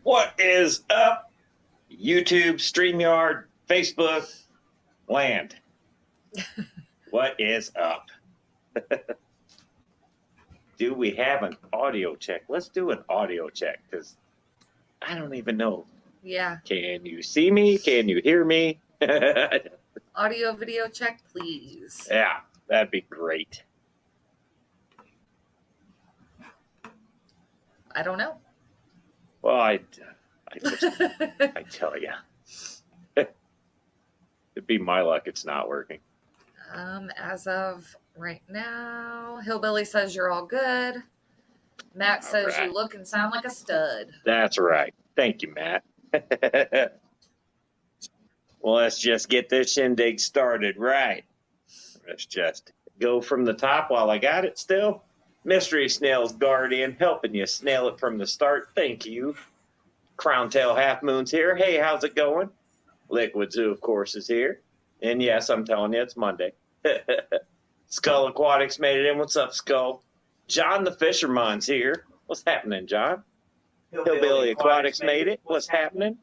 What is up, YouTube, StreamYard, Facebook, land? What is up? Do we have an audio check? Let's do an audio check, because I don't even know. Yeah. Can you see me? Can you hear me? Audio video check, please. Yeah, that'd be great. I don't know. Well, I tell you. It'd be my luck it's not working. As of right now, Hillbilly says you're all good. Matt says right. you look and sound like a stud. That's right. Thank you, Matt. Well, let's just get this shindig started, right? Let's just go from the top while I got it still. Mystery Snail's Guardian, helping you snail it from the start. Thank you. Crown Tail Half Moon's here. Hey, how's it going? Liquid Zoo, of course, is here. And yes, I'm telling you, it's Monday. Skull Aquatics made it in. What's up, Skull? John the Fisherman's here. What's happening, John? Hillbilly Aquatics made it. What's happening?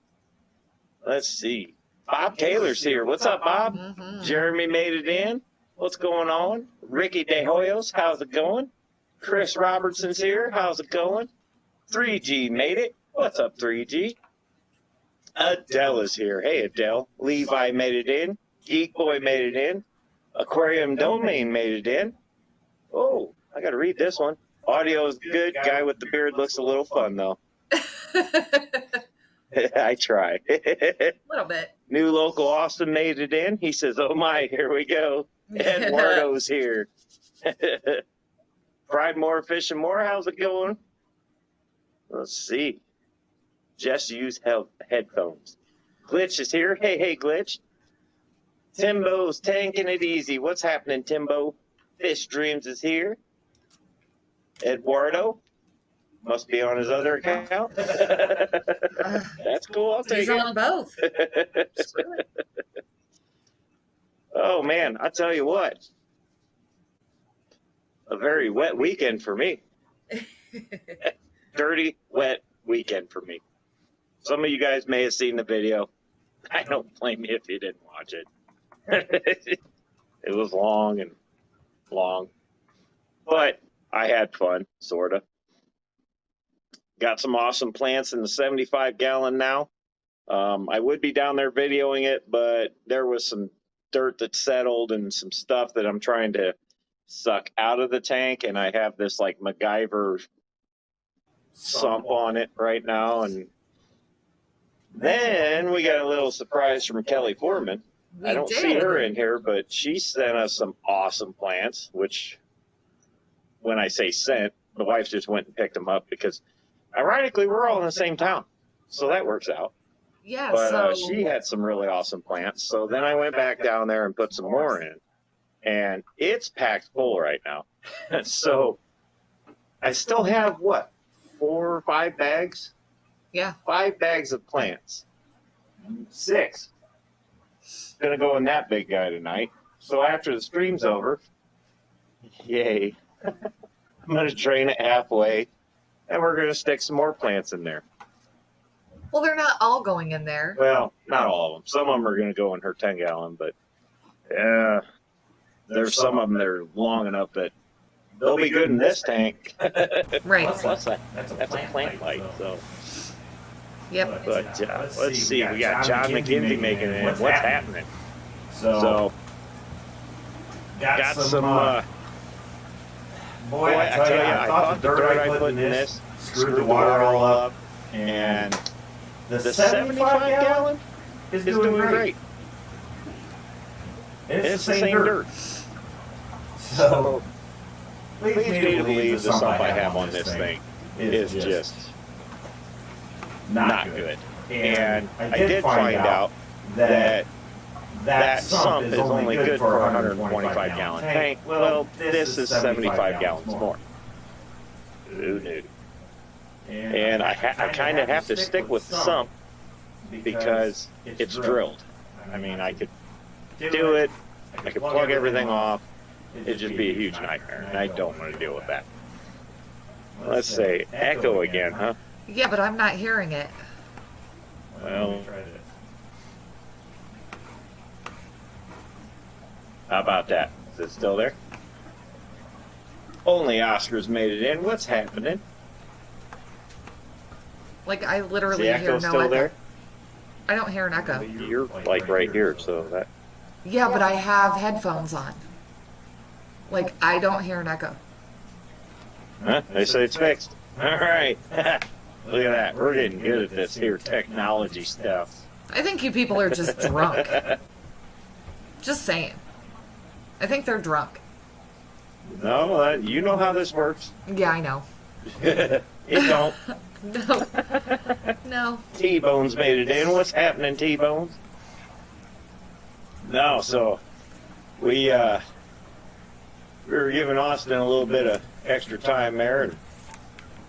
Let's see. Bob Taylor's here. What's up, Bob? Mm-hmm. Jeremy made it in. What's going on? Ricky De Hoyos, how's it going? Chris Robertson's here. How's it going? 3G made it. What's up, 3G? Adele is here. Hey, Adele. Levi made it in. Geek Boy made it in. Aquarium Domain made it in. Oh, I got to read this one. Audio is good. Guy with the beard looks a little fun, though. I try. A little bit. New Local Austin made it in. He says, oh my, here we go. Eduardo's here. Fried More, Fish and More, how's it going? Let's see. Just use headphones. Glitch is here. Hey, Glitch. Timbo's tanking it easy. What's happening, Timbo? Fish Dreams is here. Eduardo. Must be on his other account. That's cool. I'll take He's it. on both. Oh, man. I tell you what. A very wet weekend for me. Dirty, wet weekend for me. Some of you guys may have seen the video. I don't blame you if you didn't watch it. It was long and long. But I had fun, sort of. Got some awesome plants in the 75-gallon now. I would be down there videoing it, but there was some dirt that settled and some stuff that I'm trying to suck out of the tank, and I have this like MacGyver sump on it right now. And then we got a little surprise from Kelley Foreman. I don't see her in here, but she sent us some awesome plants, which when I say sent, the wife just went and picked them up because ironically, we're all in the same town, so that works out. Yeah, but she had some really awesome plants, so then I went back down there and put some more in, and it's packed full right now. So I still have, what, 4 or 5 bags? Yeah. 5 bags of plants. 6. Gonna go in that big guy tonight. So after the stream's over, yay, I'm gonna drain it halfway. And we're going to stick some more plants in there. Well, they're not all going in there. Well, not all of them. Some of them are going to go in her 10-gallon, but there's some of them that are long enough that they'll be good in this tank. Right. Plus, that's a plant light. So. Yep. But let's see. We got John McKenzie making it in. What's happening? So got some... Boy, I tell you, I thought the dirt I put in this screwed the water all up, and the 75-gallon is doing great. And it's the same dirt. So, please me to believe the sump I have on this thing is just not good. And I did find out that that sump is only good for a 125-gallon tank. Well, this is 75 gallons more. Who knew? And I kind of have to stick with the sump because it's drilled. I mean, I could do it. I could plug everything off. It'd just be a huge nightmare, and I don't want to deal with that. Let's say echo again, huh? Yeah, but I'm not hearing it. Well, how about that? Is it still there? Only Oscar's made it in. What's happening? Like, I Is literally the hear echo no still echo. there? I don't hear an echo. You're like right here, so that. Yeah, but I have headphones on. Like, I don't hear an echo. Huh? They say it's fixed. All right. Look at that. We're getting good at this here technology stuff. I think you people are just drunk. Just saying. I think they're drunk. No, you know how this works. Yeah, I know. It don't. No. No. T-Bones made it in. What's happening, T-Bones? No, so we were giving Austin a little bit of extra time there, and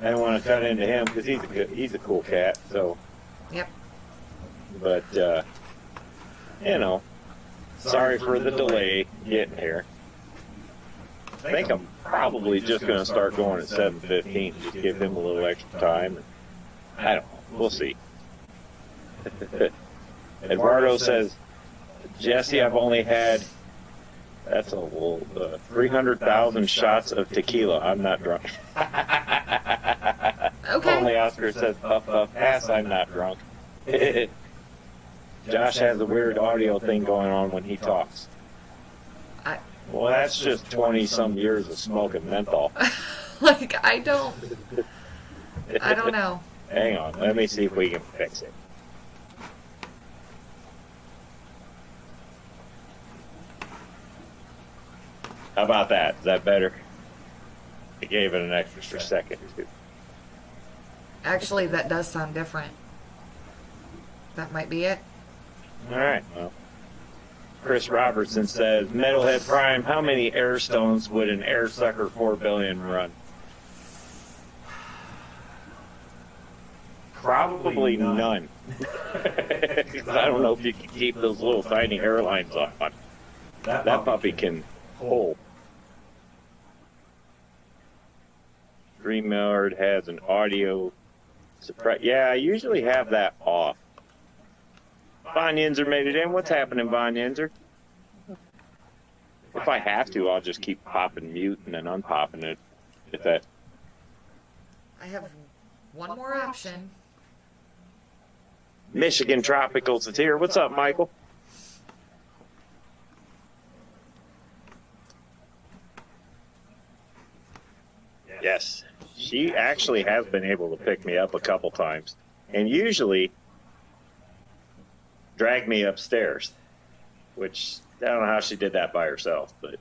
I didn't want to cut into him because he's a cool cat. So, Yep. but you know, sorry for the delay getting here. I think I'm probably just going to start going at 7:15. Just give him a little extra time. I don't know. We'll see. Eduardo says, Jesse, I've only had, that's a little, 300,000 shots of tequila. I'm not drunk. Okay. Only Oscar says, puff, puff, pass, I'm not drunk. Josh has a weird audio thing going on when he talks. Well, that's just 20-some years of smoking menthol. Like, I don't know. Hang on, let me see if we can fix it. How about that? Is that better? I gave it an extra second or two. Actually, that does sound different. That might be it. All right, well. Chris Robertson says, Metalhead Prime, how many air stones would an air sucker 4 billion run? Probably none. 'Cause I don't know if you can keep those little tiny airlines on. That puppy can hold. StreamYard has an audio suppress. Yeah, I usually have that off. Von Yinzer made it in. What's happening, Von Yinzer? If I have to, I'll just keep popping mute and then unpopping it. If that. I have one more option. Michigan Tropicals is here. What's up, Michael? Yes, she actually has been able to pick me up a couple times, and usually drag me upstairs, which I don't know how she did that by herself, but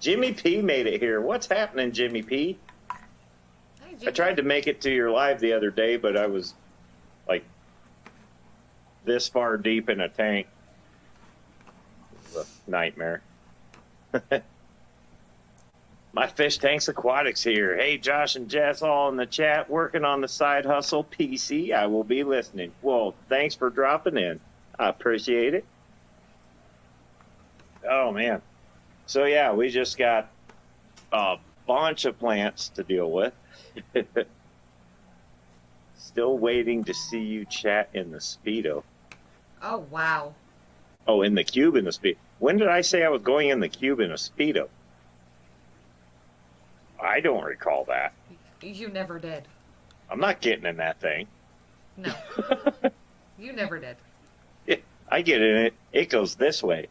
Jimmy P made it here. What's happening, Jimmy P? Hey, I tried to make it to your live the other day, but I was like this far deep in a tank. It was a nightmare. My Fish Tanks Aquatics here. Hey, Josh and Jess all in the chat working on the side hustle PC. I will be listening. Well, thanks for dropping in. I appreciate it. Oh, man. So, yeah, we just got a bunch of plants to deal with. Still waiting to see you chat in the Speedo. Oh, wow. Oh, in the cube in the Speedo. When did I say I was going in the cube in a Speedo? I don't recall that. You never did. I'm not getting in that thing. No. You never did. I get in it. It goes this way.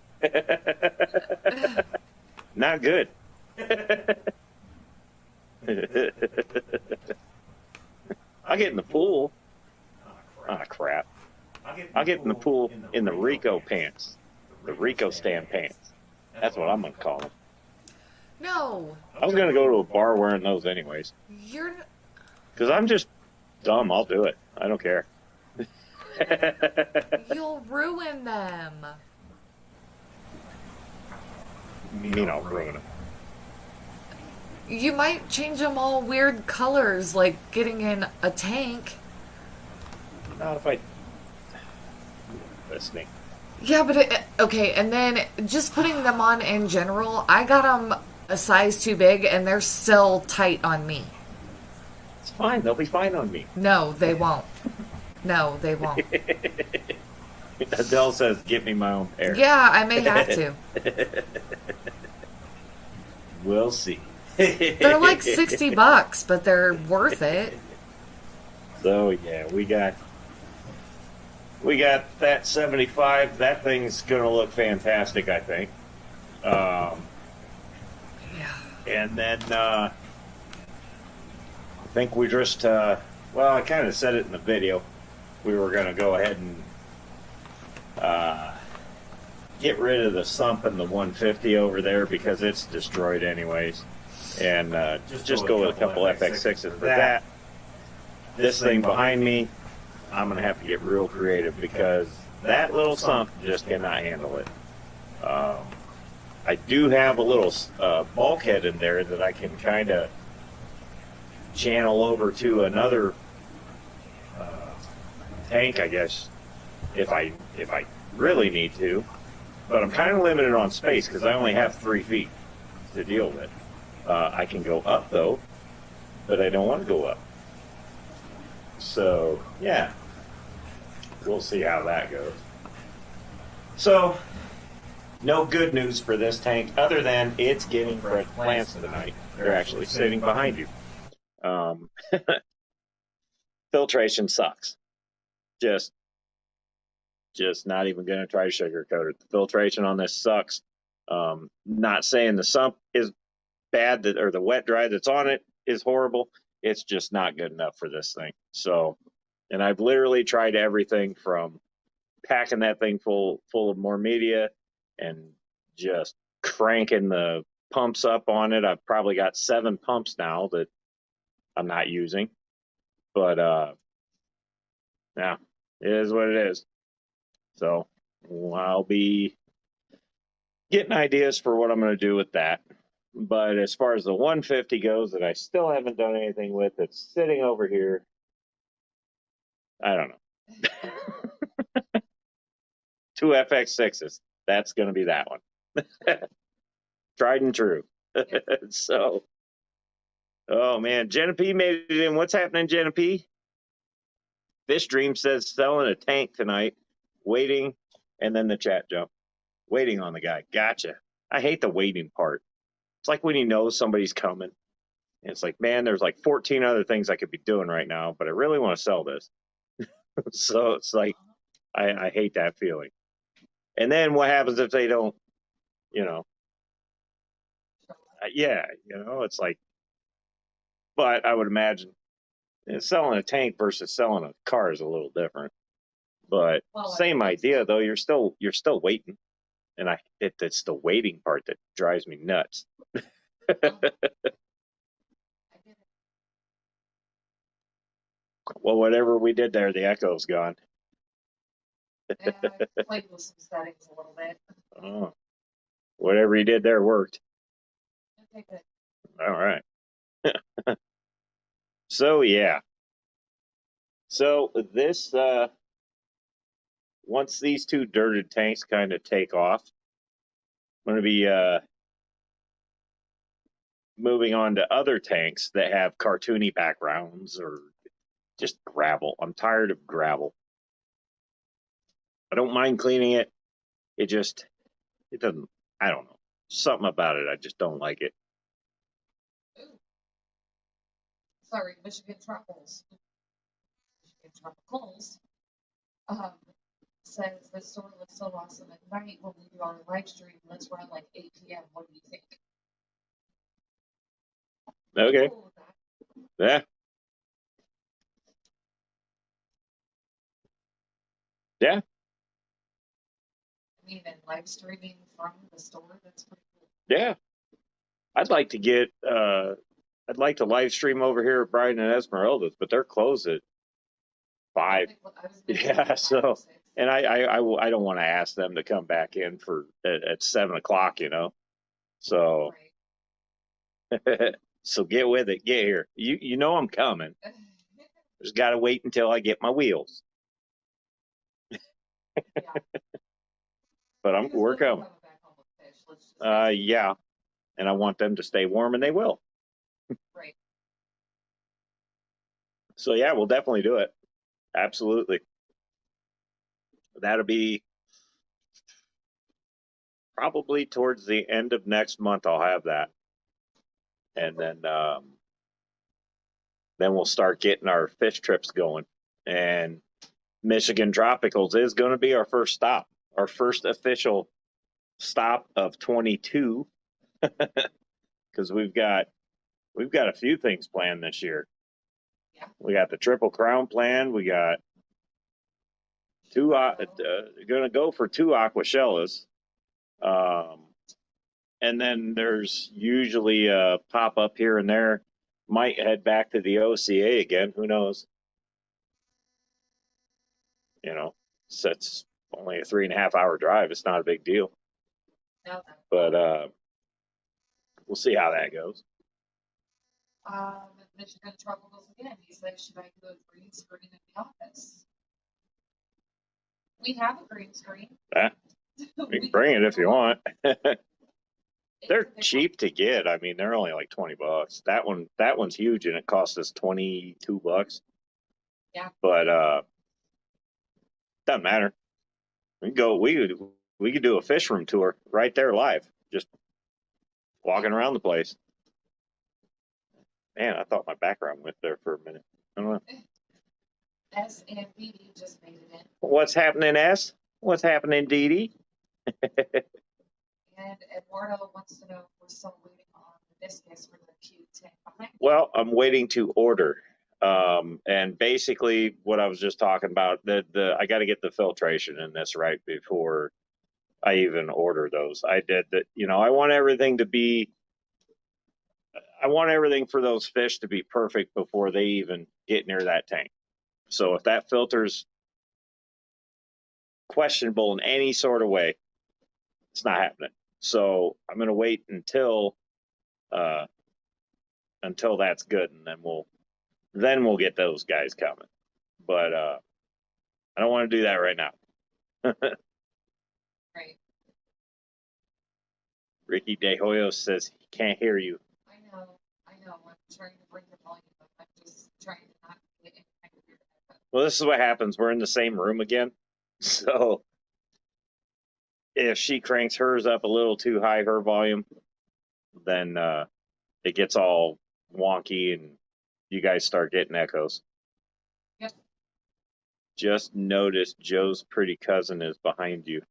Not good. I'll get in the pool. Ah, crap. I'll get in the pool in the Rico pants. The Rico stand pants. That's what I'm going to call them. No. I was going to go to a bar wearing those anyways. You're... Because I'm just dumb. I'll do it. I don't care. You'll ruin them. You mean I'll ruin them? You might change them all weird colors, like getting in a tank. Not if I... Listening. Yeah, but okay, and then just putting them on in general, I got them a size too big, and they're still tight on me. It's fine. They'll be fine on me. No, they won't. No, they won't. Adele says, "Get me my own pair." Yeah, I may have to. We'll see. They're like $60, but they're worth it. So yeah, we got that 75. That thing's gonna look fantastic, I think. Yeah. And then I think we just well, I kind of said it in the video. We were gonna go ahead and get rid of the sump in the 150 over there because it's destroyed anyways, and just go with a couple FX6s for that. This thing behind me, I'm gonna have to get real creative because that little sump just cannot handle it. I do have a little bulkhead in there that I can kind of channel over to another tank, I guess, if I really need to. But I'm kind of limited on space because I only have 3 feet to deal with. I can go up though, but I don't want to go up. So yeah, we'll see how that goes. So no good news for this tank other than it's getting fresh plants tonight. They're actually sitting behind you. Filtration sucks. Just not even going to try to sugarcoat it. The filtration on this sucks. Not saying the sump is bad or the wet dry that's on it is horrible. It's just not good enough for this thing. So, and I've literally tried everything from packing that thing full of more media and just cranking the pumps up on it. I've probably got 7 pumps now that I'm not using. But yeah, it is what it is. So I'll be getting ideas for what I'm going to do with that. But as far as the 150 goes, that I still haven't done anything with, it's sitting over here. I don't know. 2 FX6s. That's going to be that one. Tried and true. So, oh man, Jenna P made it in. What's happening, Jenna P? Fish Dream says selling a tank tonight, waiting, and then the chat jump. Waiting on the guy. Gotcha. I hate the waiting part. It's like when you know somebody's coming. And it's like, man, there's like 14 other things I could be doing right now, but I really want to sell this. So it's like, I hate that feeling. And then what happens if they don't, you know? Yeah, you know, it's like, but I would imagine selling a tank versus selling a car is a little different. But same idea though. You're still waiting, and it's the waiting part that drives me nuts. Well, whatever we did there, the echo's gone. Yeah, I played with some settings a little bit. Oh, whatever you did there worked. Okay, good. All right. So yeah. So this once these 2 dirted tanks kind of take off, I'm going to be moving on to other tanks that have cartoony backgrounds or just gravel. I'm tired of gravel. I don't mind cleaning it. It doesn't, I don't know. Something about it, I just don't like it. Ooh. Sorry, Michigan Tropicals. Michigan Tropicals says the store looks so awesome at night when we do our live stream. Let's run like 8 p.m. What do you think? Okay. Cool with that. Yeah. Yeah. I mean, and live streaming from the store, that's pretty cool. Yeah. I'd like to live stream over here at Brian and Esmeralda's, but they're closed at 5. Yeah, so, and I don't want to ask them to come back in at 7 o'clock, you know. So, right. So get with it. Get here. You know I'm coming. Just got to wait until I get my wheels. Yeah. But we're coming. Yeah, and I want them to stay warm, and they will. Right. So yeah, we'll definitely do it. Absolutely. That'll be probably towards the end of next month. I'll have that. And then we'll start getting our fish trips going. And Michigan Tropicals is going to be our first stop, our first official stop of 22, because we've got a few things planned this year. Yeah. We got the Triple Crown planned. We got two. Going to go for 2 Aquashellas. And then there's usually a pop up here and there. Might head back to the OCA again. Who knows? You know, so it's only a 3.5 hour drive. It's not a big deal. No. But we'll see how that goes. Michigan Tropicals again. He's like, should I do a green screen in the office? We have a green screen. We can bring it if you want. They're cheap to get. I mean, they're only like $20. That one's huge, and it cost us $22. Yeah. But doesn't matter. We can go. We could do a fish room tour right there live, just walking around the place. Man, I thought my background went there for a minute. I don't know. S and Dee just made it in. What's happening, S? What's happening, Dee Dee? And Eduardo wants to know if we're still waiting on the discus for the Q10 behind. Well, I'm waiting to order. And basically what I was just talking about, I got to get the filtration in this right before I even order those. I did that. I want everything for those fish to be perfect before they even get near that tank. So if that filter's questionable in any sort of way, it's not happening. So I'm going to wait until that's good, and then we'll get those guys coming. But I don't want to do that right now. Right. Ricky De Hoyo says he can't hear you. I know. I'm trying to bring the volume up. I'm just trying to not get any kind of weird echo. Well, this is what happens. We're in the same room again. So if she cranks hers up a little too high, her volume, then it gets all wonky and you guys start getting echoes. Yep. Just noticed Joe's pretty cousin is behind you.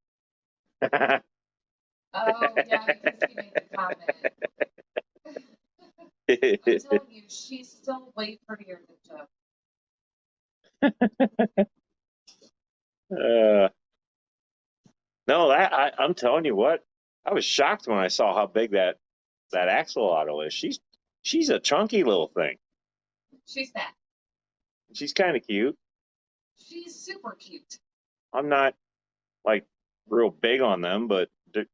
Oh, yeah, because he made the comment. I'm telling you, she's still way prettier than Joe. No, I'm telling you what, I was shocked when I saw how big that axolotl is. She's a chunky little thing. She's fat. She's kind of cute. She's super cute. I'm not like real big on them, but they're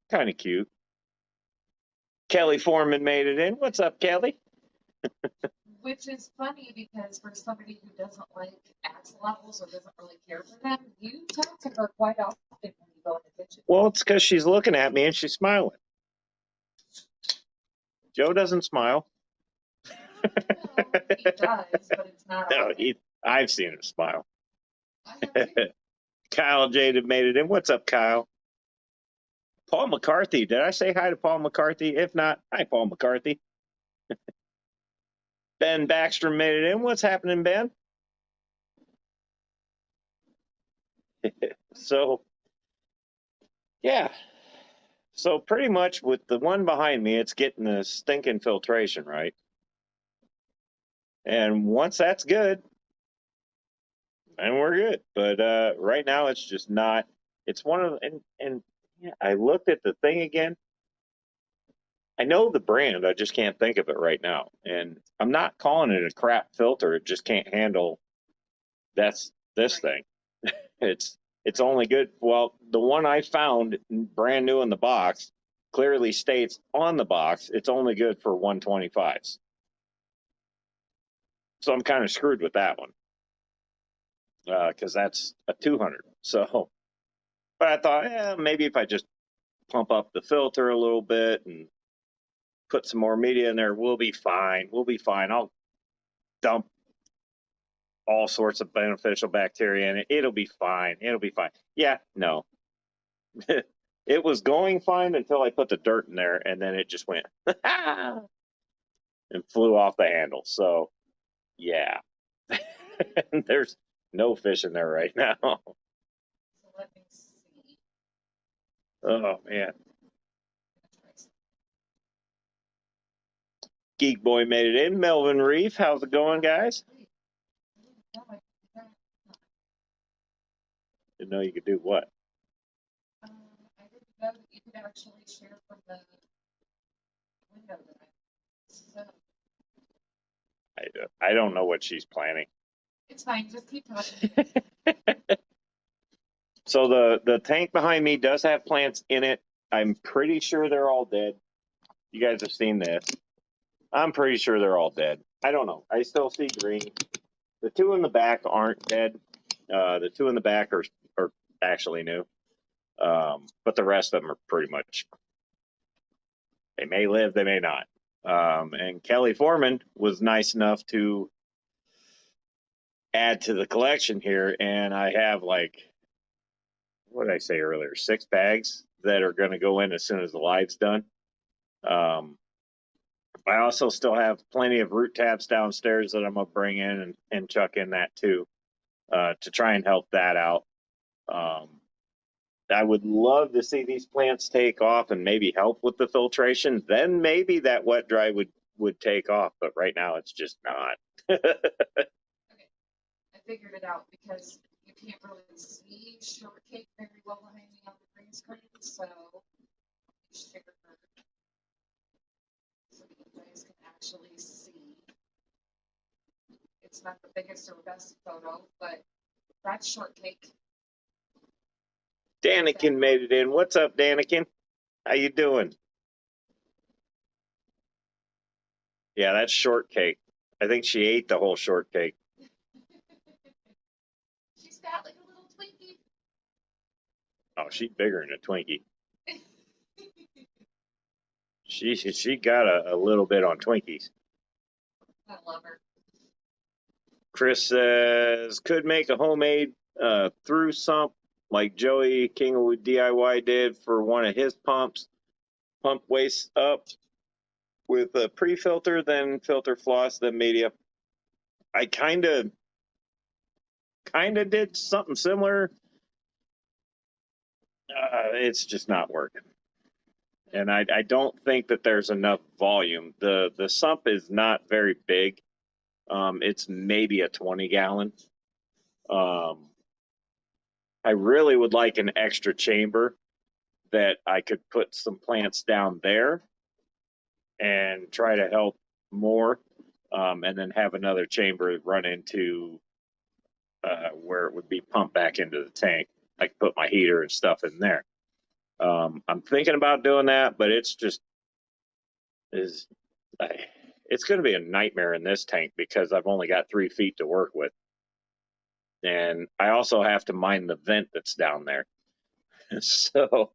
kind of cute. Kelley Foreman made it in. What's up, Kelley? Which is funny because for somebody who doesn't like axolotls or doesn't really care for them, you talk to her quite often when you go in the kitchen. Well, it's because she's looking at me and she's smiling. Joe doesn't smile. Well, he does, but it's not. No, I've seen him smile. I have too. Kyle Jaded made it in. What's up, Kyle? Paul McCarthy. Did I say hi to Paul McCarthy? If not, hi, Paul McCarthy. Ben Baxter made it in. What's happening, Ben? So, yeah. So pretty much with the one behind me, it's getting the stinking filtration right. And once that's good, then we're good. But right now it's just not. It's one of and yeah, I looked at the thing again. I know the brand, I just can't think of it right now. And I'm not calling it a crap filter. It just can't handle this thing. It's only good. Well, the one I found brand new in the box clearly states on the box it's only good for 125s. So I'm kind of screwed with that one because that's a 200. So, but I thought, maybe if I just pump up the filter a little bit and put some more media in there, we'll be fine. We'll be fine. I'll dump all sorts of beneficial bacteria in it. It'll be fine. It'll be fine. Yeah, no. It was going fine until I put the dirt in there, and then it just went and flew off the handle. So, yeah. There's no fish in there right now. So let me see. Oh, man. Geek Boy made it in. Melvin Reef, how's it going, guys? Didn't know you could do what? I didn't know that you could actually share from the window that I don't know what she's planning. It's fine, just keep talking. So the tank behind me does have plants in it. I'm pretty sure they're all dead. You guys have seen this. I'm pretty sure they're all dead. I don't know. I still see green. The two in the back aren't dead. The two in the back are actually new. But the rest of them are pretty much, they may live, they may not. And Kelley Foreman was nice enough to add to the collection here. And I have like, what did I say earlier? 6 bags that are going to go in as soon as the live's done. I also still have plenty of root tabs downstairs that I'm going to bring in and chuck in that too, to try and help that out. I would love to see these plants take off and maybe help with the filtration. Then maybe that wet dry would take off, but right now it's just not. Okay, I figured it out because you can't really see shortcake very well behind me on the green screen, so share so that you guys can actually see. It's not the biggest or best photo, but that's shortcake. Danikin made it in. What's up, Danikin? How you doing? Yeah, that's shortcake. I think she ate the whole shortcake. She's fat like a little Twinkie. Oh, she's bigger than a Twinkie. She got a little bit on Twinkies. I love her. Chris says could make a homemade through sump like Joey Kinglewood DIY did for one of his pumps. Pump waste up with a pre-filter, then filter floss, then media. I kind of did something similar. It's just not working. And I don't think that there's enough volume. The sump is not very big. It's maybe a 20 gallon. I really would like an extra chamber that I could put some plants down there and try to help more, and then have another chamber run into where it would be pumped back into the tank. I could put my heater and stuff in there. I'm thinking about doing that, but it's just it's going to be a nightmare in this tank because I've only got 3 feet to work with. And I also have to mind the vent that's down there. So,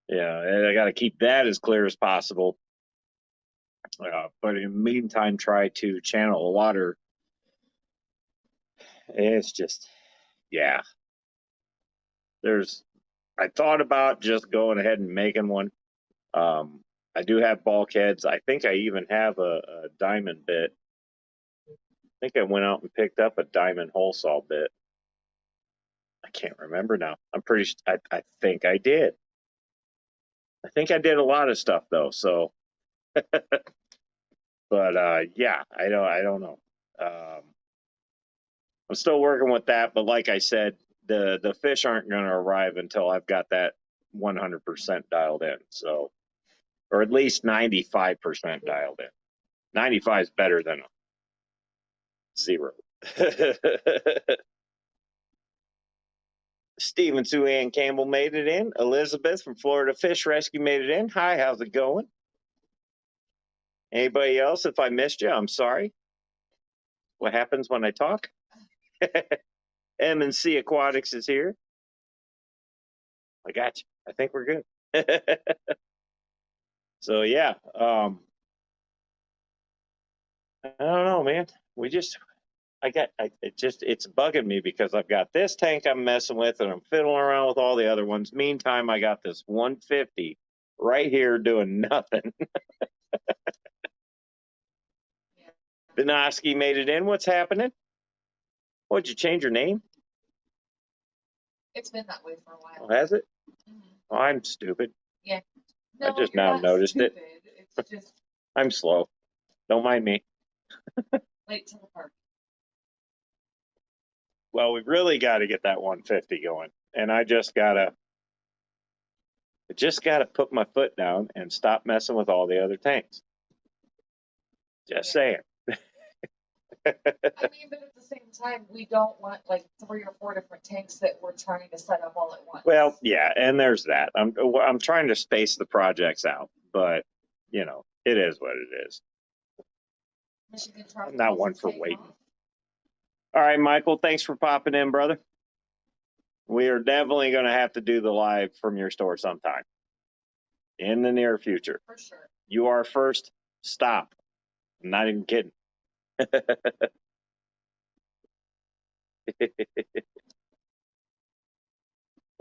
yeah, I got to keep that as clear as possible. But in the meantime, try to channel the water. It's just, yeah. I thought about just going ahead and making one. I do have bulkheads. I think I even have a diamond bit. I think I went out and picked up a diamond hole saw bit. I can't remember now. I'm pretty. I think I did. I think I did a lot of stuff though. So, but yeah, I don't know. I'm still working with that, but like I said, the fish aren't going to arrive until I've got that 100% dialed in. So, or at least 95% dialed in. 95 is better than 0. Stephen Sue Ann Campbell made it in. Elizabeth from Florida Fish Rescue made it in. Hi, how's it going? Anybody else? If I missed you, I'm sorry. What happens when I talk? M&C Aquatics is here. I got you. I think we're good. So yeah, I don't know, man. it's bugging me because I've got this tank I'm messing with and I'm fiddling around with all the other ones. Meantime, I got this 150 right here doing nothing. Yeah. Benoski made it in. What's happening? What'd you change your name? It's been that way for a while. Oh, has it? Mhm. Oh, I'm stupid. Yeah. I just you're now not noticed it. stupid. It's just I'm slow. Don't mind me. late to the party. Well, we really got to get that 150 going, and I just gotta put my foot down and stop messing with all the other tanks. Just saying. I mean, but at the same time, we don't want like 3 or 4 different tanks that we're trying to set up all at once. Well, yeah, and there's that. I'm trying to space the projects out, but you know, it is what it is. Michigan I'm not one for take waiting. off. All right, Michael, thanks for popping in, brother. We are definitely going to have to do the live from your store sometime in the near future. For sure. You are first stop. I'm not even kidding.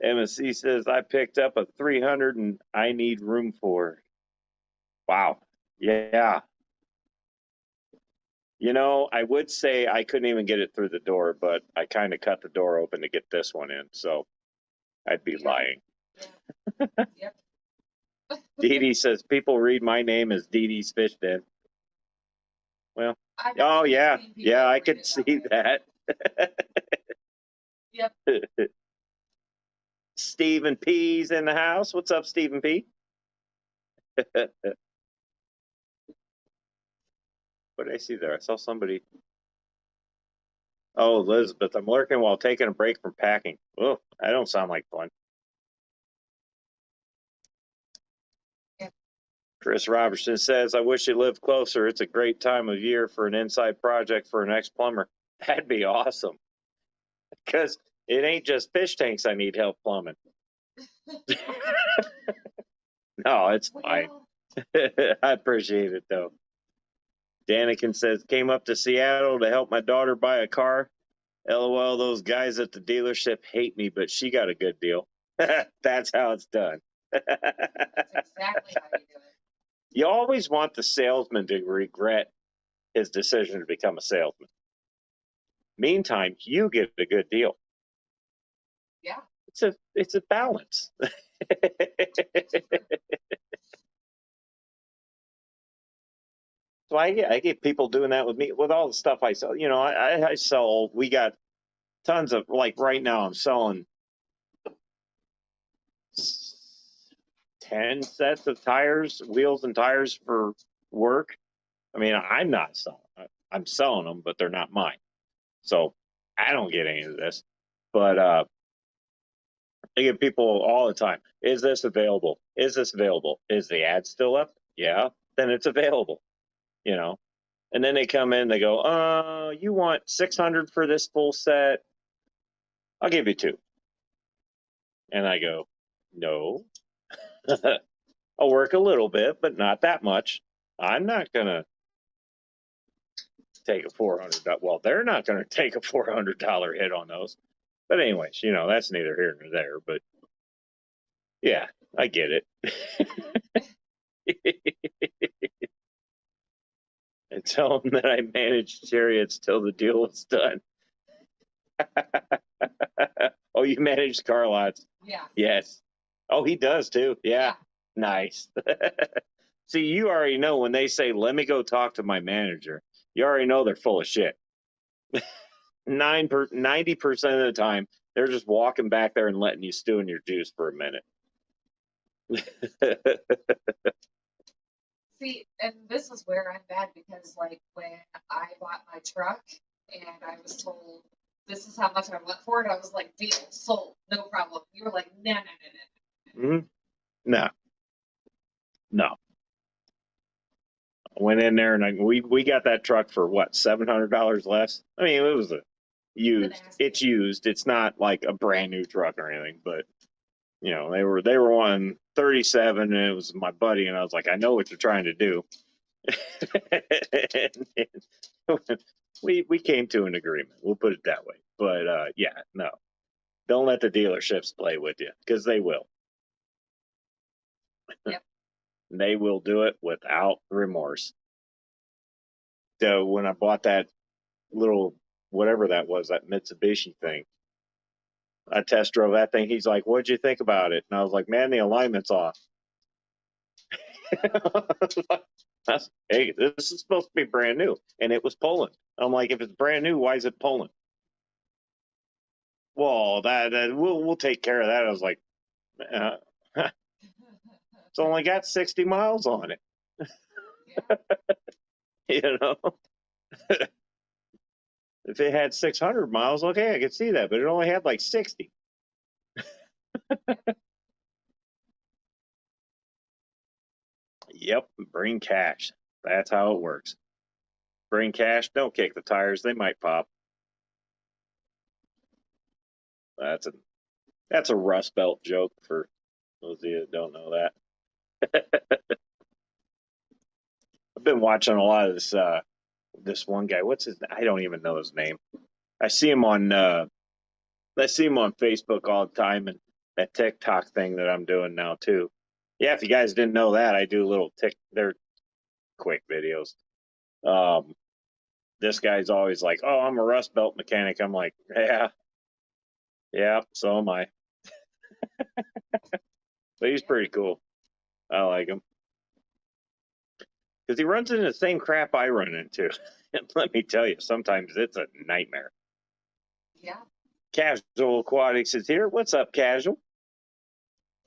MSC says, I picked up a 300 and I need room for. Wow. Yeah. You know, I would say I couldn't even get it through the door, but I kind of cut the door open to get this one in. So I'd be lying. Yeah. Yep. Dee Dee says, people read my name as Dee Dee's Fish Den. Well, oh, yeah. Yeah, I could see that. Yep. Stephen P's in the house. What's up, Stephen P? What did I see there? I saw somebody. Oh, Elizabeth, I'm lurking while taking a break from packing. Oh, that don't sound like fun. Yep. Chris Robertson says, I wish you lived closer. It's a great time of year for an inside project for an ex-plumber. That'd be awesome. Because it ain't just fish tanks I need help plumbing. No, it's fine. I appreciate it, though. Danikin says, came up to Seattle to help my daughter buy a car. LOL, those guys at the dealership hate me, but she got a good deal. That's how it's done. That's exactly how you do it. You always want the salesman to regret his decision to become a salesman. Meantime, you get a good deal. Yeah. It's a balance. So I get people doing that with me with all the stuff I sell. You know, I sell. We got tons of, like, right now I'm selling 10 sets of tires, wheels and tires for work. I mean, I'm not selling. I'm selling them, but they're not mine. So I don't get any of this. But I get people all the time. Is this available? Is this available? Is the ad still up? Yeah, then it's available. You know. And then they come in, they go, you want 600 for this full set? I'll give you 2. And I go, no. I'll work a little bit, but not that much. I'm not going to take a $400. Well, they're not going to take a $400 hit on those. But anyways, you know, that's neither here nor there. But yeah, I get it. And tell them that I managed chariots till the deal was done. Oh, you managed car lots? Yeah. Yes. Oh, he does too. Yeah. Nice. See, you already know when they say, let me go talk to my manager, you already know they're full of shit. 90% of the time, they're just walking back there and letting you stew in your juice for a minute. See, and this is where I'm bad because, like, when I bought my truck and I was told this is how much I want for it, I was like, deal, sold, no problem. You were like, no. Mm-hmm. No. I went in there and we got that truck for what, $700 less? I mean, it was used. It's used. It's not like a brand new truck or anything, but you know, they were on 37 and it was my buddy and I was like, I know what you're trying to do. We came to an agreement. We'll put it that way. But yeah, no. Don't let the dealerships play with you, because they will. Yep. They will do it without remorse. So when I bought that little whatever that was, that Mitsubishi thing, I test drove that thing. He's like, "What'd you think about it?" And I was like, "Man, the alignment's off." Hey, this is supposed to be brand new, and it was pulling. I'm like, if it's brand new, why is it pulling? Well, that we'll take care of that. I was like, uh, it's only got 60 miles on it. Yeah. You know, if it had 600 miles, okay, I could see that, but it only had like 60. Yep, bring cash. That's how it works. Bring cash. Don't kick the tires; they might pop. That's a Rust Belt joke for those of you that don't know that. I've been watching a lot of this one guy. What's his? I don't even know his name. I see him on Facebook all the time, and that TikTok thing that I'm doing now too. Yeah, if you guys didn't know that, I do little they're quick videos. Um, this guy's always like, "Oh, I'm a Rust Belt mechanic." I'm like, "Yeah, yeah, so am I." But he's pretty cool. I like him because he runs into the same crap I run into. And let me tell you, sometimes it's a nightmare. Yeah. Casual Aquatics is here. What's up, Casual?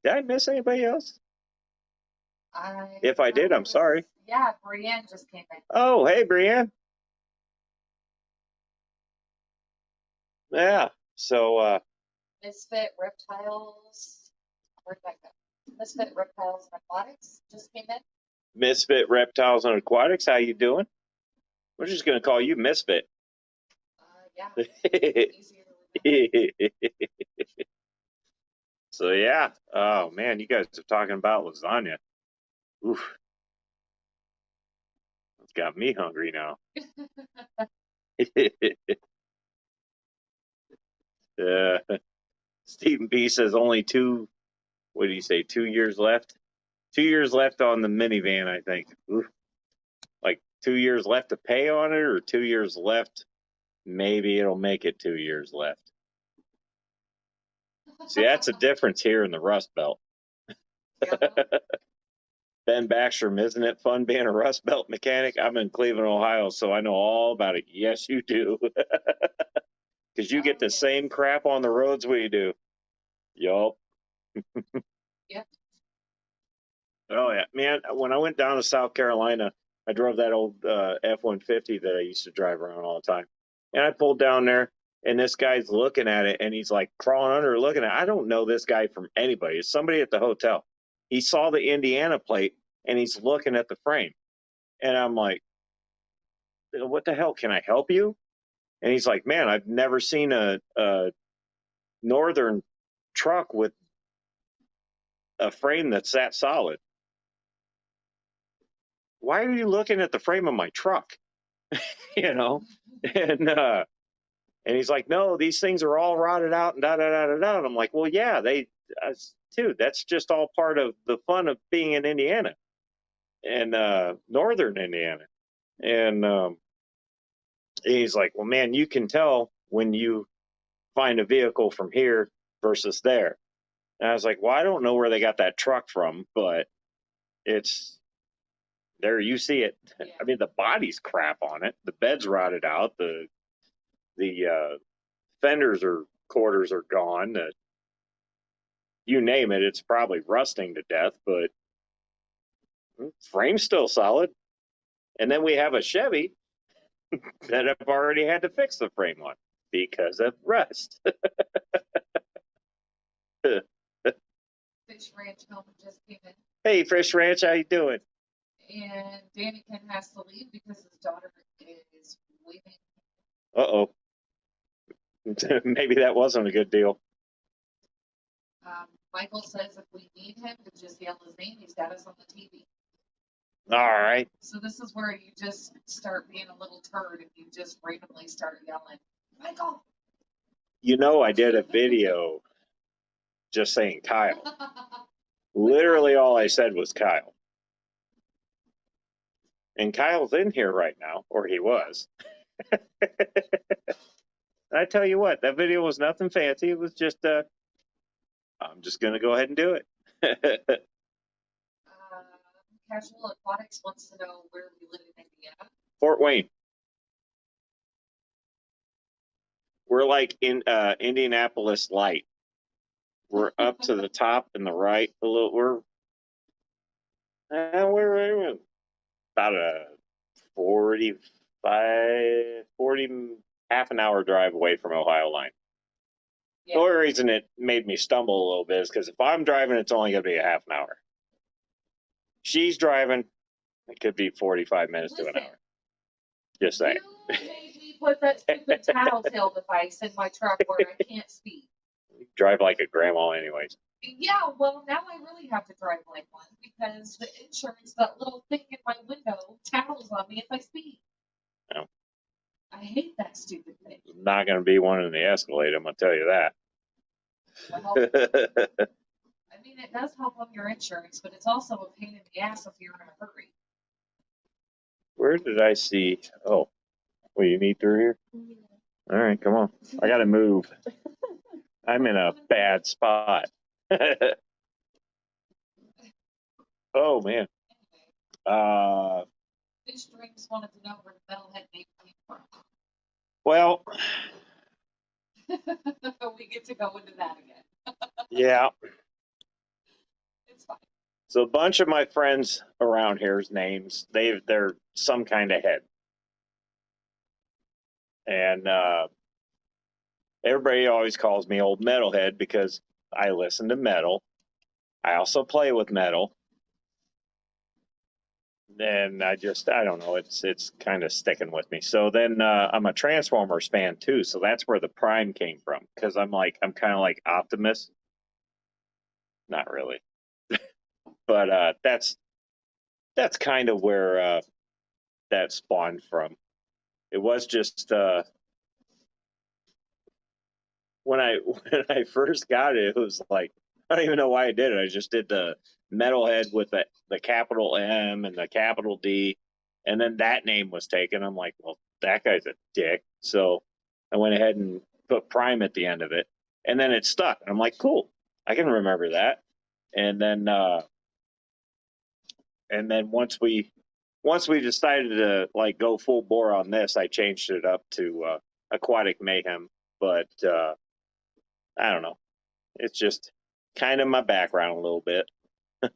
Did I miss anybody else? If I did, I'm sorry. Yeah, Brienne just came in. Oh, hey, Brienne. Yeah. So, Misfit Reptiles. Where'd that go? Misfit Reptiles and Aquatics just came in. Misfit Reptiles and Aquatics, how you doing? We're just going to call you Misfit. Yeah. Easier to remember. So, yeah. Oh, man, you guys are talking about lasagna. Oof. It's got me hungry now. Stephen B says only what do you say, 2 years left? 2 years left on the minivan, I think. Oof. Like 2 years left to pay on it, or 2 years left? Maybe it'll make it 2 years left. See, that's a difference here in the Rust Belt. Ben Backstrom, isn't it fun being a Rust Belt mechanic? I'm in Cleveland, Ohio, so I know all about it. Yes, you do. Because you get the same crap on the roads we do. Yup. Yep. Oh, yeah. Man, when I went down to South Carolina, I drove that old F-150 that I used to drive around all the time. And I pulled down there, and this guy's looking at it, and he's like crawling under looking at it. I don't know this guy from anybody. It's somebody at the hotel. He saw the Indiana plate, and he's looking at the frame. And I'm like, what the hell? Can I help you? And he's like, man, I've never seen a northern truck with a frame that's that solid. Why are you looking at the frame of my truck? you know? And he's like, no, these things are all rotted out and da da da da da. And I'm like, well, yeah, dude, that's just all part of the fun of being in Indiana and northern Indiana. And he's like, well, man, you can tell when you find a vehicle from here versus there. And I was like, well, I don't know where they got that truck from, but it's there. You see it. Yeah. I mean, the body's crap on it. The bed's rotted out. The fenders or quarters are gone. You name it, it's probably rusting to death, but frame's still solid. And then we have a Chevy that I've already had to fix the frame on because of rust. Fish Ranch home just came in. Hey, Fish Ranch, how you doing? And Danny Ken has to leave because his daughter is waving. Uh-oh. Maybe that wasn't a good deal. Michael says if we need him to just yell his name, he's got us on the TV. All right. So this is where you just start being a little turd and you just randomly start yelling, Michael. You know, I did a video just saying Kyle. Literally all I said was Kyle. And Kyle's in here right now, or he was. I tell you what, that video was nothing fancy. It was just, I'm just going to go ahead and do it. Casual Aquatics wants to know where we live in Indiana. Fort Wayne. We're like in Indianapolis light. We're up to the top and the right a little. We're about a 40, half an hour drive away from Ohio line. Yeah. The only reason it made me stumble a little bit is because if I'm driving, it's only going to be a half an hour. She's driving, it could be 45 minutes to an hour. Just saying. You made me put that stupid tattletale device in my truck where I can't speak. You drive like a grandma anyways. Yeah, well, now I really have to drive like one because the insurance, that little thing in my window, tattles on me if I speed. No. I hate that stupid thing. Not going to be one in the Escalade, I'm going to tell you that. Well, I mean, it does help on your insurance, but it's also a pain in the ass if you're in a hurry. Where did I see? Oh, well, you need through here? All right, come on. I got to move. I'm in a bad spot. Oh, man. Fish Dreams wanted to know where the metalhead name came from. Well, We get to go into that again. yeah. It's fine. So a bunch of my friends around here's names, they're some kind of head. And everybody always calls me Old Metalhead because I listen to metal. I also play with metal. And I don't know, it's kind of sticking with me. So then I'm a Transformers fan too, so that's where the Prime came from. Because I'm kind of like Optimus. Not really. But that's kind of where that spawned from. It was just when I first got it, it was like I don't even know why I did it. I just did the metalhead with the capital M and the capital D, and then that name was taken. I'm like, well, that guy's a dick. So I went ahead and put Prime at the end of it, and then it stuck. And I'm like, cool, I can remember that. And then once we decided to like go full bore on this, I changed it up to Aquatic Mayhem. But I don't know. It's just kind of my background a little bit. I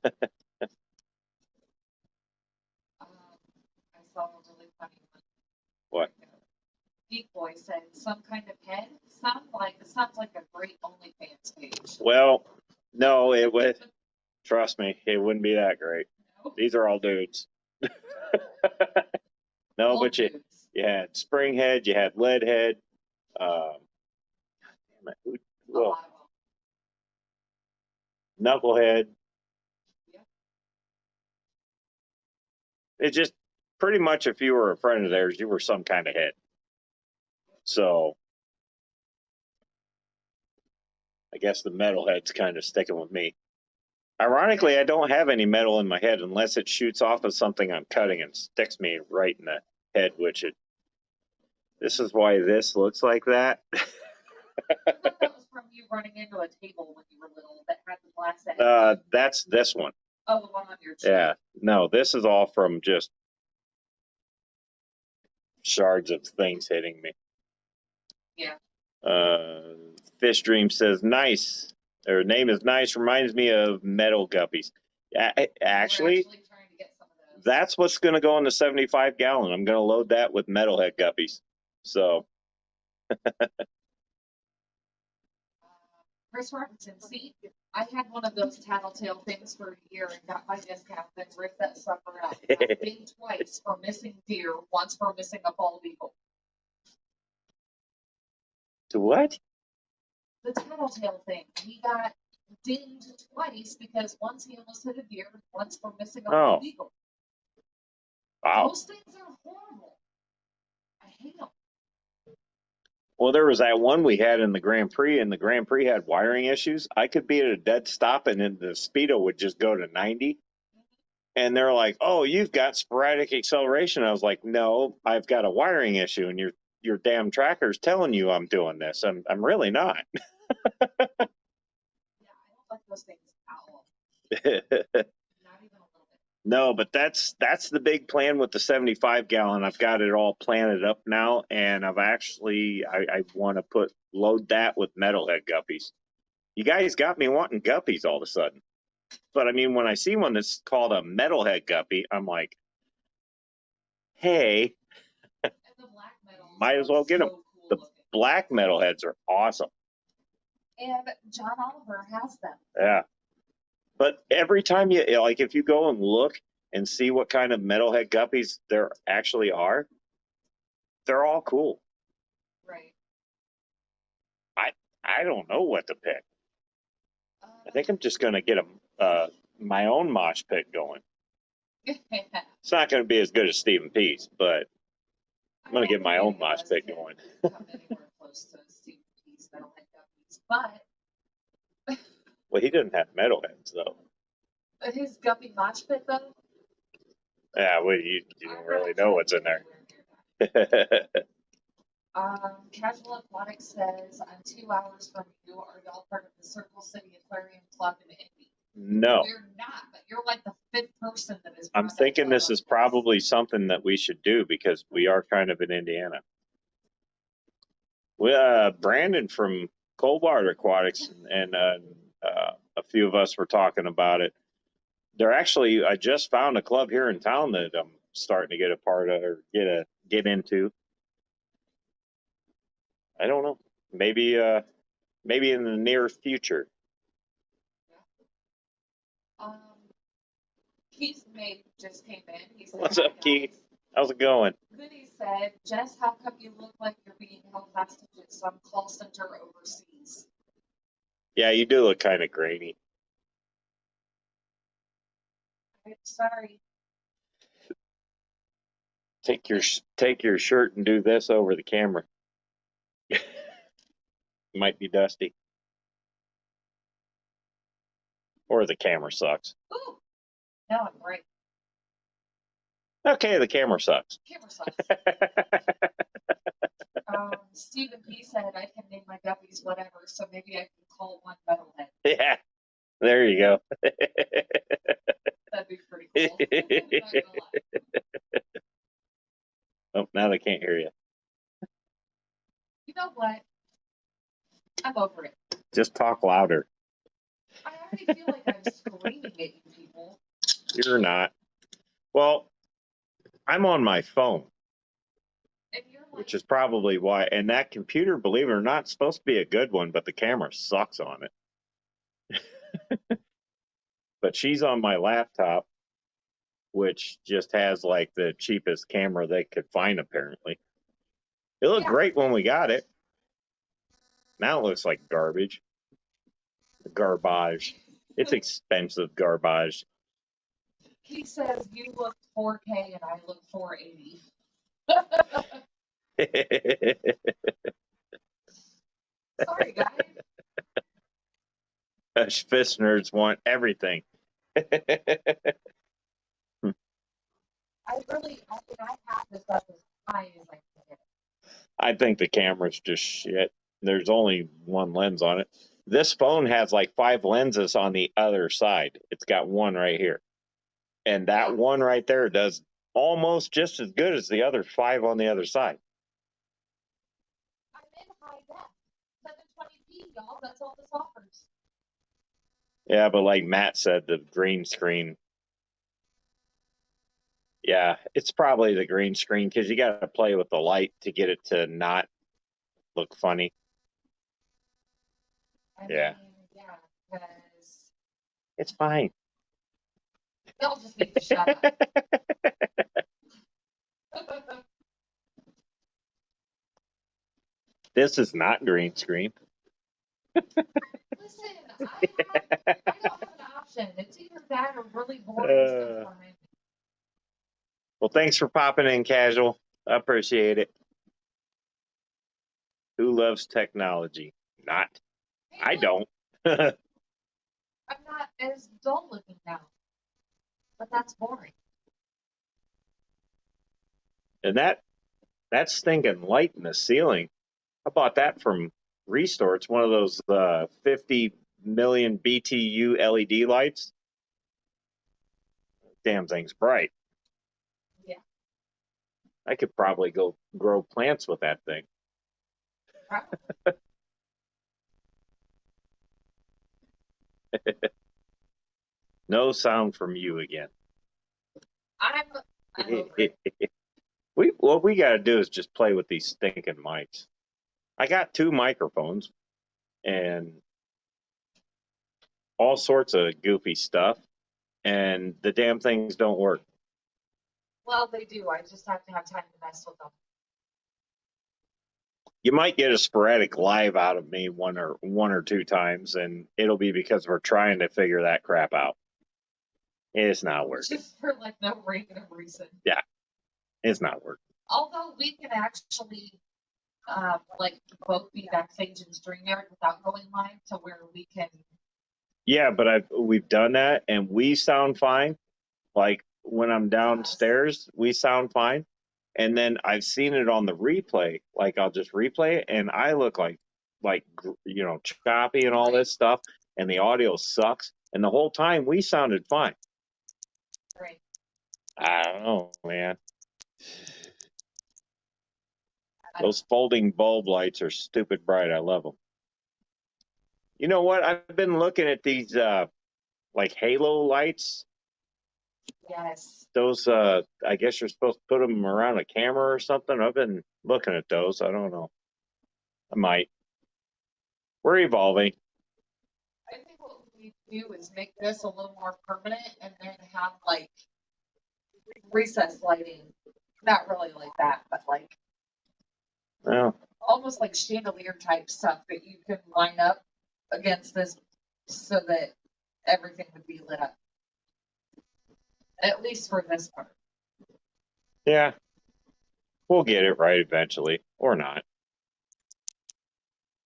saw a really funny one. What? Geek Boy said some kind of head. Sounds like a great OnlyFans page. Well, no, it would. Trust me, it wouldn't be that great. No? These are all dudes. No, All but you dudes. had Springhead, you had Leadhead. A lot of them. Knucklehead. Yeah. It's just pretty much if you were a friend of theirs, you were some kind of head. So I guess the metalhead's kind of sticking with me. Ironically, I don't have any metal in my head unless it shoots off of something I'm cutting and sticks me right in the head, this is why this looks like that. I thought that was from you running into a table when you were little that had the glass edge. That's this one. Oh, the one on your chin. Yeah. No, this is all from just shards of things hitting me. Yeah. Fish Dream says, nice. Her name is nice. Reminds me of metal guppies. Actually, trying to get some of those. that's what's going to go in the 75 gallon. I'm going to load that with metalhead guppies. So. Chris Robinson, see, I had one of those tattletale things for a year and got my discount, then ripped that sucker out. I've been twice for missing deer, once for missing a bald eagle. To what? The tattletale thing. He got dinged twice because once he almost hit a deer, once for missing a bald eagle. Wow. Those things are horrible. I hate them. Well, there was that one we had in the Grand Prix, and the Grand Prix had wiring issues. I could be at a dead stop, and then the speedo would just go to 90. And they're like, "Oh, you've got sporadic acceleration." I was like, "No, I've got a wiring issue, and your damn tracker's telling you I'm doing this. I'm really not." Yeah, I don't like those things at all. Not even a little bit. No, but that's the big plan with the 75 gallon. I've got it all planted up now, and I want to load that with metalhead guppies. You guys got me wanting guppies all of a sudden. But I mean, when I see one that's called a metalhead guppy, I'm like, hey, And the black metals might as well get them. so cool The looking. black metalheads are awesome. And John Oliver has them. Yeah. But every time if you go and look and see what kind of metalhead guppies there actually are, they're all cool. Right. I don't know what to pick. I think I'm just going to get my own mosh pit going. It's not going to be as good as Stephen Peace, but I'm going to get my own mosh pit going. Come anywhere close to Stephen Peace metalhead guppies, but Well, he didn't have metalheads, though. his guppy mosh pit though. Yeah, well, you don't really know what's in there. Casual Aquatics says, I'm 2 hours from you. Are y'all part of the Circle City Aquarium Club in Indy? No. We're not, but you're like the 5th person that is. I'm thinking this is probably something that we should do because we are kind of in Indiana. Brandon from Colbart Aquatics and a few of us were talking about it. I just found a club here in town that I'm starting to get a part of or get into. I don't know. Maybe in the near future. Keith's mate just came in. He said, What's up, Keith? How's it going? Then he said, Jess, how come you look like you're being held hostage at some call center overseas? Yeah, you do look kind of grainy. I'm sorry. Take your shirt and do this over the camera. Might be dusty. Or the camera sucks. Ooh, now I'm right. Okay, the camera sucks. Camera sucks. Stephen P said I can name my guppies whatever, so maybe I can call one metalhead. Yeah, there you go. That'd be pretty cool. Not gonna lie. Oh, now they can't hear you. You know what? I'm over it. Just talk louder. I already feel like I'm screaming at you people. You're not. Well, I'm on my phone, And you're like, which is probably why. And that computer, believe it or not, is supposed to be a good one, but the camera sucks on it. But she's on my laptop, which just has like the cheapest camera they could find, apparently. It looked great when we got it. Now it looks like garbage. Garbage. It's expensive garbage. he says you look 4K and I look 480. Sorry, guys. Us fist nerds want everything. I have this up as high as I can get it. I think the camera's just shit. There's only one lens on it. This phone has like 5 lenses on the other side. It's got one right here. And that one right there does almost just as good as the other 5 on the other side. I'm in high def. 720p, y'all. That's all this offers. Yeah, but like Matt said, the green screen. Yeah, it's probably the green screen because you got to play with the light to get it to not look funny. Because it's fine. Y'all just need to shut up. This is not green screen. Listen, I don't have an option. It's either that or really boring stuff behind me. Well, thanks for popping in, Casual. I appreciate it. Who loves technology? Not. Hey, I look, don't. I'm not as dull looking now, but that's boring. And that stinking light in the ceiling, I bought that from Restore. It's one of those 50 million BTU LED lights. Damn thing's bright. Yeah, I could probably go grow plants with that thing. probably. No sound from you again. I'm over it. What we got to do is just play with these stinking mics. I got 2 microphones and all sorts of goofy stuff, and the damn things don't work. Well, they do. I just have to have time to mess with them. You might get a sporadic live out of me one or 2 times, and it'll be because we're trying to figure that crap out. It's not working. Just for like no random reason. Yeah, it's not working. Although we can actually like both be backstage and StreamYard without going live to where we can. Yeah, but we've done that, and we sound fine. Like when I'm downstairs, we sound fine. And then I've seen it on the replay. Like I'll just replay it, and I look like choppy and all this stuff, and the audio sucks. And the whole time we sounded fine. Right. I don't know, man. Those folding bulb lights are stupid bright. I love them. You know what? I've been looking at these like halo lights. Yes. Those I guess you're supposed to put them around a camera or something. I've been looking at those. I don't know. I might. We're evolving. I think what we do is make this a little more permanent and then have like recessed lighting. Not really like that, but like Well, almost like chandelier type stuff that you can line up against this so that everything would be lit up. At least for this part. yeah, we'll get it right eventually, or not.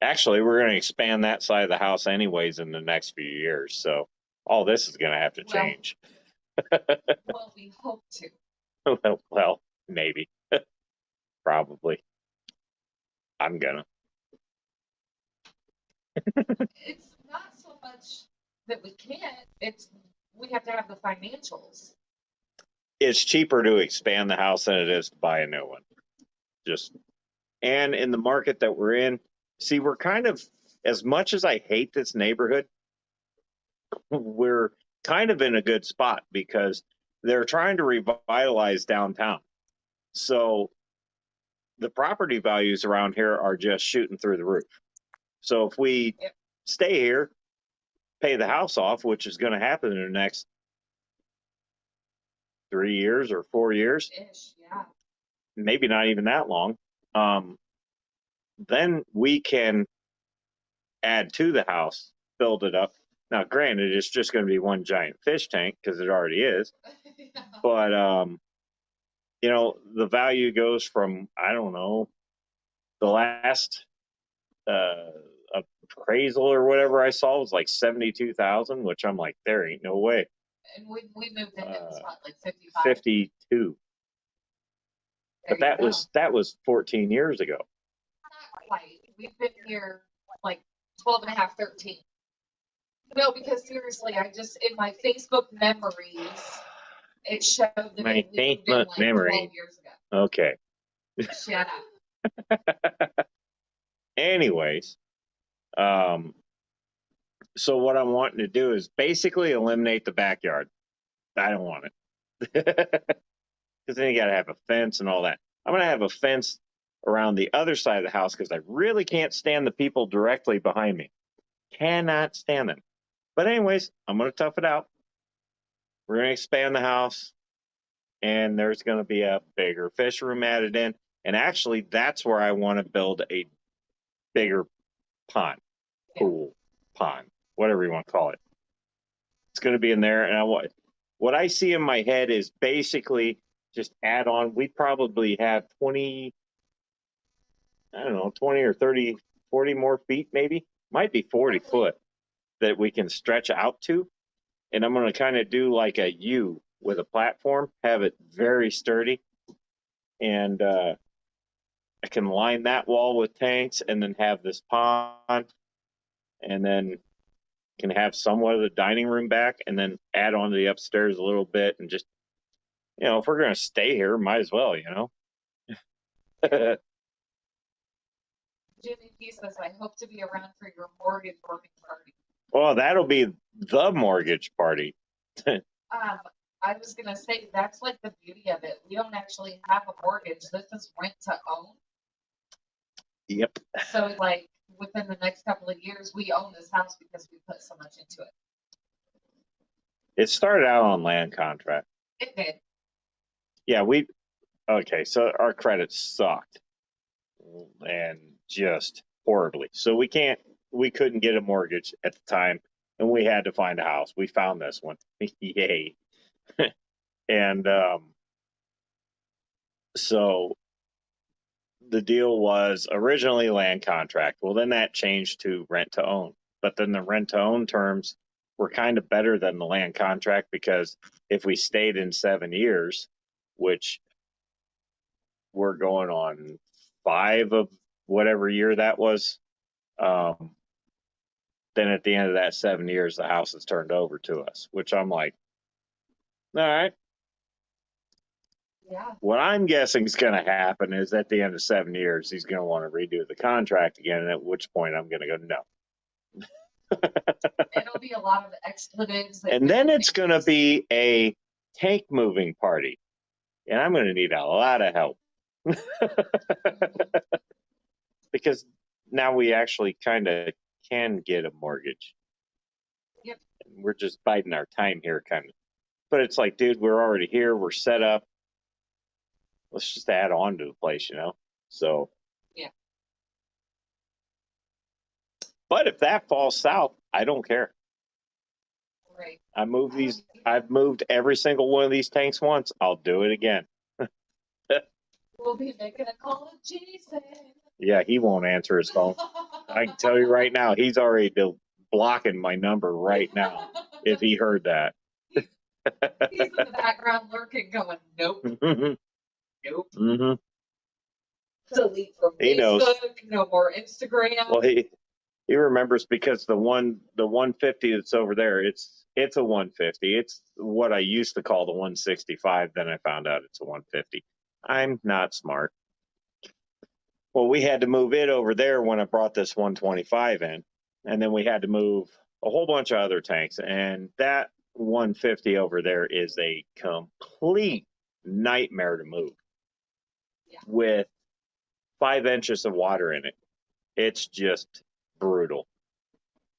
Actually, we're going to expand that side of the house anyways in the next few years. So all this is going to have to change. Well, we hope to. Well, maybe. Probably. I'm gonna. It's not so much that we can't, it's we have to have the financials. It's cheaper to expand the house than it is to buy a new one. And in the market that we're in, see, we're kind of, as much as I hate this neighborhood, we're kind of in a good spot because they're trying to revitalize downtown. So the property values around here are just shooting through the roof. So if we stay here, pay the house off, which is going to happen in the next 3 years or 4 years, Yeah. maybe not even that long, then we can add to the house, build it up. Now, granted, it's just going to be one giant fish tank because it already is. Yeah. But, the value goes from, I don't know, the last appraisal or whatever I saw was like 72,000, which I'm like, there ain't no way. And we moved in, it was what, like 55? 52. There But that was 14 years ago. Not quite. We've been here like 12 and a half, 13. No, because seriously, I just, in my Facebook memories, it showed that we moved in like 12 years ago. Okay. Shut up. Anyways, so what I'm wanting to do is basically eliminate the backyard. I don't want it. Because then you got to have a fence and all that. I'm going to have a fence around the other side of the house because I really can't stand the people directly behind me. Cannot stand them. But anyways, I'm going to tough it out. We're going to expand the house, and there's going to be a bigger fish room added in. And actually, that's where I want to build a bigger pond, pool, pond, whatever you want to call it. It's going to be in there, and what I see in my head is basically just add on. We probably have 20, I don't know, 20 or 30, 40 more feet, maybe. Might be 40 foot that we can stretch out to. And I'm going to kind of do like a U with a platform, have it very sturdy. And I can line that wall with tanks and then have this pond. And then can have somewhat of the dining room back and then add on to the upstairs a little bit. And just, if we're going to stay here, might as well, Jimmy P says, I hope to be around for your mortgage burning party. Well, that'll be the mortgage party. I was going to say, that's like the beauty of it. We don't actually have a mortgage. This is rent to own. Yep. So, like, within the next couple of years, we own this house because we put so much into it. It started out on land contract. It did. Yeah, okay, so our credit sucked. And just horribly. So we couldn't get a mortgage at the time, and we had to find a house. We found this one. Yay. And so the deal was originally land contract. Well, then that changed to rent to own. But then the rent to own terms were kind of better than the land contract, because if we stayed in 7 years, which we're going on 5 of whatever year that was, then at the end of that 7 years, the house is turned over to us, which I'm like, all right. Yeah. What I'm guessing is going to happen is at the end of 7 years, he's going to want to redo the contract again, and at which point I'm going to go, no. It'll be a lot of expletives. And then it's going to be a tank moving party, and I'm going to need a lot of help. Because now we actually kind of can get a mortgage. Yep. And we're just biding our time here, kind of. But it's like, dude, we're already here. We're set up. Let's just add on to the place, So. Yeah. But if that falls south, I don't care. Right. I've moved every single one of these tanks once. I'll do it again. We'll be making a call to Jason. Yeah, he won't answer his phone. I can tell you right now, he's already blocking my number right now if he heard that. He's in the background lurking, going, nope. Nope. Mm-hmm. Delete from He knows. Facebook, no more Instagram. Well, he remembers, because the 150 that's over there, it's a 150. It's what I used to call the 165. Then I found out it's a 150. I'm not smart. Well, we had to move it over there when I brought this 125 in, and then we had to move a whole bunch of other tanks, and that 150 over there is a complete nightmare to move. Yeah. With 5 inches of water in it. It's just brutal.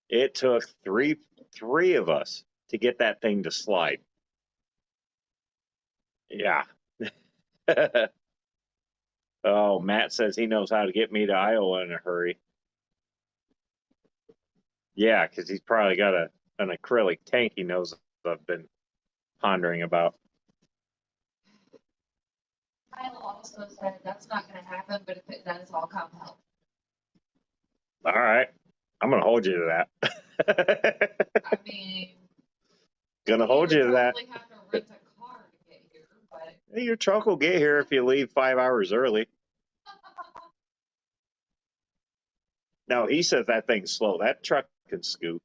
It took three of us to get that thing to slide. Yeah. Oh, Matt says he knows how to get me to Iowa in a hurry. Yeah, because he's probably got an acrylic tank he knows I've been pondering about. Kyle also said that's not going to happen, but if it does, I'll come help. All right. I'm going to hold you to that. I mean, going to hold you to that. Probably have to rent a car to get here, but Hey, your truck will get here if you leave 5 hours early. No, he says that thing's slow. That truck can scoot.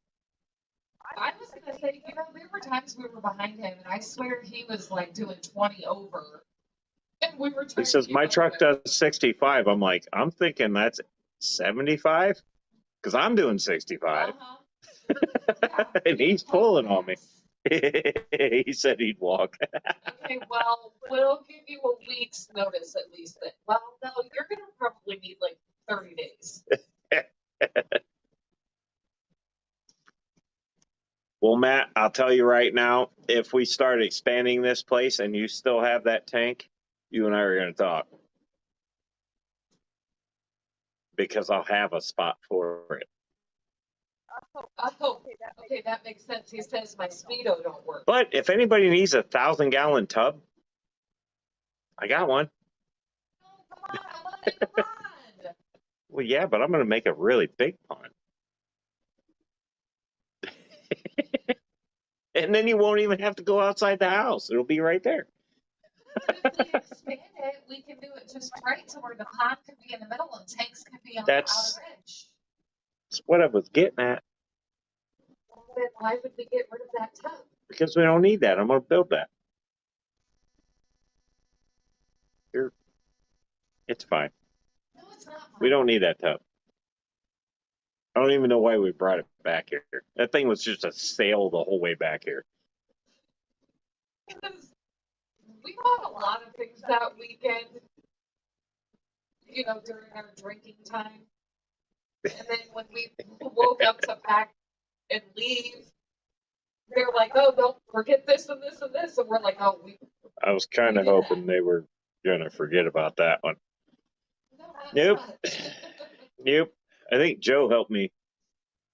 I was going to say, there were times we were behind him, and I swear he was like doing 20 over. And we were. He says, my truck does 65. I'm like, I'm thinking that's 75? Because I'm doing 65. Yeah, and he's pulling on me. He said he'd walk. Okay, well, we'll give you a week's notice at least. Well, no, you're going to probably need like 30 days. Well, Matt, I'll tell you right now, if we start expanding this place and you still have that tank, you and I are going to talk. Because I'll have a spot for it. Oh, okay, that makes sense. He says my Speedo don't work. But if anybody needs a 1,000-gallon tub, I got one. Oh, come on, I want to make a pond. Well, yeah, but I'm going to make a really big pond. And then you won't even have to go outside the house. It'll be right there. But if we expand it, we can do it just right to where the pond could be in the middle and tanks could be on That's the outer edge. what I was getting at. Well, then why would we get rid of that tub? Because we don't need that. I'm going to build that. It's fine. No, it's not. We don't need that tub. I don't even know why we brought it back here. That thing was just a sail the whole way back here. Because we bought a lot of things that weekend, during our drinking time. And then when we woke up to pack and leave, they're like, oh, don't forget this and this and this. And we're like, oh, I was kind of hoping they were going to forget about that one. No, Nope. Nope. I think Joe helped me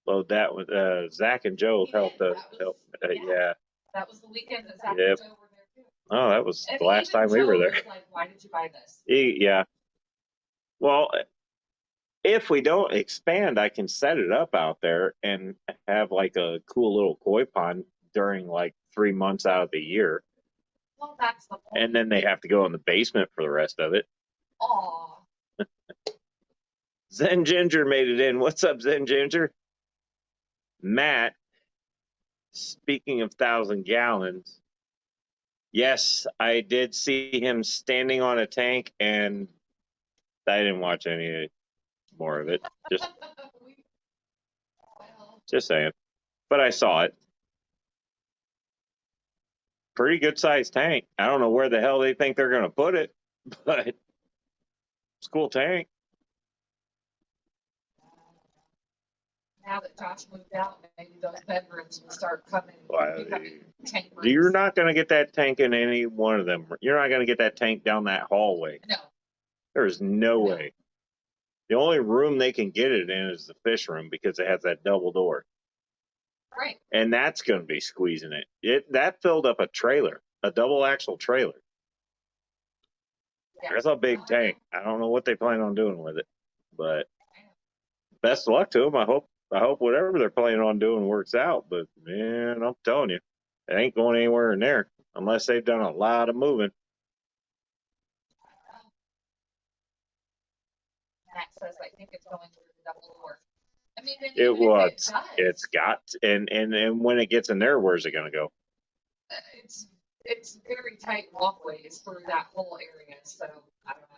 load that one. Zach and Joe helped us. Yeah. That was the weekend that Zach Yep. and Joe were there too. Oh, that was And the last time we Joe were there. was like, why did you buy this? Yeah. Well, if we don't expand, I can set it up out there and have like a cool little koi pond during like 3 months out of the year. Well, that's the point. And then they have to go in the basement for the rest of it. Aw. Zen Ginger made it in. What's up, Zen Ginger? Matt, speaking of 1,000 gallons, yes, I did see him standing on a tank, and I didn't watch any more of it. Just saying. But I saw it. Pretty good sized tank. I don't know where the hell they think they're going to put it, but it's a cool tank. Now that Josh moved out, maybe those bedrooms will start coming. Well, Tank rooms. you're not going to get that tank in any one of them. You're not going to get that tank down that hallway. No. There's no way. The only room they can get it in is the fish room because it has that double door. Right. And that's going to be squeezing it. That filled up a trailer, a double axle trailer. Yeah. That's a big tank. I don't know what they plan on doing with it, but best of luck to them. I hope whatever they're planning on doing works out. But man, I'm telling you, it ain't going anywhere in there unless they've done a lot of moving. Matt says, I think it's going through the double door. I mean, It was. It's got, and when it gets in there, where's it going to go? It's very tight walkways through that whole area, so I don't know.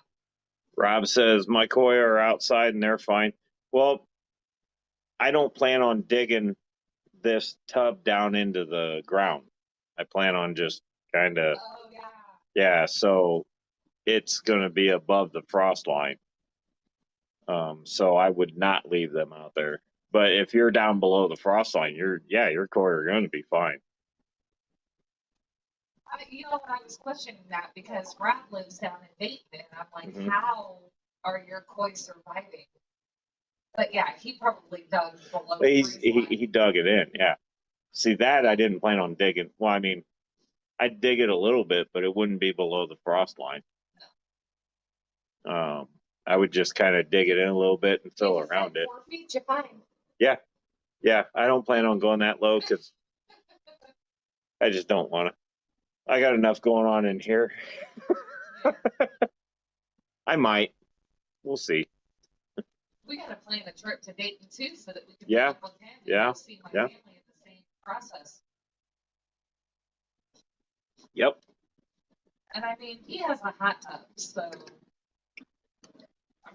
Rob says my koi are outside and they're fine. Well, I don't plan on digging this tub down into the ground. I plan on just kind of, Oh, yeah. yeah. So it's going to be above the frost line. So I would not leave them out there. But if you're down below the frost line, your koi are going to be fine. I was questioning that because Rob lives down in Dayton, and I'm like, Mhm. how are your koi surviving? But yeah, he probably dug below. He dug it in, yeah. See, that I didn't plan on digging. Well, I mean, I'd dig it a little bit, but it wouldn't be below the frost line. I would just kind of dig it in a little bit and fill around it. 4 feet, you're fine. Yeah, I don't plan on going that low because I just don't want to. I got enough going on in here. I might. We'll see. We got to plan a trip to Dayton too, so that we can Yeah, meet up with him and yeah, go see my family in the same process. Yep. And I mean, he has a hot tub, so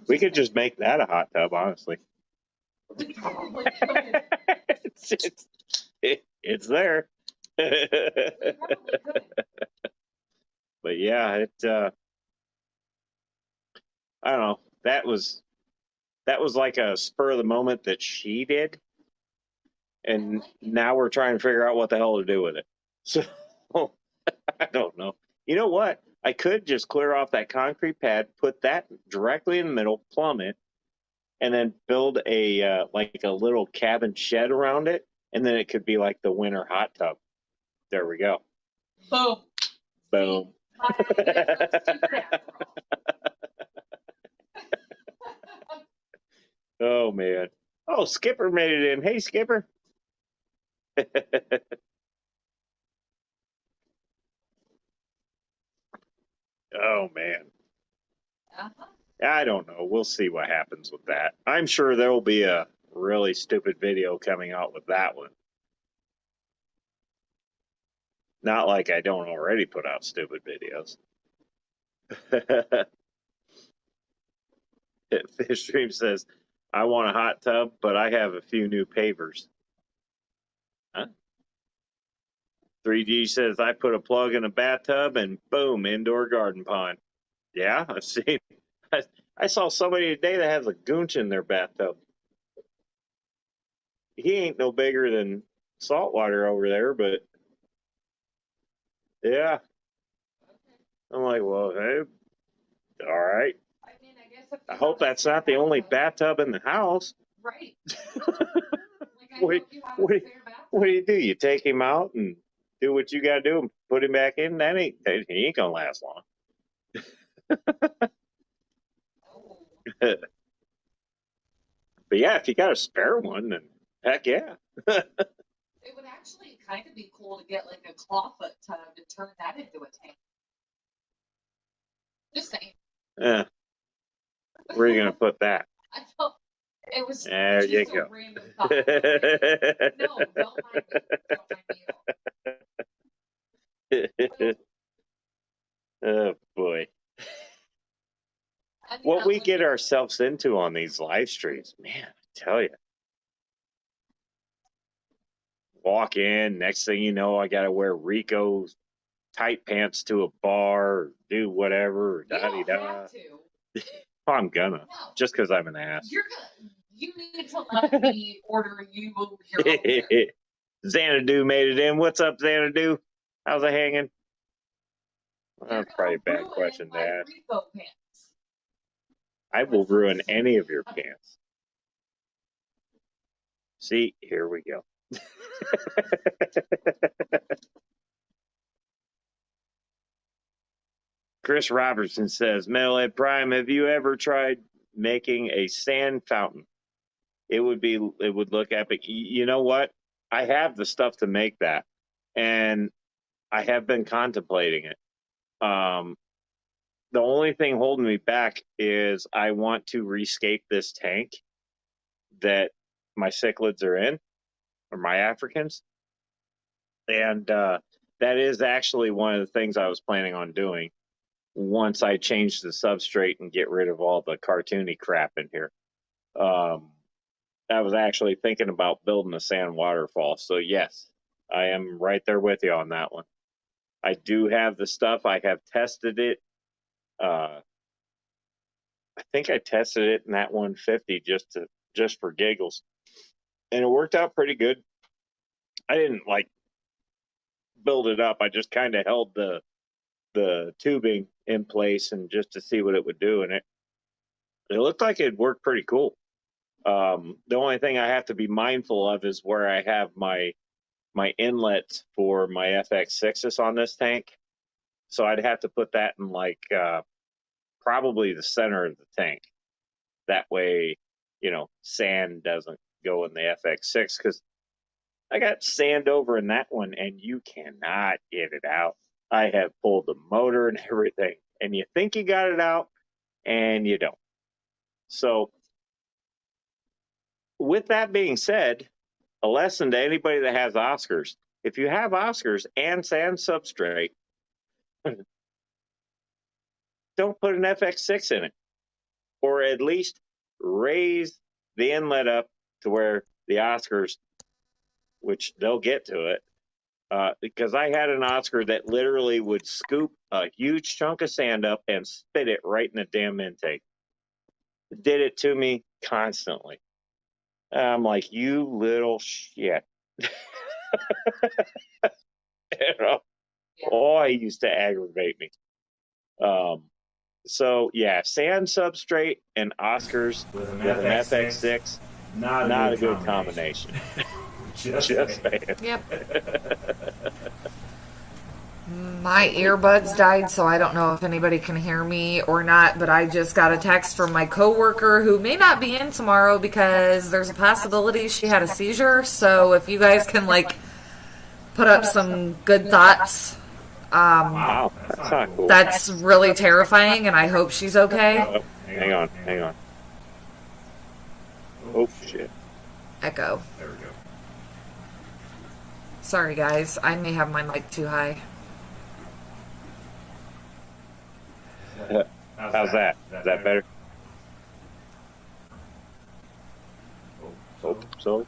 We could just make that a hot tub, honestly. We probably could. It's there. We probably could. But yeah, I don't know. That was like a spur of the moment that she did, and now we're trying to figure out what the hell to do with it. So I don't know. You know what? I could just clear off that concrete pad, put that directly in the middle, plumb it, and then build a like a little cabin shed around it, and then it could be like the winter hot tub. There we go. Boom. Boom. Let's do that, girl. Oh, man. Oh, Skipper made it in. Hey, Skipper. Oh, man. Uh-huh. I don't know. We'll see what happens with that. I'm sure there will be a really stupid video coming out with that one. Not like I don't already put out stupid videos. Fish Stream says, I want a hot tub, but I have a few new pavers. Huh? 3G says, I put a plug in a bathtub and boom, indoor garden pond. Yeah, I've seen. I saw somebody today that has a goonch in their bathtub. He ain't no bigger than saltwater over there, but yeah. I'm like, well, hey, all right. I mean, I guess if I you hope have a that's not the spare only bathtub- bathtub in the house. Right. Like, I What- hope you have a what- spare bathtub. What do? You take him out and do what you got to do and put him back in? He ain't gonna last long. Oh. But yeah, if you got a spare one, then heck yeah. It would actually kind of be cool to get like a clawfoot tub and turn that into a tank. Just saying. Where are you gonna put that? I felt it was There just you a go. random thought. Like, no, don't mind me. Don't mind me. Oh boy. I mean, What I'm we looking- get ourselves into on these live streams, man, I tell you. Walk in, next thing you know, I got to wear Rico's tight pants to a bar, or do whatever, You don't da-di-da. have to. I'm gonna, No. just because I'm an ass. You're gonna. You need to let me order you your own hair. Xanadu made it in. What's up, Xanadu? How's it hanging? You're That's probably a gonna bad ruin question to my ask. Rico pants. I will ruin any of your pants. See, here we go. Chris Robertson says, Metalhead Prime, have you ever tried making a sand fountain? It would look epic. You know what? I have the stuff to make that, and I have been contemplating it. The only thing holding me back is I want to rescape this tank that my cichlids are in, or my Africans. And that is actually one of the things I was planning on doing once I change the substrate and get rid of all the cartoony crap in here. I was actually thinking about building a sand waterfall. So yes, I am right there with you on that one. I do have the stuff. I have tested it. I think I tested it in that 150 just for giggles, and it worked out pretty good. I didn't like build it up. I just kind of held the tubing in place and just to see what it would do, and it looked like it worked pretty cool. The only thing I have to be mindful of is where I have my inlets for my FX6s on this tank. So I'd have to put that in like probably the center of the tank. That way, sand doesn't go in the FX6, because I got sand over in that one and you cannot get it out. I have pulled the motor and everything, and you think you got it out and you don't. So with that being said, a lesson to anybody that has Oscars: if you have Oscars and sand substrate, don't put an FX6 in it, or at least raise the inlet up to where the Oscars, which they'll get to it, because I had an Oscar that literally would scoop a huge chunk of sand up and spit it right in the damn intake. Did it to me constantly. I'm like, you little shit. Oh, he used to aggravate me. So yeah, sand substrate and Oscars with an FX6, not a good combination. Just saying. Yep. My earbuds died, so I don't know if anybody can hear me or not, but I just got a text from my coworker who may not be in tomorrow because there's a possibility she had a seizure. So if you guys can, like, put up some good thoughts, Wow, that's not cool. that's really terrifying, and I hope she's okay. Oh, hang on. Oh, shit. Echo. There we go. Sorry, guys. I may have my mic too high. How's that? Is that better? Hope so.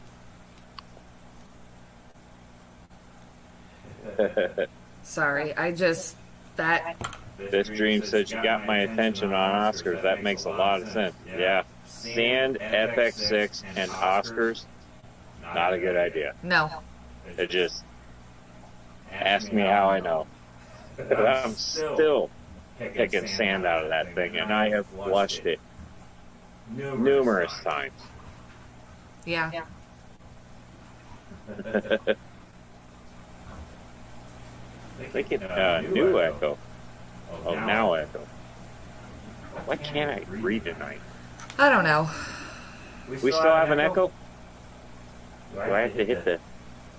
Sorry, that... This dream says you got my attention on Oscars. That makes a lot of sense. Yeah. Sand, FX6, and Oscars, not a good idea. No. It just... Ask me how I know. I'm still picking sand out of that thing, and I have flushed it numerous times. Yeah. Thinking new echo. Oh, now echo. Why can't I read tonight? I don't know. We still have an echo? Do I have to hit the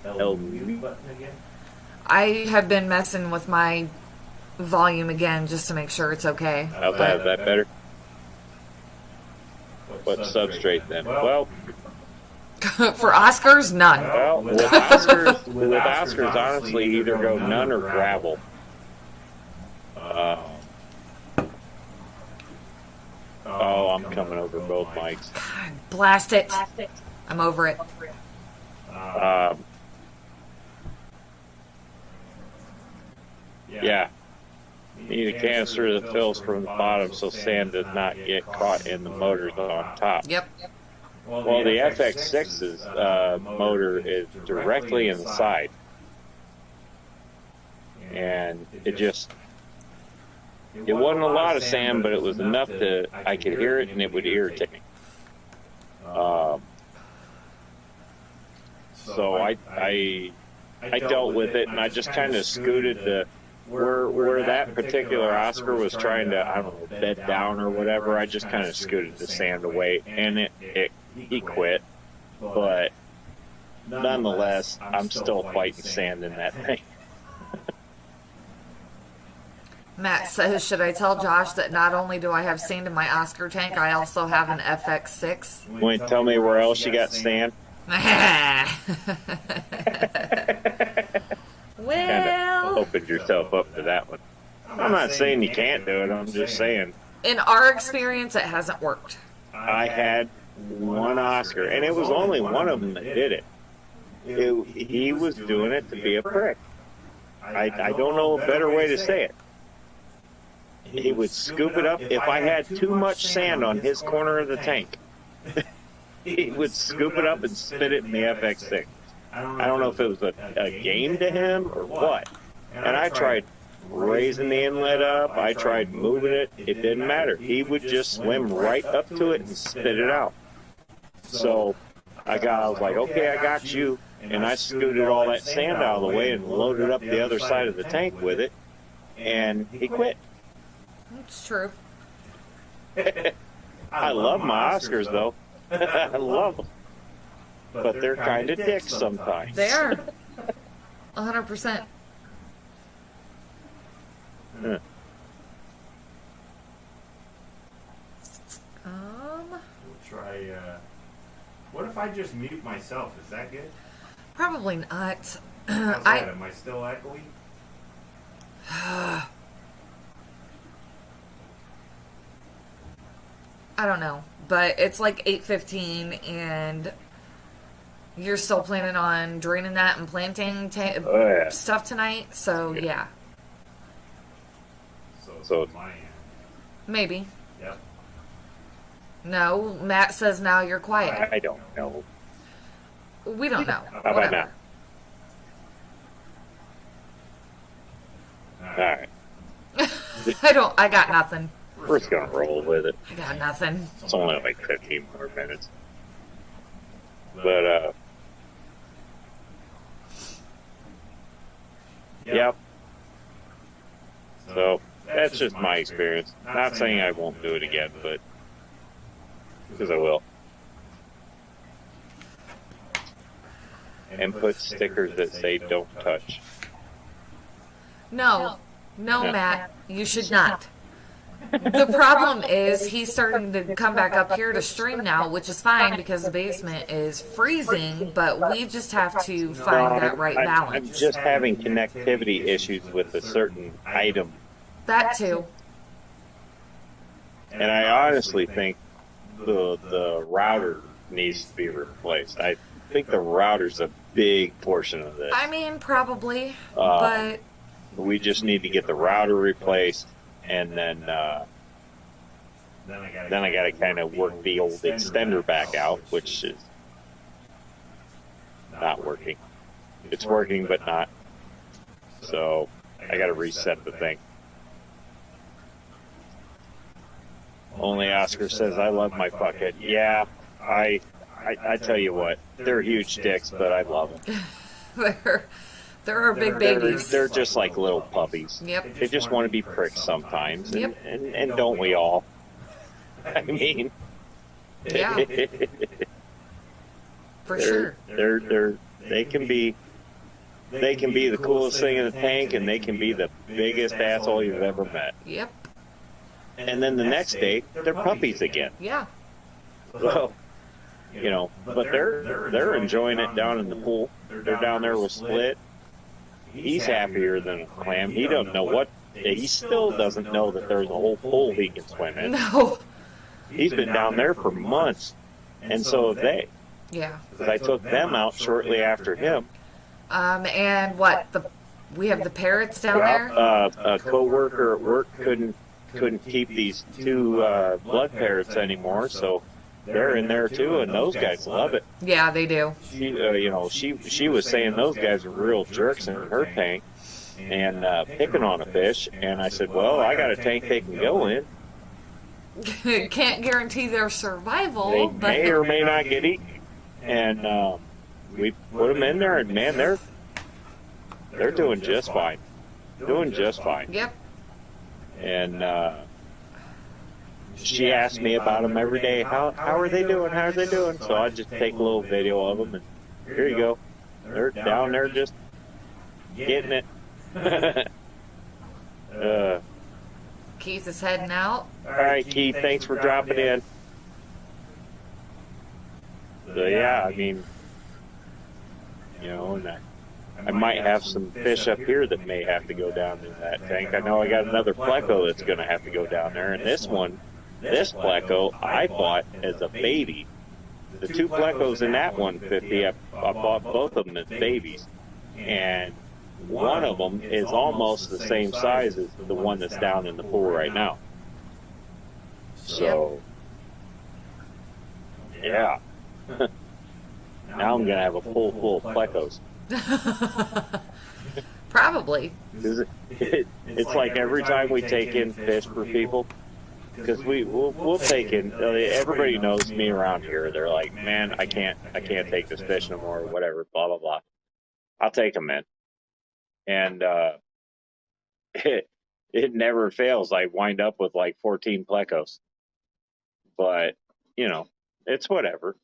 L mute button again? I have been messing with my volume again just to make sure it's okay. How's that? Is that better? What substrate then? Well, For Oscars, none. with Oscars, honestly, either go none or gravel. I'm coming over both mics. God, blast it. I'm over it. Yeah. Need a canister that fills from the bottom so sand does not get caught in the motors on top. Yep. Well, the FX6's motor is directly inside. And it wasn't a lot of sand, but it was enough that I could hear it and it would irritate me. So I dealt with it, and I just kind of scooted the where that particular Oscar was trying to, I don't know, bed down or whatever. I just kind of scooted the sand away, and he quit. But nonetheless, I'm still fighting sand in that thing. Matt says, should I tell Josh that not only do I have sand in my Oscar tank, I also have an FX6? Want to tell me where else you got sand? Well, Opened yourself up to that one. I'm not saying you can't do it. I'm just saying. In our experience, it hasn't worked. I had one Oscar, and it was only one of them that did it. He was doing it to be a prick. I don't know a better way to say it. He would scoop it up. If I had too much sand on his corner of the tank, he would scoop it up and spit it in the FX6. I don't know if it was a game to him or what. And I tried raising the inlet up. I tried moving it. It didn't matter. He would just swim right up to it and spit it out. So I was like, okay, I got you. And I scooted all that sand out of the way and loaded up the other side of the tank with it. And he quit. It's true. I love my Oscars, though. I love them. But they're kind of dicks sometimes. They are. 100%. Yeah. We'll try, what if I just mute myself? Is that good? Probably not. How's that? Am I still echoey? I don't know, but it's like 8:15, and you're still planning on draining that and planting stuff tonight. So yeah, So it's my end. maybe. Yep. No, Matt says now you're quiet. I don't know. We don't know. How about now? All right. I got nothing. We're just going to roll with it. I got nothing. It's only like 15 more minutes. But, yep. that's just my experience. Not saying I won't do it again, but because I will. And put stickers that say "Don't touch." No, No. Matt, you should not. The problem is he's starting to come back up here to stream now, which is fine because the basement is freezing, but we just have to find that right I'm balance. just having connectivity issues with a certain item, That too. and I honestly think the router needs to be replaced. I think the router's a big portion of this. I mean, probably, Uh, but We just need to get the router replaced, and then I got to kind of work the old extender back out, which is not working. It's working, but not. So I got to reset the thing. Only Oscar says, "I love my fuckhead." Yeah, I tell you what, they're huge dicks, but I love them. there are big babies. They're just like little puppies. Yep. They just want to be pricked sometimes, and, Yep. and don't we all? I mean, Yeah. For sure. they can be the coolest thing in the tank, and they can be the biggest asshole you've ever met. Yep. And then the next day, they're puppies again. Yeah. Well, you know, but they're enjoying it down in the pool. They're down there with Split. He's happier than a clam. He don't know what. He still doesn't know that there's a whole pool he can swim in. No. He's been down there for months, and so have they. Yeah. 'Cause I took them out shortly after him. And what we have the parrots down there. A coworker at work couldn't keep these two blood parrots anymore, so they're in there too, and those guys love it. Yeah, they do. She was saying those guys are real jerks in her tank and picking on a fish, and I said, well, I got a tank they can go in. Can't guarantee their survival. They but may or may not get eaten, and we put them in there, and man, they're doing just fine. Doing just fine. Yep. And she asks me about them every day. How are they doing? How are they doing? So I just take a little video of them, and here you go. They're down there just getting it. Keith is heading out. All right, Keith, thanks for dropping in. So yeah, I mean, you know, and I might have some fish up here that may have to go down in that tank. I know I got another pleco that's going to have to go down there, and this pleco I bought as a baby. The two plecos in that 150, I bought both of them as babies, and one of them is almost the same size as the one that's down in the pool right now. So, yeah. Now I'm going to have a pool full of plecos. Probably. It's like every time we take in fish for people, because we'll take in. Everybody knows me around here. They're like, man, I can't take this fish no more, or whatever. Blah blah blah. I'll take them in, and it never fails. I wind up with like 14 plecos, but you know, it's whatever.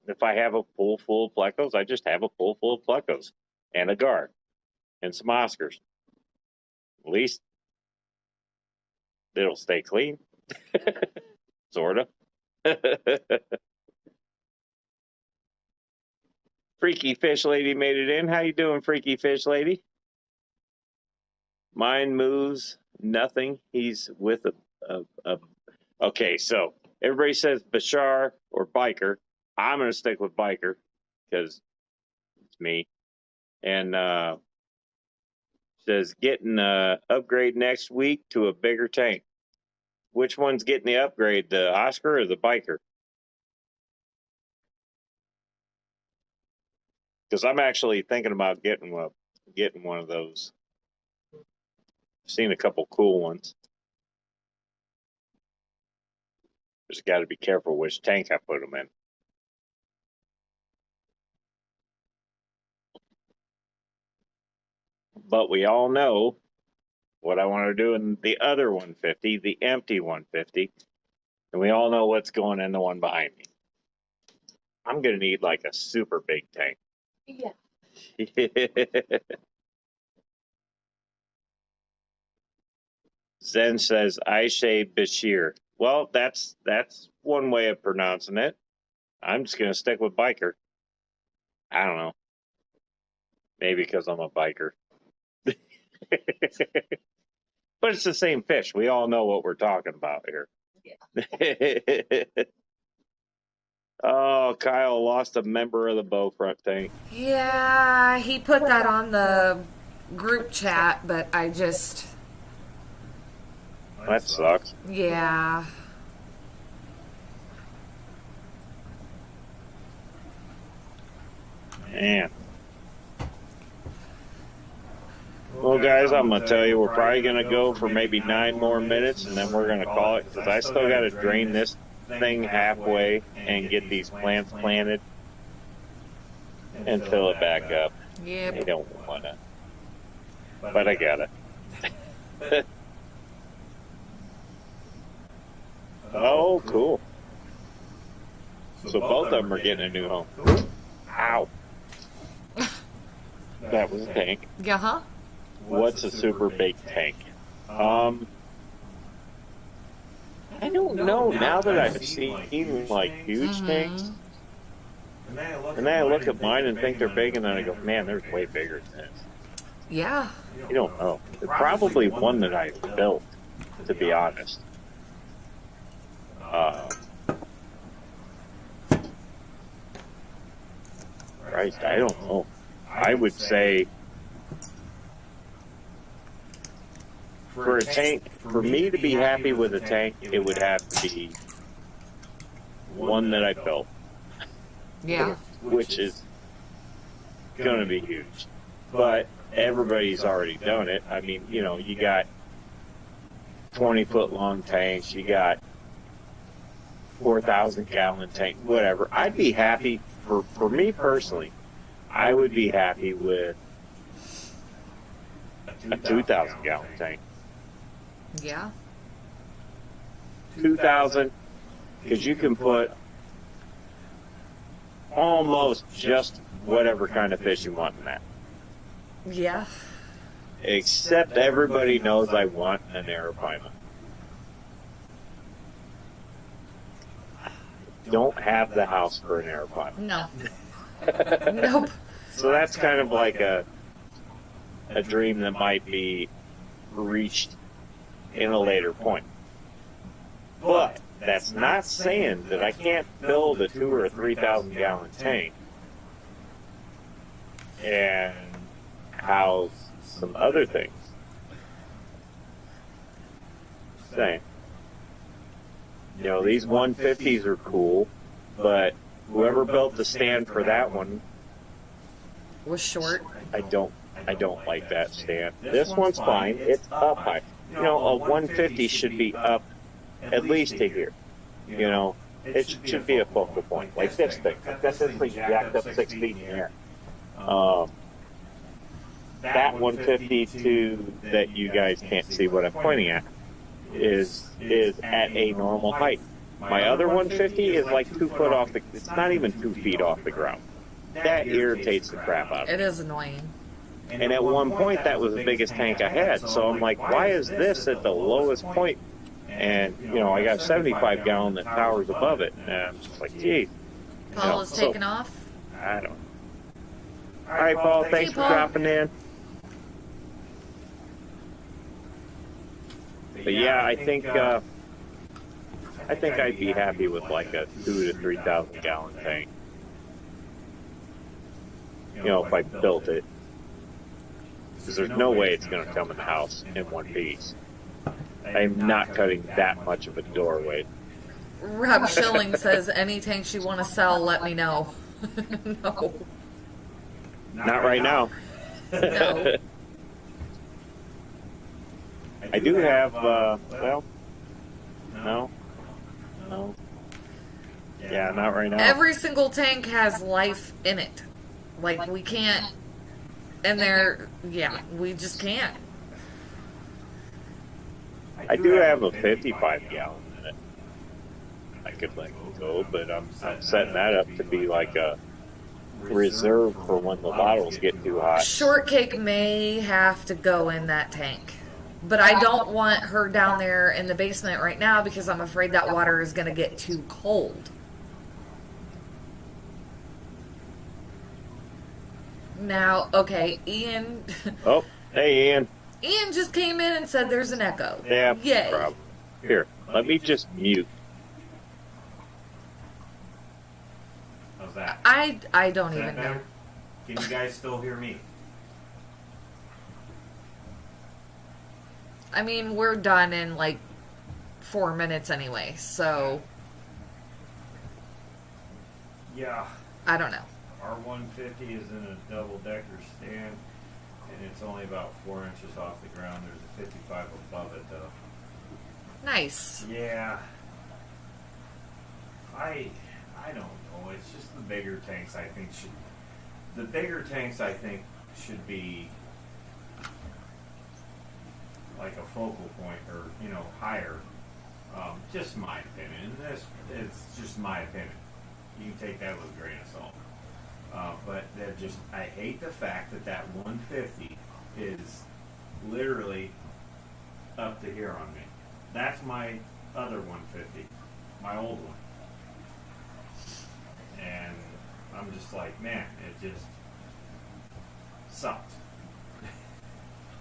If I have a pool full of plecos, I just have a pool full of plecos and a guard and some Oscars. At least it'll stay clean, sort of. Freaky Fish Lady made it in. How you doing, Freaky Fish Lady? Mine moves nothing. He's with a. Okay, so everybody says Bashar or Biker. I'm going to stick with Biker because it's me. And says getting a upgrade next week to a bigger tank. Which one's getting the upgrade, the Oscar or the Biker? Because I'm actually thinking about getting one of those. I've seen a couple cool ones. Just got to be careful which tank I put them in. But we all know what I want to do in the other 150, the empty 150. And we all know what's going in the one behind me. I'm going to need like a super big tank. Yeah. Zen says, Aisha Bashir. Well, that's one way of pronouncing it. I'm just going to stick with biker. I don't know. Maybe because I'm a biker. But it's the same fish. We all know what we're talking about here. Yeah. Oh, Kyle lost a member of the Bowfront tank. Yeah, he put that on the group chat, but I just, That sucks. yeah. Man. Well, guys, I'm going to tell you, we're probably going to go for maybe 9 more minutes, and then we're going to call it, because I still got to drain this thing halfway and get these plants planted and fill it back up. I Yep. don't want to, but I got it. Oh, cool. So both of them are getting a new home. Ow. That was a tank. Yeah, huh? What's a super big tank? I don't know. Now that I've seen like huge tanks, and then I look at mine and think they're big, and then I go, man, they're way bigger than this. Yeah. You don't know. They're probably one that I built, to be honest. Christ, I don't know. I would say for a tank, for me to be happy with a tank, it would have to be one that I built, Yeah. which is going to be huge. But everybody's already done it. I mean, you know, you got 20-foot long tanks, you got 4,000-gallon tank, whatever. I'd be happy, for me personally, I would be happy with a 2,000-gallon tank. Yeah. 2,000, because you can put almost just whatever kind of fish you want in that. Yeah. Except everybody knows I want an aeropima. Don't have the house for an aeropima. No. Nope. So that's kind of like a dream that might be reached in a later point. But that's not saying that I can't build a 2,000 or 3,000 gallon tank and house some other things. Saying, you know, these 150s are cool, but whoever built the stand for that one, Was short. I don't like that stand. This one's fine. It's up high. You know, a 150 should be up at least to here. You know, it should be a focal point, like this thing. That's this thing jacked up 6 feet in the air. That 152 that you guys can't see what I'm pointing at is at a normal height. My other 150 is like 2 foot off the. It's not even 2 feet off the ground. That irritates the crap out of me. It is annoying. And at one point, that was the biggest tank I had. So I'm like, why is this at the lowest point? And, you know, I got a 75 gallon that towers above it. And I'm just like, gee. Paul is taking off. I don't know. All right, Paul, thanks for dropping in. But yeah, I think I'd be happy with like a 2,000 to 3,000 gallon tank. You know, if I built it. Because there's no way it's going to come in the house in one piece. I'm not cutting that much of a doorway. Rob Schilling says, any tanks you want to sell, let me know. No. Not right now. No. I do have, well, no. Yeah, not right now. Every single tank has life in it. Like, we can't, and they're, yeah, we just can't. I do have a 55 gallon in it. I could let it go, but I'm setting that up to be like a reserve for when the bottles get too hot. Shortcake may have to go in that tank. But I don't want her down there in the basement right now because I'm afraid that water is going to get too cold. Now, okay, Ian. Oh, hey, Ian. Ian just came in and said there's an echo. Yeah, Yay. problem. Here, let me just mute. How's that? I don't Is that even know. better? Can you guys still hear me? I mean, we're done in like 4 minutes anyway, so Yeah. I don't know. Our 150 is in a double-decker stand, and it's only about 4 inches off the ground. There's a 55 above it, though. Nice. Yeah. I don't know. It's just the bigger tanks. The bigger tanks I think should be like a focal point, or higher. Just my opinion. It's just my opinion. You can take that with a grain of salt. But I hate the fact that 150 is literally up to here on me. That's my other 150, my old one. And I'm just like, man, it just sucks.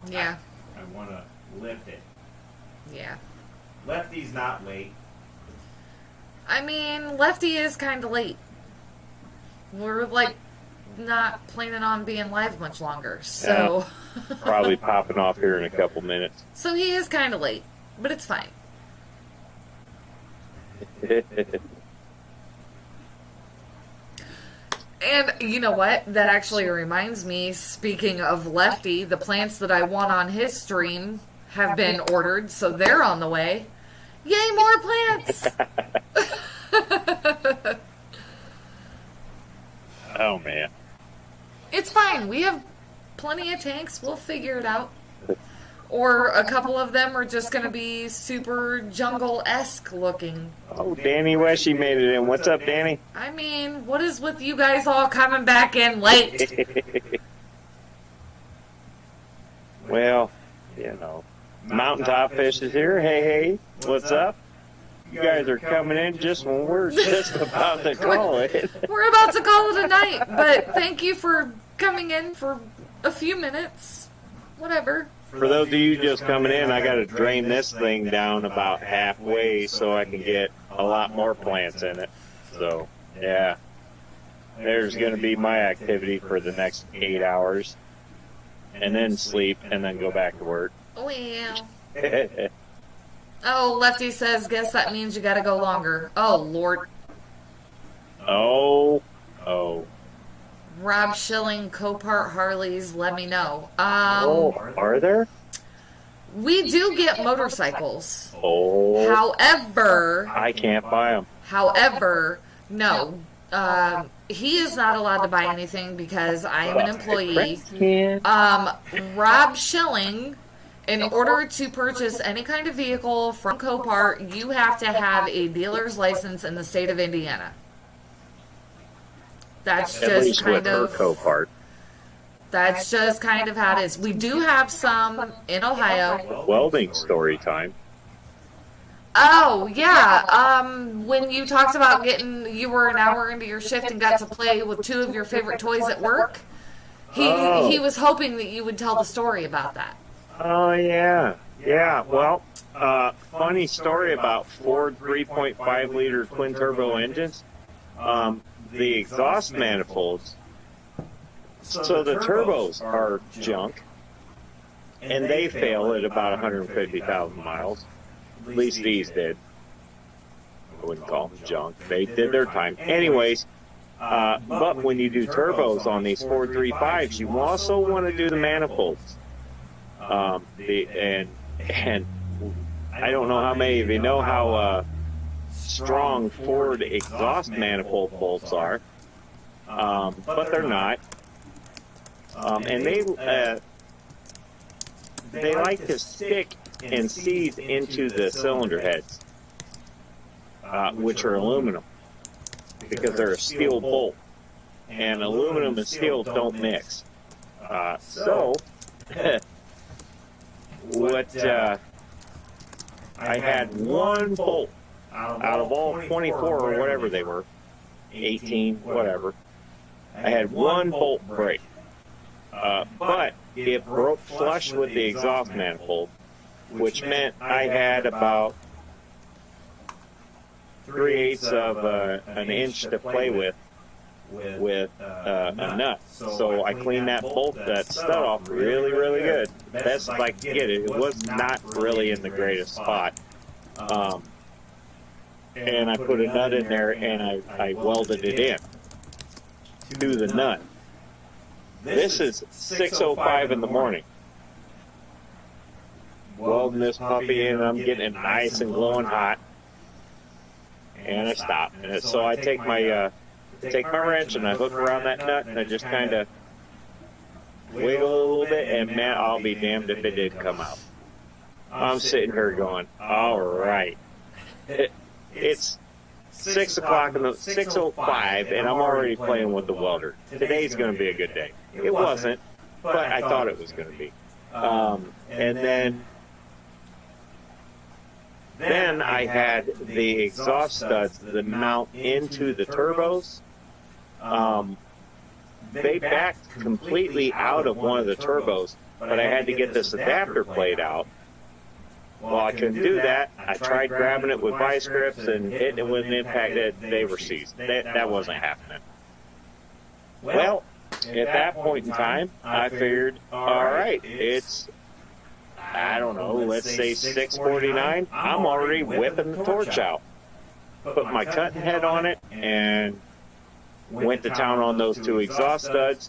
Yeah. I want to lift it. Yeah. Lefty's not late. I mean, Lefty is kind of late. We're like not planning on being live much longer, so Probably popping off here in a couple minutes. so he is kind of late, but it's fine. And you know what? That actually reminds me, speaking of Lefty, the plants that I want on his stream have been ordered, so they're on the way. Yay, more plants! Oh, man. It's fine. We have plenty of tanks. We'll figure it out. Or a couple of them are just going to be super jungle-esque looking. Oh, Danny Weshy made it in. What's up, Danny? I mean, what is with you guys all coming back in late? Well, Mountaintop Fish is here. Hey, hey, what's up? You guys are coming in just when we're just about to call it. We're about to call it a night, but thank you for coming in for a few minutes. Whatever. For those of you just coming in, I got to drain this thing down about halfway so I can get a lot more plants in it. So, yeah. There's going to be my activity for the next 8 hours. And then sleep, and then go back to work. Well. Oh, Lefty says, guess that means you gotta go longer. Oh, Lord. Oh. Rob Schilling, Copart Harleys, let me know. Are there? We do get motorcycles. Oh. However, I can't buy them. No. He is not allowed to buy anything because I am an employee. Rob Schilling, in order to purchase any kind of vehicle from Copart, you have to have a dealer's license in the state of Indiana. That's At just least with kind her of Copart. That's just kind of how it is. We do have some in Ohio. Welding story time. Oh, yeah. When you talked about you were an hour into your shift and got to play with two of your favorite toys at work, he was hoping that you would tell the story about that. Oh, yeah. Yeah, well, funny story about Ford 3.5 liter twin turbo engines. The exhaust manifolds, so the turbos are junk, and they fail at about 150,000 miles. At least these did. I wouldn't call them junk. They did their time. Anyways, but when you do turbos on these Ford 3.5s, you also want to do the manifolds. And I don't know how many of you know how strong Ford exhaust manifold bolts are, but they're not. And they like to stick and sees into the cylinder heads, which are aluminum, because they're a steel bolt, and aluminum and steel don't mix. So, I had one bolt out of all 24 or whatever they were, 18, whatever. I had one bolt break, but it broke flush with the exhaust manifold, which meant I had about 3/8 of an inch to play with a nut. So I cleaned that stud off really, really good. Best I could get it. It was not really in the greatest spot. And I put a nut in there and I welded it in to the nut. This is 6:05 in the morning. Welding this puppy in, I'm getting it nice and glowing hot. And I stop. And so I take my wrench and I hook around that nut and I just kind of wiggle a little bit, and man, I'll be damned if it did come out. I'm sitting here going, all right. It's 6:05 and I'm already playing with the welder. Today's going to be a good day. It wasn't, but I thought it was going to be. And then I had the exhaust studs that mount into the turbos. They backed completely out of one of the turbos, but I had to get this adapter plate out. Well, I couldn't do that. I tried grabbing it with vice grips and hitting it with an impact. They were seized. That wasn't happening. Well, at that point in time, I figured, all right, it's, I don't know, let's say 6:49. I'm already whipping the torch out. Put my cutting head on it and went to town on those two exhaust studs,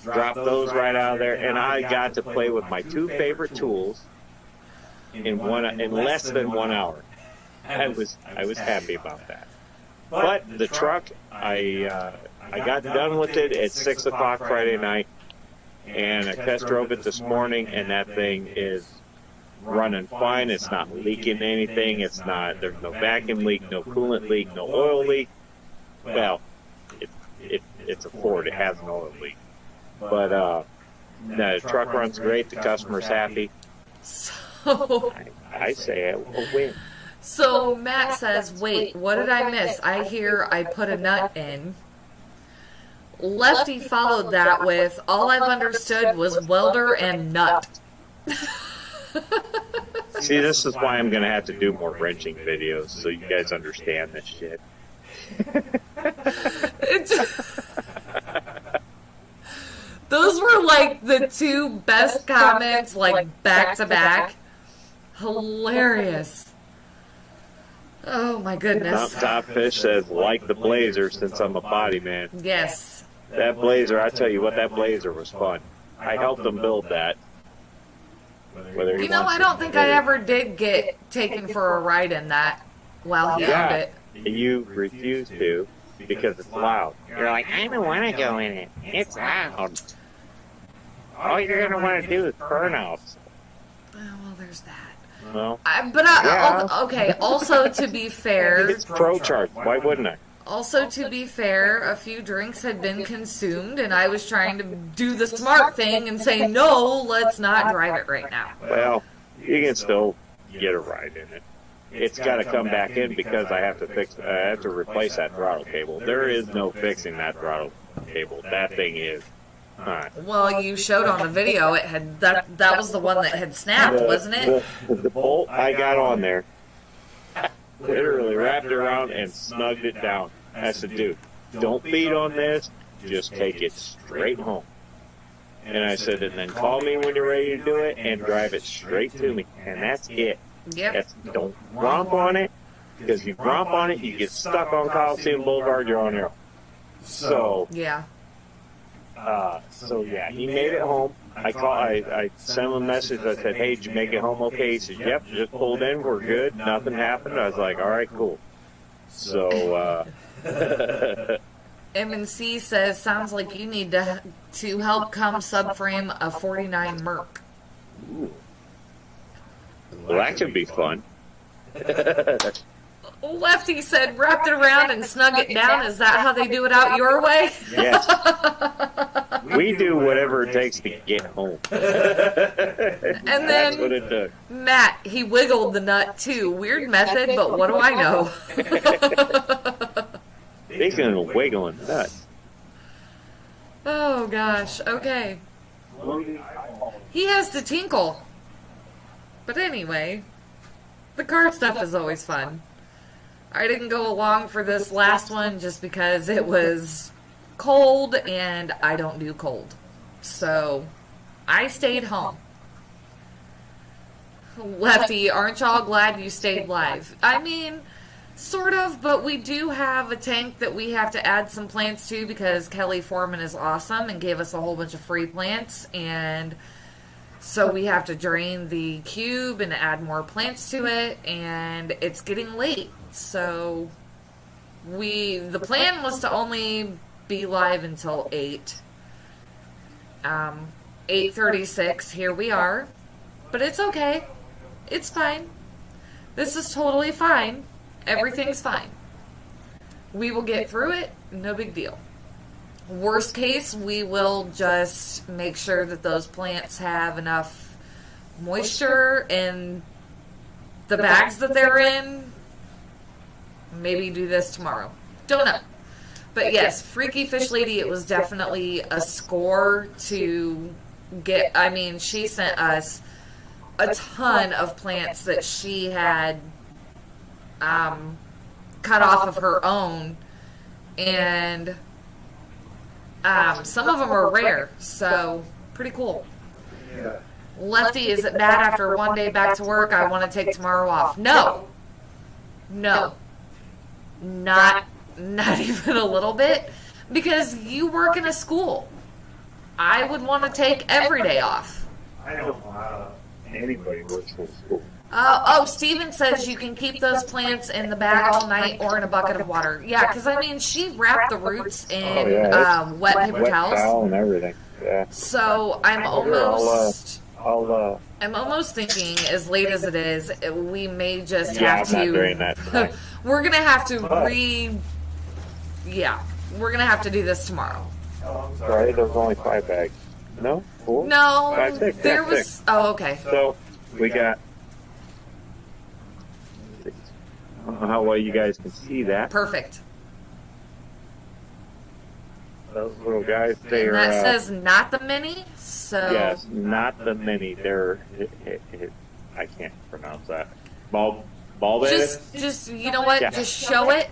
dropped those right out of there, and I got to play with my two favorite tools in less than 1 hour. I was happy about that. But the truck, I got done with it at 6 o'clock Friday night, and I test drove it this morning, and that thing is running fine. It's not leaking anything. There's no vacuum leak, no coolant leak, no oil leak. Well, it's a Ford. It has an oil leak. But the truck runs great. The customer's happy. So I say it will win. So Matt says, wait, what did I miss? I hear I put a nut in. Lefty followed that with, all I've understood was welder and nut. See, this is why I'm going to have to do more wrenching videos so you guys understand this shit. Those were like the two best comments, like back to back. Hilarious. Oh my goodness. Top Fish says, like the Blazer, since I'm a body man. Yes. That Blazer, I tell you what, that Blazer was fun. I helped them build that. You know, I don't think I ever did get taken for a ride in that while he owned it. You refused to because it's loud. You're like, I don't want to go in it. It's loud. All you're going to want to do is burn out. Well, there's that. Well, okay, also to be fair... It's pro charge. Why wouldn't I? Also to be fair, a few drinks had been consumed, and I was trying to do the smart thing and say, no, let's not drive it right now. Well, you can still get a ride in it. It's got to come back in because I have to replace that throttle cable. There is no fixing that throttle cable. That thing is... Well, you showed on the video it had that was the one that had snapped, wasn't it? The bolt I got on there literally wrapped it around and snugged it down. I said, dude, don't beat on this, just take it straight home. And I said, and then call me when you're ready to do it and drive it straight to me. And that's it. Yep. Don't romp on it, because if you romp on it, you get stuck on Coliseum Boulevard, you're on arrow. So yeah. He made it home. I sent him a message. I said, hey, did you make it home okay? He said, yep, just pulled in. We're good. Nothing happened. I was like, all right, cool. So, M&C says, sounds like you need to help come subframe a 49 Merc. Ooh. Well, that could be fun. Lefty said, wrapped it around and snug it down. Is that how they do it out your way? Yes. We do whatever it takes to get home. And That's what then it took. Matt, he wiggled the nut too. Weird method, but what do I know? Speaking of wiggling nuts. Oh gosh, okay. He has to tinkle. But anyway, the car stuff is always fun. I didn't go along for this last one just because it was cold and I don't do cold. So I stayed home. Lefty, aren't y'all glad you stayed live? I mean, sort of, but we do have a tank that we have to add some plants to because Kelley Foreman is awesome and gave us a whole bunch of free plants, and so we have to drain the cube and add more plants to it, and it's getting late. So the plan was to only be live until 8. 8:36, here we are. But it's okay. It's fine. This is totally fine. Everything's fine. We will get through it. No big deal. Worst case, we will just make sure that those plants have enough moisture in the bags that they're in. Maybe do this tomorrow. Don't know. But yes, Freaky Fish Lady, it was definitely a score to get. I mean, she sent us a ton of plants that she had cut off of her own, and some of them are rare, so pretty cool. Lefty, is it bad after one day back to work? I want to take tomorrow off. No, not even a little bit, because you work in a school. I would want to take every day off. I don't know. Anybody works in school. Steven says you can keep those plants in the bag all night or in a bucket of water. Yeah, because I mean, she wrapped the roots in wet paper Wet towels. towel and everything. Yeah. So I'm almost thinking, as late as it is, we may just have I'm not doing to. that tonight. We're gonna have to we're gonna have to do this tomorrow. Oh, I'm Sorry, there was only 5 bags. No? 4? No, 5, 6, there 6, was. 6. Oh, okay. So, we got... I don't know how well you guys can see that. Perfect. Those little guys, they And are... that says not the mini, so yes, not the mini. They're... I can't pronounce that. Bulbous? just you know what? Yeah. Just show it.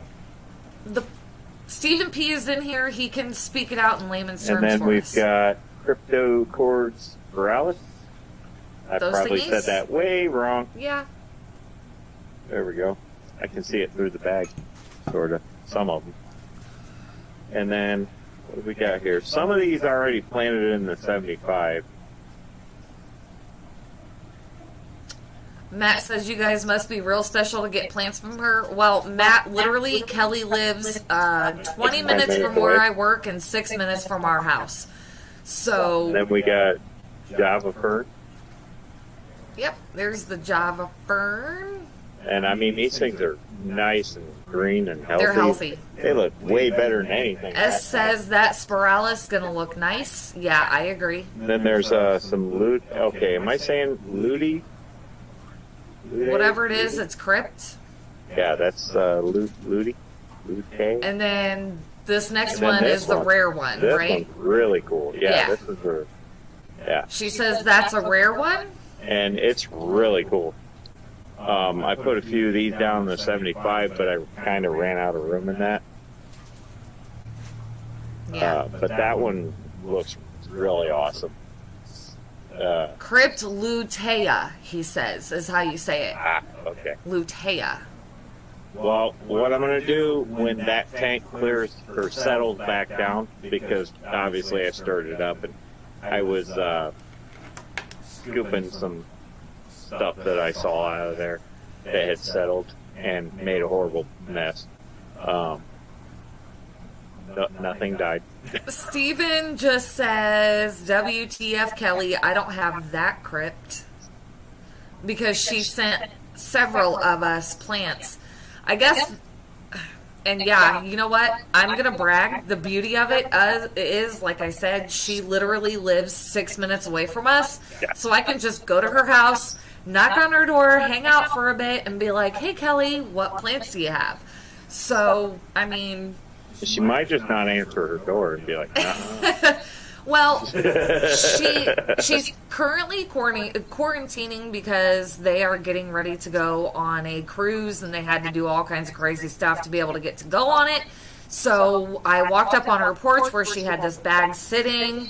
Stephen P is in here. He can speak it out in layman's terms And then for we've us. got Cryptocords Borealis. I Those probably thingies? said that way wrong. Yeah. There we go. I can see it through the bag, sort of. Some of them. And then, what do we got here? Some of these are already planted in the 75. Matt says you guys must be real special to get plants from her. Well, Matt, literally, Kelley lives 20 minutes from where I work and 6 minutes from our house. So, Then we got Java Fern. yep, there's the Java Fern. And I mean, these things are nice and green and healthy. They're healthy. They look way better than anything. S says that Spiralis is going to look nice. Yeah, I agree. Then there's some loot. Okay, am I saying Looty? Whatever it is, it's crypt. Yeah, that's Looty. Lute. And then this next And then one this is the one. rare one, This right? one's really cool. Yeah, Yeah. this is her. Yeah, She says that's a rare one? and it's really cool. I put a few of these down in the 75, but I kind of ran out of room in that. Yeah. But that one looks really awesome. Crypt lutea, he says, is how you say it. Okay. Lutea. Well, what I'm going to do when that tank clears or settles back down, because obviously I stirred it up and I was scooping some stuff that I saw out of there that had settled and made a horrible mess. Nothing died. Steven just says, WTF Kelley, I don't have that crypt. because she sent several of us plants. I guess, and yeah, you know what? I'm going to brag. The beauty of it is, like I said, she literally lives 6 minutes away from us. So I can just go to her house, knock on her door, hang out for a bit, and be like, hey, Kelley, what plants do you have? So, I mean... She might just not answer her door and be like, nah. Well, she's currently quarantining because they are getting ready to go on a cruise, and they had to do all kinds of crazy stuff to be able to get to go on it. So I walked up on her porch where she had this bag sitting,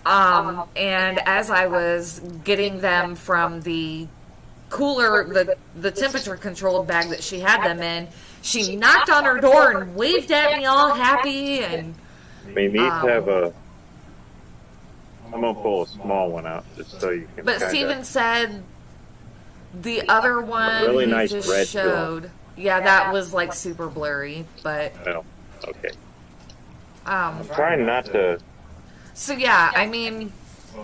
and as I was getting them from the cooler, the temperature-controlled bag that she had them in, she knocked on her door and waved at me all happy, and... We need to have a... I'm going to pull a small one out just so you can But Steven said the other one really he nice just red showed. Yeah, that was like super blurry, but... Well, okay. I'm trying not to... So yeah, I mean,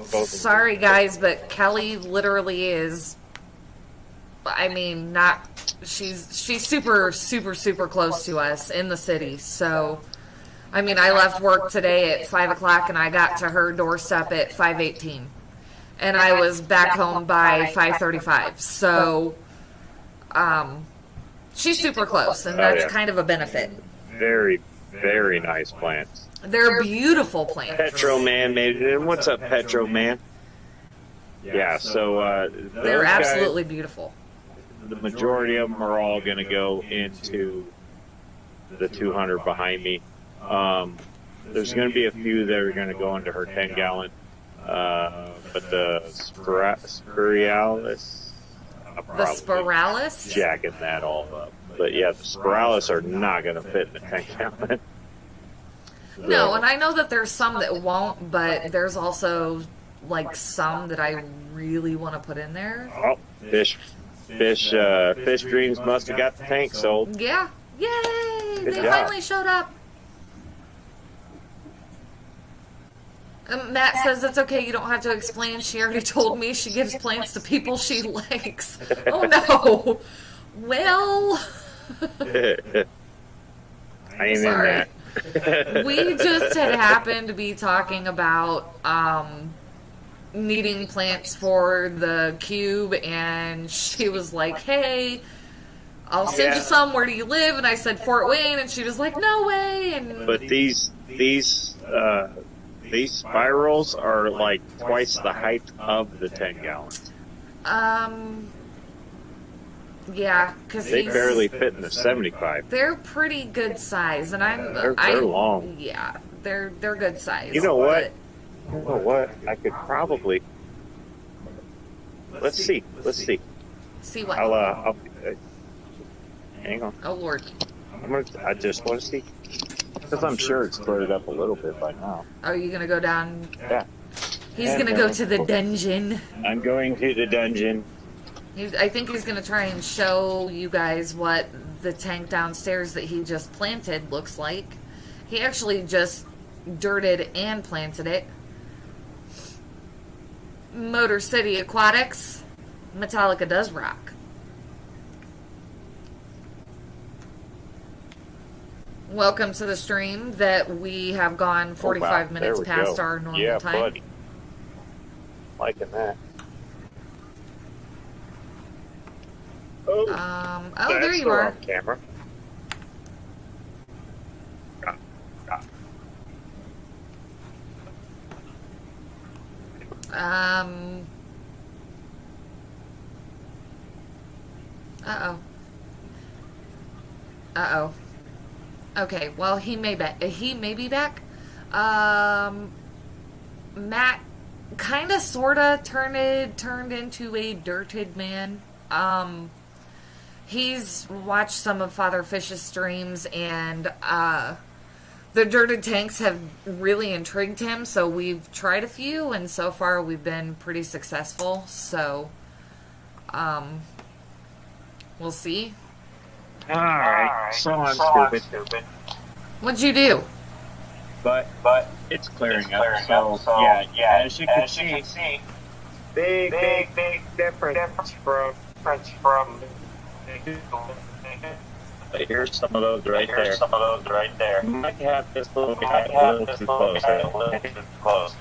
sorry guys, but Kelley literally is... I mean, not... She's super, super, super close to us in the city, so... I mean, I left work today at 5 o'clock, and I got to her doorstep at 5:18. And I was back home by 5:35. So, she's super close, and that's kind of a benefit. Very, very nice plants. They're beautiful plants. Petro Man made it. And what's up, Petro Man? Yeah, so They're absolutely beautiful. The majority of them are all going to go into the 200 behind me. There's going to be a few that are going to go into her 10-gallon, but the spiralis, The spiralis? jacking that all up. But yeah, the spiralis are not going to fit in the 10-gallon. No, and I know that there's some that won't, but there's also like some that I really want to put in there. Oh, fish dreams must have got the tank sold. Yeah, yay! Good They job. finally showed up. Matt says it's okay, you don't have to explain. She already told me she gives plants to people she likes. Oh no. Well. I ain't Sorry. in that. We just had happened to be talking about needing plants for the cube, and she was like, hey, I'll send you some. Where do you live? And I said Fort Wayne, and she was like, no way. And But these spirals are like twice the height of the 10-gallons. yeah, because They barely fit in the 75. They're pretty good size, and They're long. Yeah, they're good size. You know what? I could probably. Let's see. See what? I'll hang on. Oh Lord. I just want to see. Because I'm sure it's cleared up a little bit by now. Are you gonna go down? Yeah. He's gonna go to the dungeon. I'm going to the dungeon. I think he's gonna try and show you guys what the tank downstairs that he just planted looks like. He actually just dirted and planted it. Motor City Aquatics. Metallica does rock. Welcome to the stream that we have gone 45 minutes past our normal time. Buddy. Liking that. Oh, there you are. On camera. Uh-oh. Okay, well, he may be back. Matt kind of, sort of turned into a dirted man. He's watched some of Father Fish's streams, and the dirted tanks have really intrigued him, so we've tried a few, and so far we've been pretty successful, so we'll see. Alright, so I'm stupid. What'd you do? But it's clearing up, so yeah, as you can see, Big difference from. Here's some of those right there. You might have this little guy a little too close.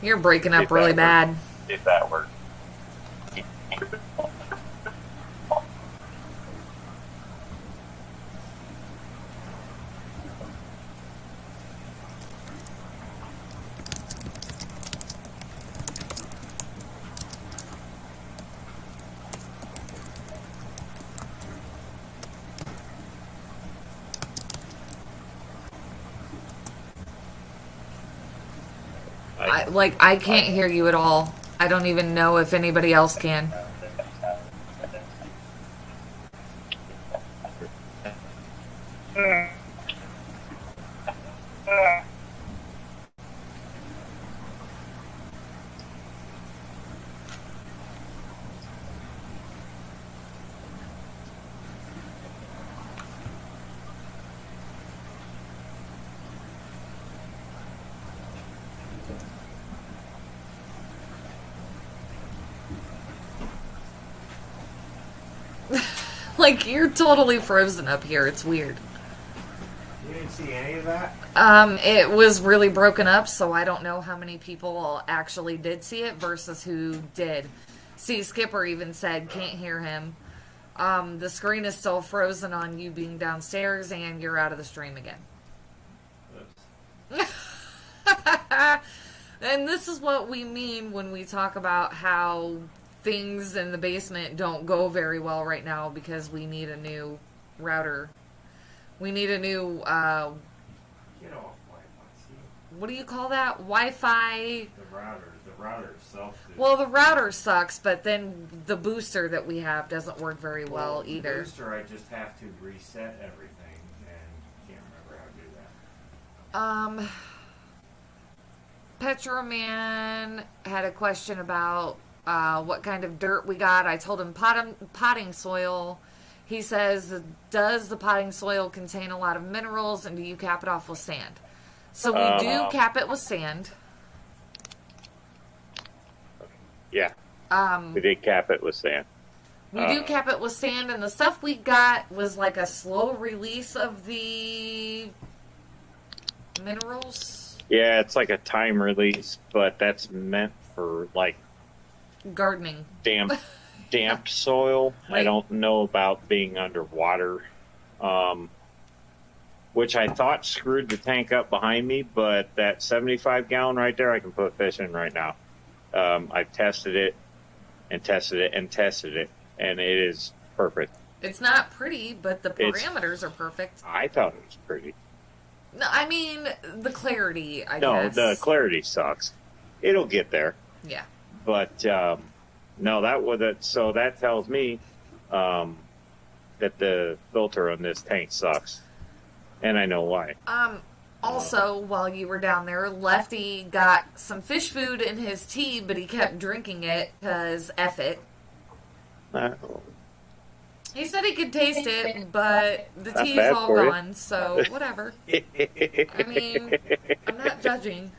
You're breaking up really bad. If that works. I can't hear you at all. I don't even know if anybody else can. Like, you're totally frozen up here. It's weird. You didn't see any of that? It was really broken up, so I don't know how many people actually did see it versus who did. See, Skipper even said, can't hear him. The screen is still frozen on you being downstairs, and you're out of the stream again. And this is what we mean when we talk about how things in the basement don't go very well right now because we need a new router. We need a new, Get off Wi-Fi, see? what do you call that? Wi-Fi. The router itself. Well, the router sucks, but then the booster that we have doesn't work very well the either. booster, I just have to reset everything, and can't remember how to do that. Petroman had a question about what kind of dirt we got. I told him potting soil. He says, does the potting soil contain a lot of minerals, and do you cap it off with sand? So we do cap it with sand. Yeah, we did cap it with sand. We do cap it with sand, and the stuff we got was like a slow release of the minerals. Yeah, it's like a time release, but that's meant for like Gardening. damp soil. Right. I don't know about being underwater, which I thought screwed the tank up behind me, but that 75 gallon right there, I can put fish in right now. I've tested it and tested it and tested it, and it is perfect. It's not pretty, but the parameters are perfect. I thought it was pretty. No, I mean, the clarity, I No, guess. the clarity sucks. It'll get there. Yeah. But no, that was it. So that tells me that the filter on this tank sucks, and I know why. Also, while you were down there, Lefty got some fish food in his tea, but he kept drinking it because F it. He said he could taste it, but the Not tea's bad all for you. gone, so whatever. I mean, I'm not judging.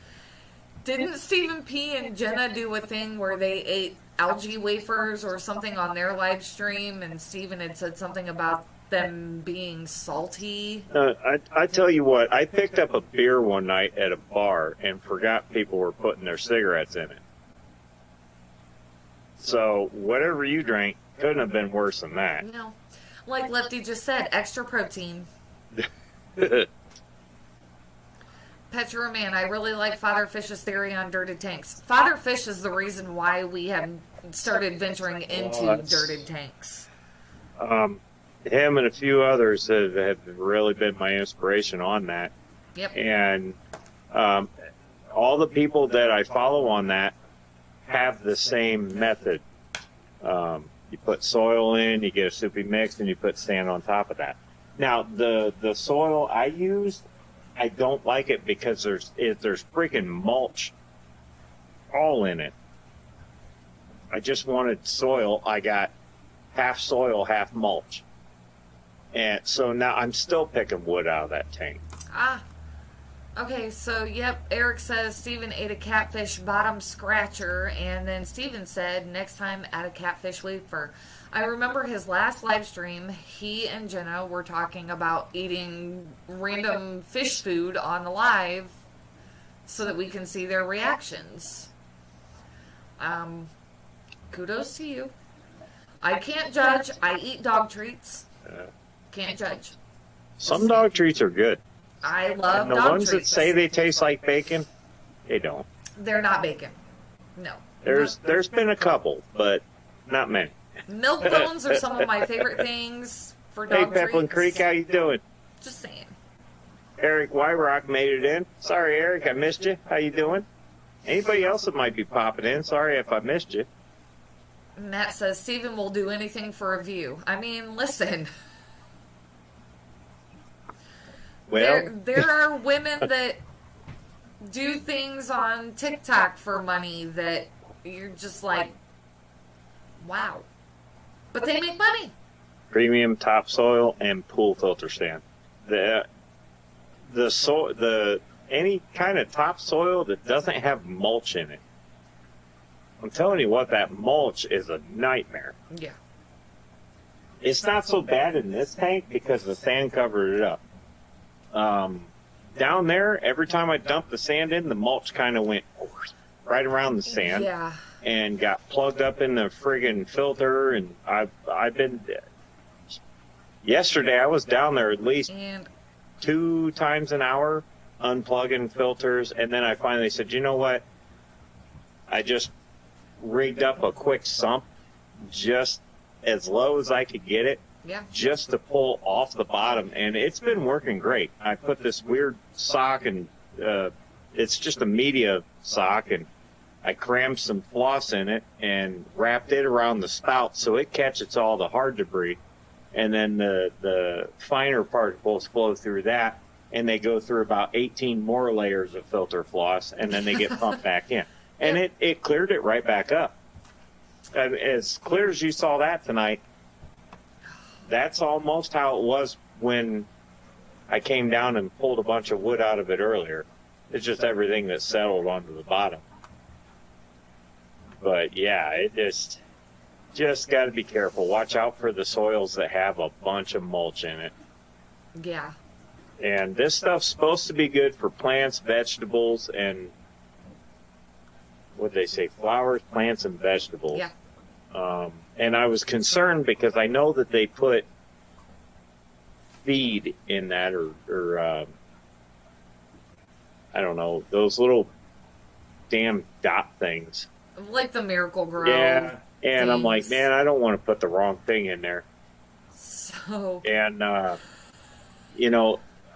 Didn't Stephen P. and Jenna do a thing where they ate algae wafers or something on their live stream, and Stephen had said something about them being salty? I tell you what, I picked up a beer one night at a bar and forgot people were putting their cigarettes in it. So whatever you drank couldn't have been worse than that. No. Like Lefty just said, extra protein. Petra Man, I really like Father Fish's theory on dirted tanks. Father Fish is the reason why we have started venturing into dirted tanks. Him and a few others have really been my inspiration on that. Yep. And all the people that I follow on that have the same method. You put soil in, you get a soupy mix, and you put sand on top of that. Now, the soil I used, I don't like it because there's freaking mulch all in it. I just wanted soil. I got half soil, half mulch. And so now I'm still picking wood out of that tank. Ah. Okay, so yep, Eric says Steven ate a catfish bottom scratcher, and then Steven said next time add a catfish leafer. I remember his last live stream, he and Jenna were talking about eating random fish food on the live so that we can see their reactions. Kudos to you. I can't judge. I eat dog treats. Can't judge. Some dog treats are good. I love And the dog ones that treats. say they taste like bacon, they don't. They're not bacon. No. There's been a couple, but not many. Milk bones are some of my favorite things for Hey, dog treats. Peplin Creek, how you doing? Just saying. Eric Wyrock made it in. Sorry, Eric, I missed you. How you doing? Anybody else that might be popping in? Sorry if I missed you. Matt says Steven will do anything for a view. I mean, listen. Well, there are women that do things on TikTok for money that you're just like, wow. But they make money. premium topsoil and pool filter stand. Any kind of topsoil that doesn't have mulch in it. I'm telling you what, that mulch is a nightmare. Yeah. It's not so bad in this tank because the sand covered it up. Down there, every time I dumped the sand in, the mulch kind of went right around the sand. Yeah. And got plugged up in the friggin' filter, and I've been. Yesterday, I was down there at least And 2 times an hour unplugging filters, and then I finally said, you know what? I just rigged up a quick sump, just as low as I could get it, yeah. just to pull off the bottom, and it's been working great. I put this weird sock, and it's just a media sock, and I crammed some floss in it and wrapped it around the spout so it catches all the hard debris, and then the finer particles flow through that, and they go through about 18 more layers of filter floss, and then they get pumped back in. And it cleared it right back up. As clear as you saw that tonight, that's almost how it was when I came down and pulled a bunch of wood out of it earlier. It's just everything that settled onto the bottom. But yeah, it just got to be careful. Watch out for the soils that have a bunch of mulch in it. Yeah. And this stuff's supposed to be good for plants, vegetables, and what they say, flowers, plants, and vegetables. Yeah. And I was concerned because I know that they put feed in that, or I don't know, those little damn dot things. Like the Miracle Grow. Yeah. And I'm like, things. man, I don't want to put the wrong thing in there. So. And,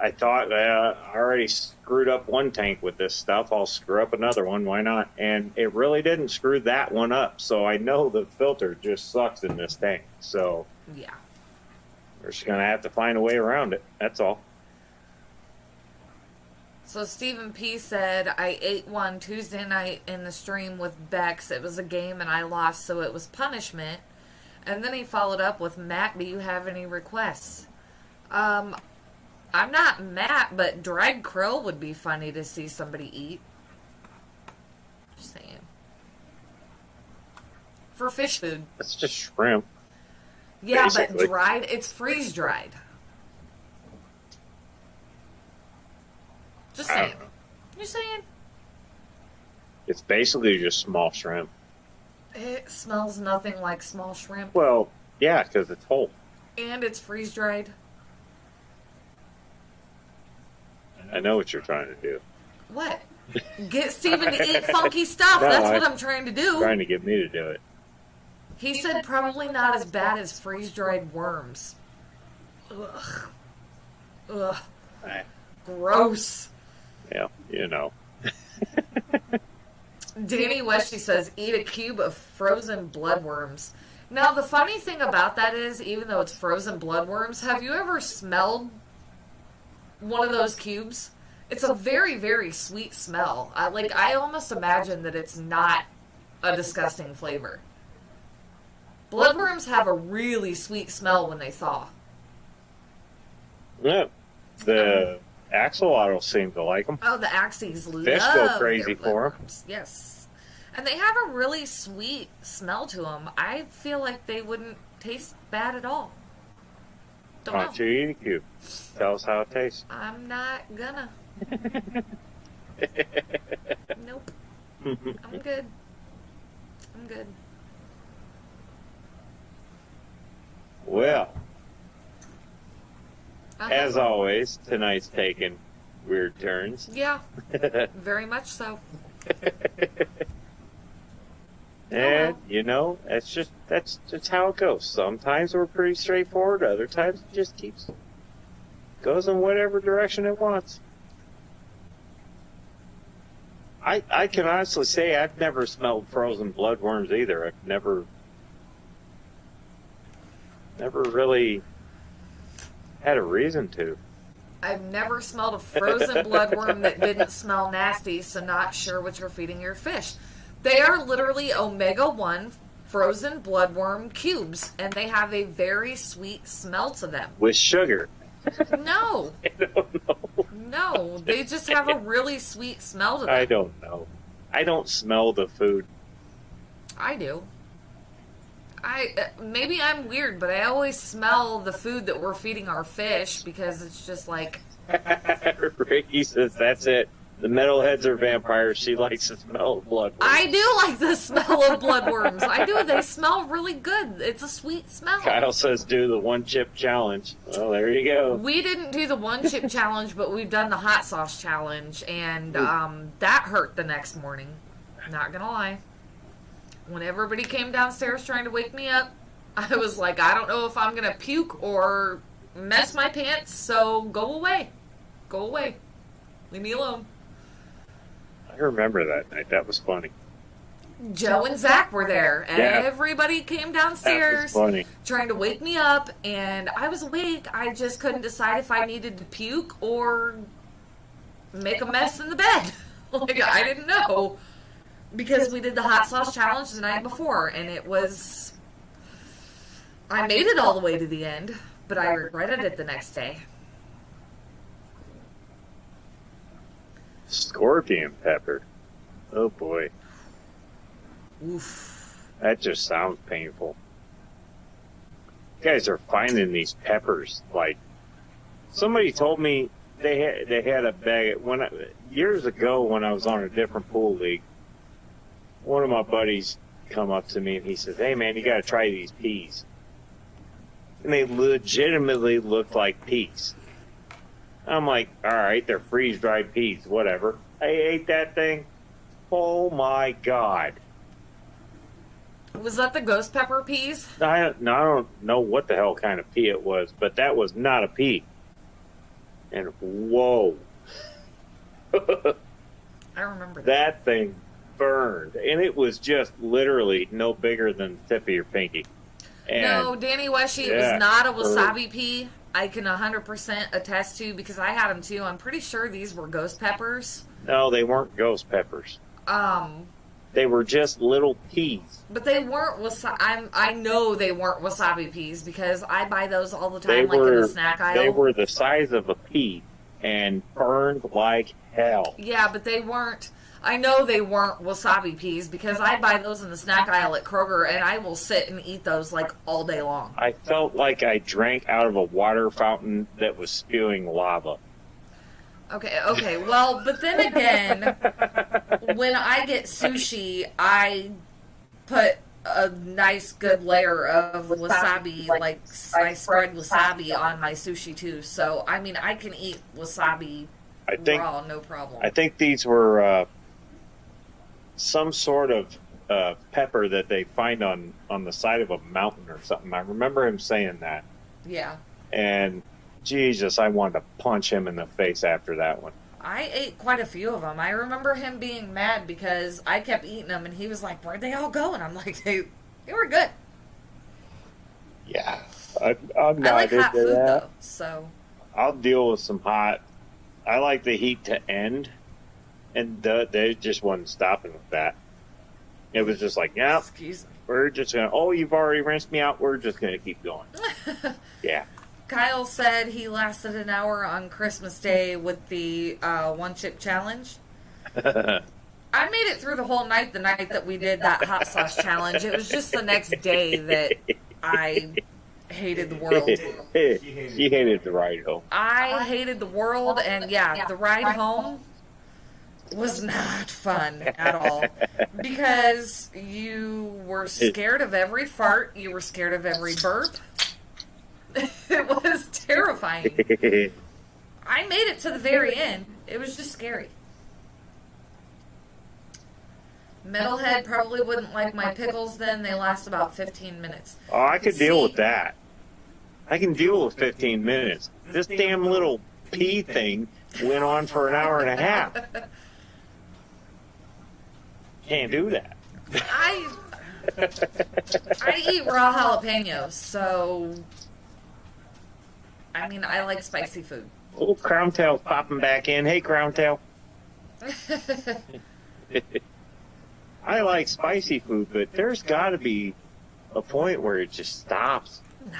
I thought, I already screwed up one tank with this stuff. I'll screw up another one. Why not? And it really didn't screw that one up. So I know the filter just sucks in this tank. So Yeah. we're just going to have to find a way around it. That's all. So Stephen P. said, I ate one Tuesday night in the stream with Bex. It was a game and I lost, so it was punishment. And then he followed up with, Matt, do you have any requests? I'm not Matt, but dried krill would be funny to see somebody eat. Just saying. For fish food. It's just shrimp. Yeah, Basically. but dried, it's freeze dried. Just I saying. don't know. Just saying. It's basically just small shrimp. It smells nothing like small shrimp. Well, yeah, because it's whole. And it's freeze dried. I know what you're trying to do. What? Get Steven to eat funky stuff. No, That's what I'm trying to do. Trying to get me to do it. He said probably not as bad as freeze dried worms. Ugh. Ugh. Eh, Gross. Yeah, Danny Westy says, eat a cube of frozen bloodworms. Now, the funny thing about that is, even though it's frozen bloodworms, have you ever smelled one of those cubes? It's a very, very sweet smell. I almost imagine that it's not a disgusting flavor. Bloodworms have a really sweet smell when they thaw. Yeah, the axolotls seem to like them. Oh, the Axies love Fish go crazy their for 'em. bloodworms. Yes. And they have a really sweet smell to them. I feel like they wouldn't taste bad at all. Don't Why know. don't you eat a cube? Tell us how it tastes. I'm not gonna. Nope. I'm good. I'm good. Well, Uh-huh. as always, tonight's taking weird turns. Yeah, very much so. And you know, that's just how it goes. Sometimes we're pretty straightforward. Other times it just goes in whatever direction it wants. I can honestly say I've never smelled frozen bloodworms either. I've never really had a reason to. I've never smelled a frozen bloodworm that didn't smell nasty, so not sure what you're feeding your fish. They are literally omega-1 frozen bloodworm cubes, and they have a very sweet smell to them. With sugar. No, I don't know. no, they just have a really sweet smell to them. I don't know. I don't smell the food. I do. Maybe I'm weird, but I always smell the food that we're feeding our fish because it's just like, Ricky says that's it. The metalheads are vampires. She likes the smell of blood. I do like the smell of bloodworms. I do. They smell really good. It's a sweet smell. Kyle says do the one chip challenge. Well, there you go. We didn't do the one chip challenge, but we've done the hot sauce challenge, and that hurt the next morning. Not gonna lie. When everybody came downstairs trying to wake me up, I was like, I don't know if I'm gonna puke or mess my pants, so go away. Go away. Leave me alone. I remember that night. That was funny. Joe and Zach were there. Yeah. Everybody came That downstairs was funny. trying to wake me up, and I was awake. I just couldn't decide if I needed to puke or make a mess in the bed. Like, I didn't know. Because we did the hot sauce challenge the night before, and it was... I made it all the way to the end, but I regretted it the next day. Scorpion pepper. Oh boy. Oof. That just sounds painful. You guys are finding these peppers. Like, somebody told me they had a bag years ago when I was on a different pool league. One of my buddies come up to me and he says, "Hey man, you got to try these peas." And they legitimately looked like peas. I'm like, all right, they're freeze-dried peas, whatever. I ate that thing. Oh my God. Was that the ghost pepper peas? I don't know what the hell kind of pea it was, but that was not a pea. And whoa. I remember that. That thing burned. And it was just literally no bigger than the tip of your pinky. And No, Danny Weshy, it yeah, was not a wasabi pea. I can 100% attest to, because I had them too. I'm pretty sure these were ghost peppers. no, they weren't ghost peppers. They were just little peas. But they weren't wasabi. I know they weren't wasabi peas because I buy those all the time, They like in were the snack aisle. They were the size of a pea and burned like hell. Yeah, but they weren't. I know they weren't wasabi peas because I buy those in the snack aisle at Kroger, and I will sit and eat those like all day long. I felt like I drank out of a water fountain that was spewing lava. Okay, well, but then again, when I get sushi, I put a nice good layer of wasabi, like I spread wasabi on my sushi too. So, I mean, I can eat wasabi raw, no problem. I think these were some sort of pepper that they find on the side of a mountain or something. I remember him saying that. Yeah. And Jesus, I wanted to punch him in the face after that one. I ate quite a few of them. I remember him being mad because I kept eating them, and he was like, "Where'd they all go?" And I'm like, "They were good." Yeah, I'm not I like hot into food that. though, so I'll deal with some hot. I like the heat to end, and they just wasn't stopping with that. It was just like, yeah, excuse me. we're just gonna. Oh, you've already rinsed me out. We're just gonna keep going. Yeah. Kyle said he lasted an hour on Christmas Day with the one chip challenge. I made it through the whole night, the night that we did that hot sauce challenge. It was just the next day that I hated the world. She hated the ride home. I hated the world, and yeah, the ride home was not fun at all. Because you were scared of every fart, you were scared of every burp. It was terrifying. I made it to the very end. It was just scary. Metalhead probably wouldn't like my pickles then. They last about 15 minutes. Oh, I could deal with that. I can deal with 15 minutes. This damn little pea thing went on for an hour and a half. Can't do that. I eat raw jalapenos, so I mean, I like spicy food. Oh, Crown Tail's popping back in. Hey, Crown Tail. I like spicy food, but there's got to be a point where it just stops. Nah.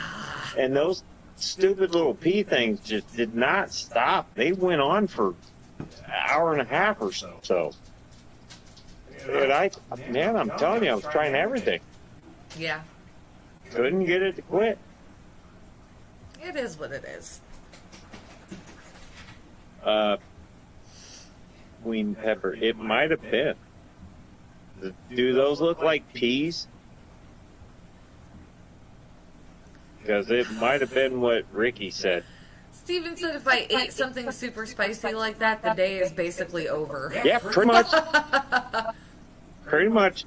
And those stupid little pea things just did not stop. They went on for an hour and a half or so. And I'm telling you, I was trying everything. Yeah, Couldn't get it to quit. it is what it is. Queen pepper. It might have been. Do those look like peas? Because it might have been what Ricky said. Steven said if I ate something super spicy like that, the day is basically over. Yeah, pretty much. Pretty much.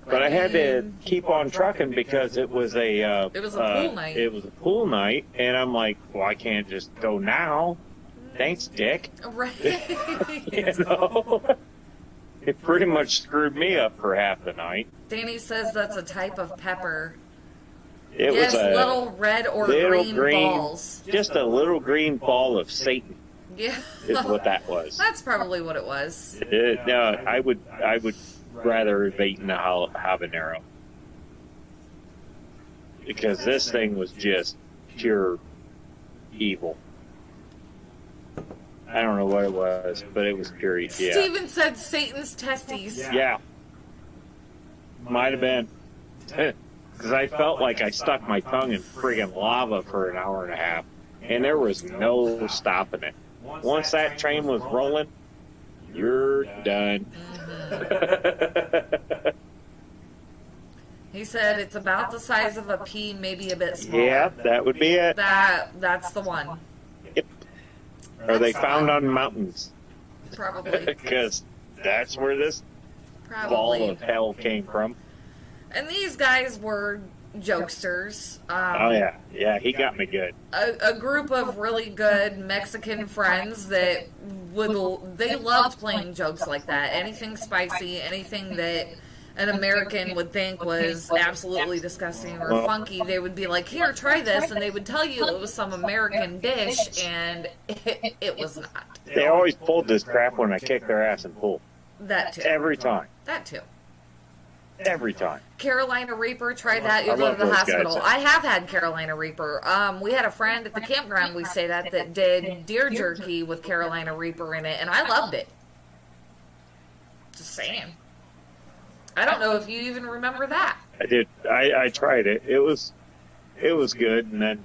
But I had to keep on trucking because it was a It was a pool night. It was a pool night, and I'm like, well, I can't just go now. Thanks, Dick. Right. You know, it pretty much screwed me up for half the night. Danny says that's a type of pepper. It Yes, was a little red or little green balls. just a little green ball of Satan Yeah. is what that was. That's probably what it was. No, I would rather have eaten a habanero because this thing was just pure evil. I don't know what it was, but it was pure evil. Yeah. Steven said Satan's testes. Yeah. Might have been. Because I felt like I stuck my tongue in friggin' lava for an hour and a half, and there was no stopping it. Once that train was rolling, you're done. He said it's about the size of a pea, maybe a bit smaller. Yeah, that would be it. That's the one. Yep. Are they found on mountains? Probably. Because that's where this ball Probably. of hell came from. And these guys were jokesters. Oh yeah, yeah, he got me good. A group of really good Mexican friends that they loved playing jokes like that. Anything spicy, anything that an American would think was absolutely disgusting or funky, they would be like, here, try this, and they would tell you it was some American dish, and it was not. They always pulled this crap when I kicked their ass in pool. That too. Every time. That too. Every time. Carolina Reaper, try that. You I go love to the those hospital. guys. I have had Carolina Reaper. We had a friend at the campground we stayed at that did deer jerky with Carolina Reaper in it, and I loved it. Just saying. I don't know if you even remember that. I did. I tried it. It was good, and then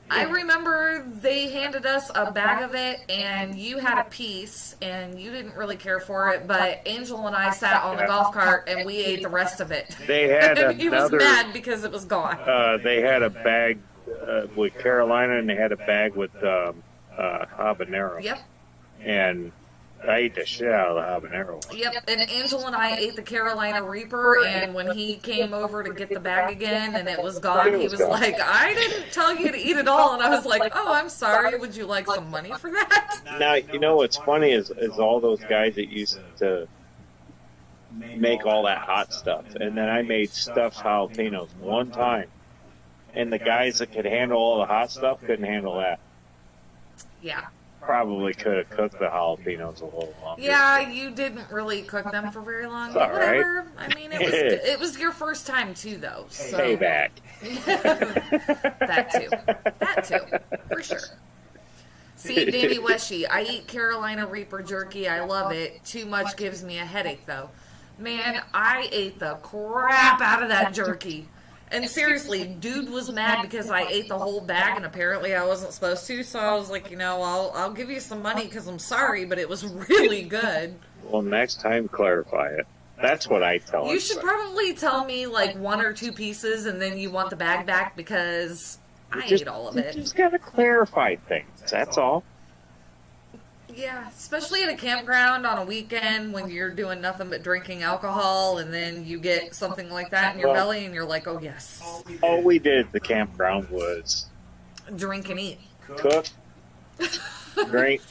I remember they handed us a bag of it, and you had a piece, and you didn't really care for it, but Angel and I sat on the golf cart, and we ate the rest of it. they had And he was another. mad because it was gone. They had a bag with Carolina, and they had a bag with habanero. Yep. And I ate the shit out of the habanero. Yep, and Angel and I ate the Carolina Reaper, and when he came over to get the bag again and it was gone, he was like, I didn't tell you to eat it all. And I was like, oh, I'm sorry. Would you like some money for that? Now, you know what's funny is all those guys that used to make all that hot stuff. And then I made stuffed jalapenos one time. And the guys that could handle all the hot stuff couldn't handle that. Yeah. probably could have cooked the jalapenos a little longer. Yeah, you didn't really cook them for very long. It's But all right. whatever. I mean, it was your first time too, though. So. Payback. That too, for sure. See, Danny Weshy, I eat Carolina Reaper jerky. I love it. Too much gives me a headache, though. Man, I ate the crap out of that jerky. And seriously, dude was mad because I ate the whole bag and apparently I wasn't supposed to. So I was like, I'll give you some money because I'm sorry, but it was really good. Well, next time, clarify it. That's what I tell You should probably tell me like 1 or 2 pieces and then you want the bag back because I ate all of it. You just gotta clarify things. That's all. Yeah, especially at a campground on a weekend when you're doing nothing but drinking alcohol and then you get something like that in your belly and you're like, oh yes. All we did at the campground was Drink and eat. cook, drink,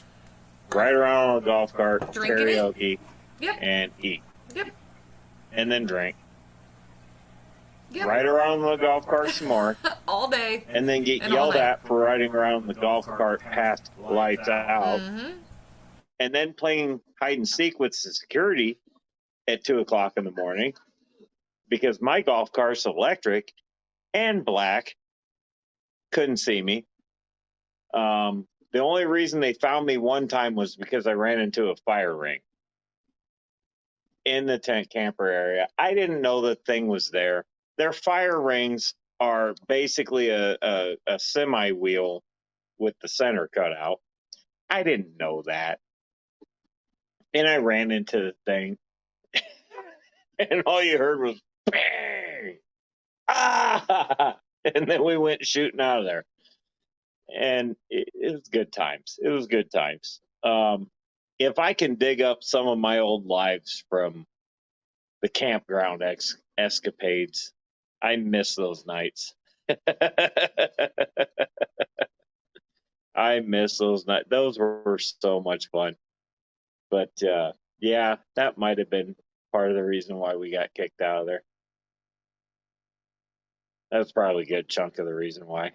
ride around on a golf cart, Drink and eat. karaoke, Yep. and eat. Yep. And then drink. Yep. Ride around the golf cart some more, All day. and then get And all yelled night. at for riding around the golf cart past lights out, Mm-hmm. and then playing hide and seek with the security at 2 o'clock in the morning because my golf cart's electric and black. Couldn't see me. The only reason they found me one time was because I ran into a fire ring in the tent camper area. I didn't know the thing was there. Their fire rings are basically a semi wheel with the center cut out. I didn't know that. And I ran into the thing. And all you heard was bang! Ah! And then we went shooting out of there. And it was good times. It was good times. If I can dig up some of my old lives from the campground escapades, I miss those nights. I miss those nights. Those were so much fun. But yeah, that might have been part of the reason why we got kicked out of there. That's probably a good chunk of the reason why.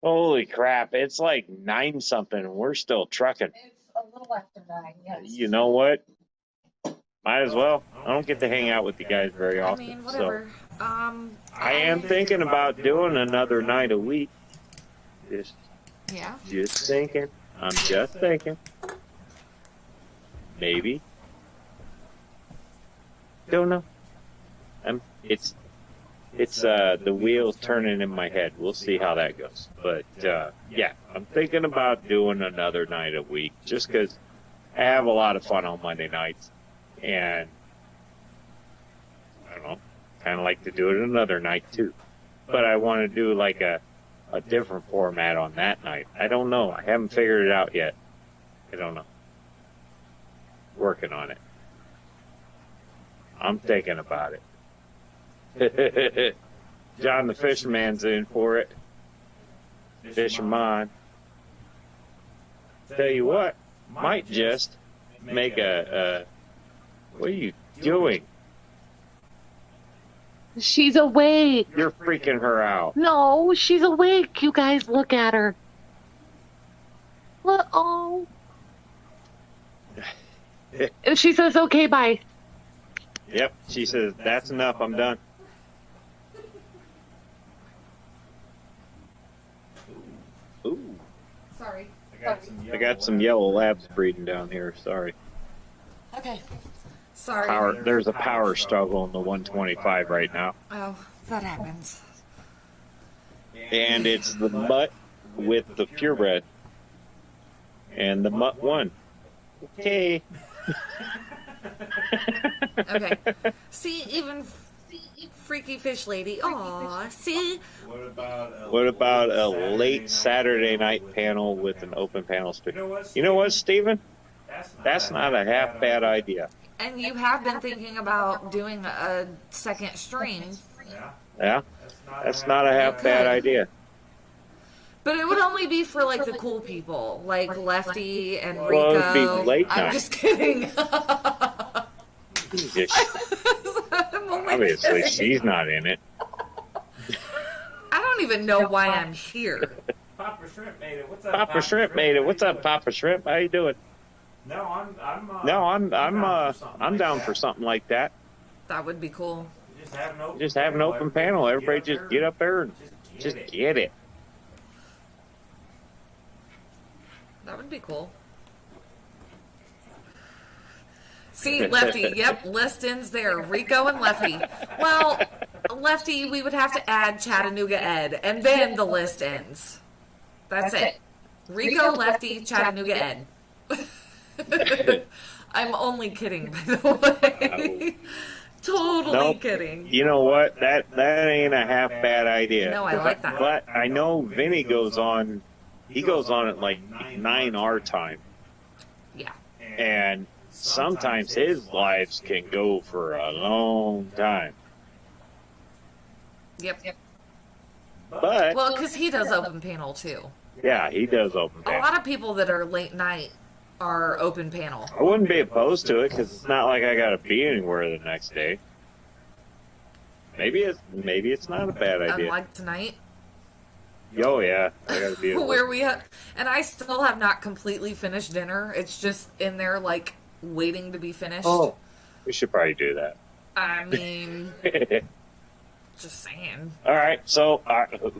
Holy crap, it's like 9 something and we're still trucking. It's a little after 9, yes. You know what? Might as well. I don't get to hang out with you guys very I often. mean, whatever. I am thinking about doing another night a week. Yeah. Just thinking. I'm just thinking. Maybe. Don't know. It's the wheels turning in my head. We'll see how that goes. But yeah, I'm thinking about doing another night a week just because I have a lot of fun on Monday nights, and I don't know, kind of like to do it another night too. But I want to do like a different format on that night. I don't know. I haven't figured it out yet. I don't know. Working on it. I'm thinking about it. John the Fisherman's in for it. Fisherman. Tell you what, might just make a what are you doing? She's awake. You're freaking her out. No, she's awake. You guys look at her. Oh. And she says, okay, bye. Yep, she says, that's enough, I'm done. Ooh, Sorry. I got some yellow labs breeding down here, sorry. Okay. Sorry. There's a power struggle in the 125 right now. Oh, that happens. And it's the mutt with the purebred. And the mutt won. Okay. Okay. See, even Freaky Fish Lady. Aw, see? What about a late Saturday night panel with an open panel speaker? You know what, Steven? That's not a half bad idea. And you have been thinking about doing a second stream. Yeah? That's not a half bad idea. But it would only be for, like, the cool people. Like Lefty and Rico. Well, it'd be late night. I'm just kidding. Obviously, she's not in it. I don't don't even know why I'm here. Papa Shrimp made it. What's up, Papa Shrimp made it. What's up, Papa Shrimp? How you doing? No, I'm down for something like that. That would be cool. Just have an open panel. Everybody just get up there and just get it. That would be cool. See, Lefty, yep, listings there. Rico and Lefty. Well, Lefty, we would have to add Chattanooga Ed, and then the list ends. That's it. Rico, Lefty, Chattanooga Ed. I'm only kidding, by the way. Totally kidding. You know what? That ain't a half bad idea. No, I like that. But I know Vinny goes on. He goes on at like 9 our time. Yeah. And sometimes his lives can go for a long time. Yep. But Well, because he does open panel too. yeah, he does open A panel. lot of people that are late night are open panel. I wouldn't be opposed to it because it's not like I got to be anywhere the next day. Maybe it's not a bad idea. Unlike tonight, Oh yeah, I got to be. where we have, and I still have not completely finished dinner. It's just in there like waiting to be finished. Oh, we should probably do that. I mean, just saying. All right, so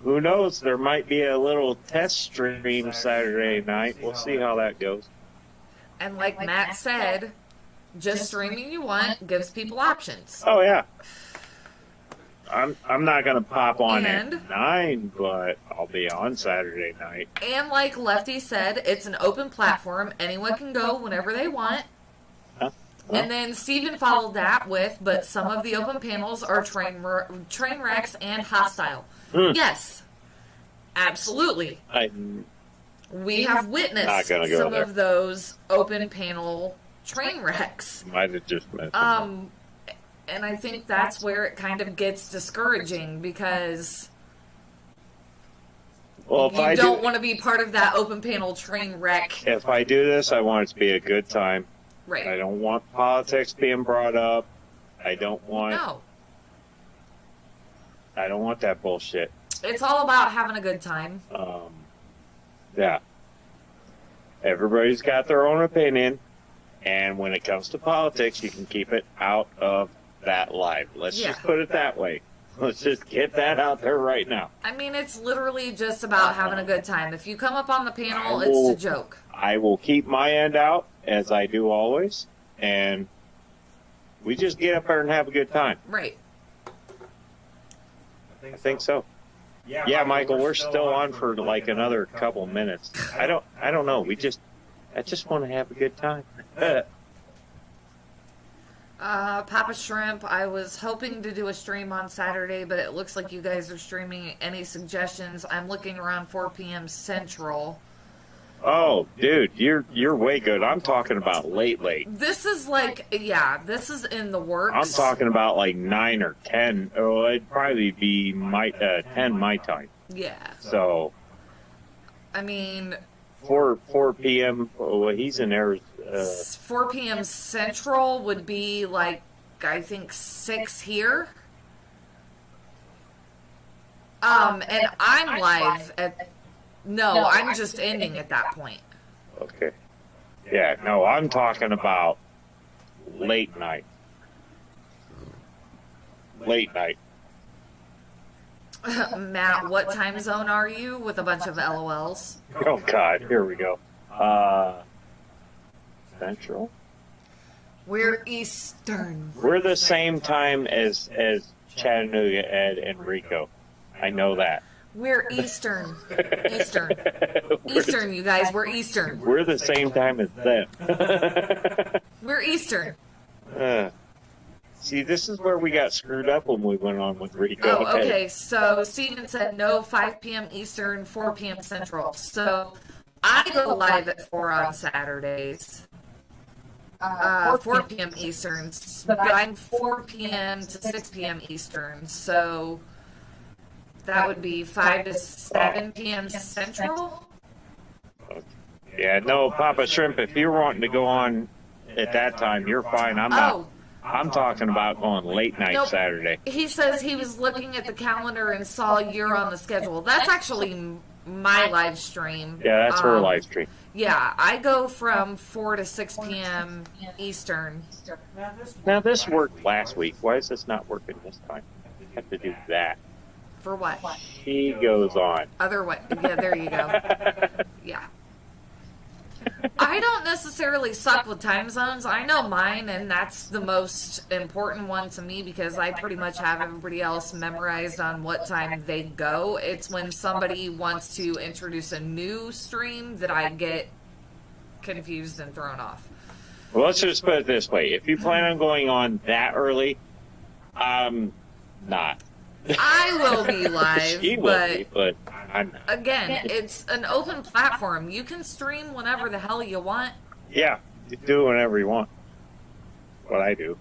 who knows? There might be a little test stream Saturday night. We'll see how that goes. And like Matt said, just streaming you want gives people options. Oh yeah. I'm not gonna pop on And- at 9, but I'll be on Saturday night. And like Lefty said, it's an open platform. Anyone can go whenever they want. Huh? And then Steven followed that with, but some of the open panels are train wrecks and hostile. Yes, absolutely. We have Not witnessed gonna go some there. of those open panel train wrecks. Might have just mentioned that. And I think that's where it kind of gets discouraging because Well, if you I don't do, want to be part of that open panel train wreck. if I do this, I want it to be a good time. I Right. don't want politics being brought up. I don't want No. that bullshit. It's all about having a good time. Yeah. Everybody's got their own opinion, and when it comes to politics, you can keep it out of that live. Let's Yeah. just put it that way. Let's just get that out there right now. I mean, it's literally just about having a good time. If you come up on the panel, I it's will- a joke. I will keep my end out, as I do always, and we just get up there and have a good time. Right. I think so. Yeah, Michael, we're still on for like another couple minutes. I don't know. I just want to have a good time. Papa Shrimp, I was hoping to do a stream on Saturday, but it looks like you guys are streaming. Any suggestions? I'm looking around 4 p.m. Central. Oh, dude, you're way good. I'm talking about late. This is like, yeah, this is in the works. I'm talking about like 9 or 10. Oh, it'd probably be 10 my time. Yeah. So I mean, 4 p.m. Oh, he's in Arizona. 4 p.m. Central would be like, I think 6 here. And I'm live at. No, I'm just ending at that point. Okay. Yeah, no, I'm talking about late night. Late night. Matt, what time zone are you with a bunch of LOLs? Oh God, here we go. Central. We're Eastern. We're the same time as Chattanooga, Ed, and Rico. I know that. We're Eastern. Eastern, you guys. We're Eastern. We're the same time as them. We're Eastern. See, this is where we got screwed up when we went on with Rico. Oh, okay. So Steven said no, 5 p.m. Eastern, 4 p.m. Central. So I go live at 4 on Saturdays. 4 p.m. Eastern. But I'm 4 p.m. to 6 p.m. Eastern. So that would be 5 to 7 p.m. Central. Yeah, no, Papa Shrimp, if you're wanting to go on at that time, you're fine. I'm not. Oh, I'm talking about going late night Nope. Saturday. He says he was looking at the calendar and saw you're on the schedule. That's actually my live stream. Yeah, that's her live stream. Yeah, I go from 4 to 6 p.m. Eastern. Now, this worked last week. Why is this not working this time? I have to do that. For what? He goes on. Other way. Yeah, there you go. Yeah. I don't necessarily suck with time zones. I know mine, and that's the most important one to me because I pretty much have everybody else memorized on what time they go. It's when somebody wants to introduce a new stream that I get confused and thrown off. Well, let's just put it this way. If you plan on going on that early, I'm not. I will be live, She will but be, but I'm not. again, it's an open platform. You can stream whenever the hell you want. Yeah, you do whatever you want. What I do.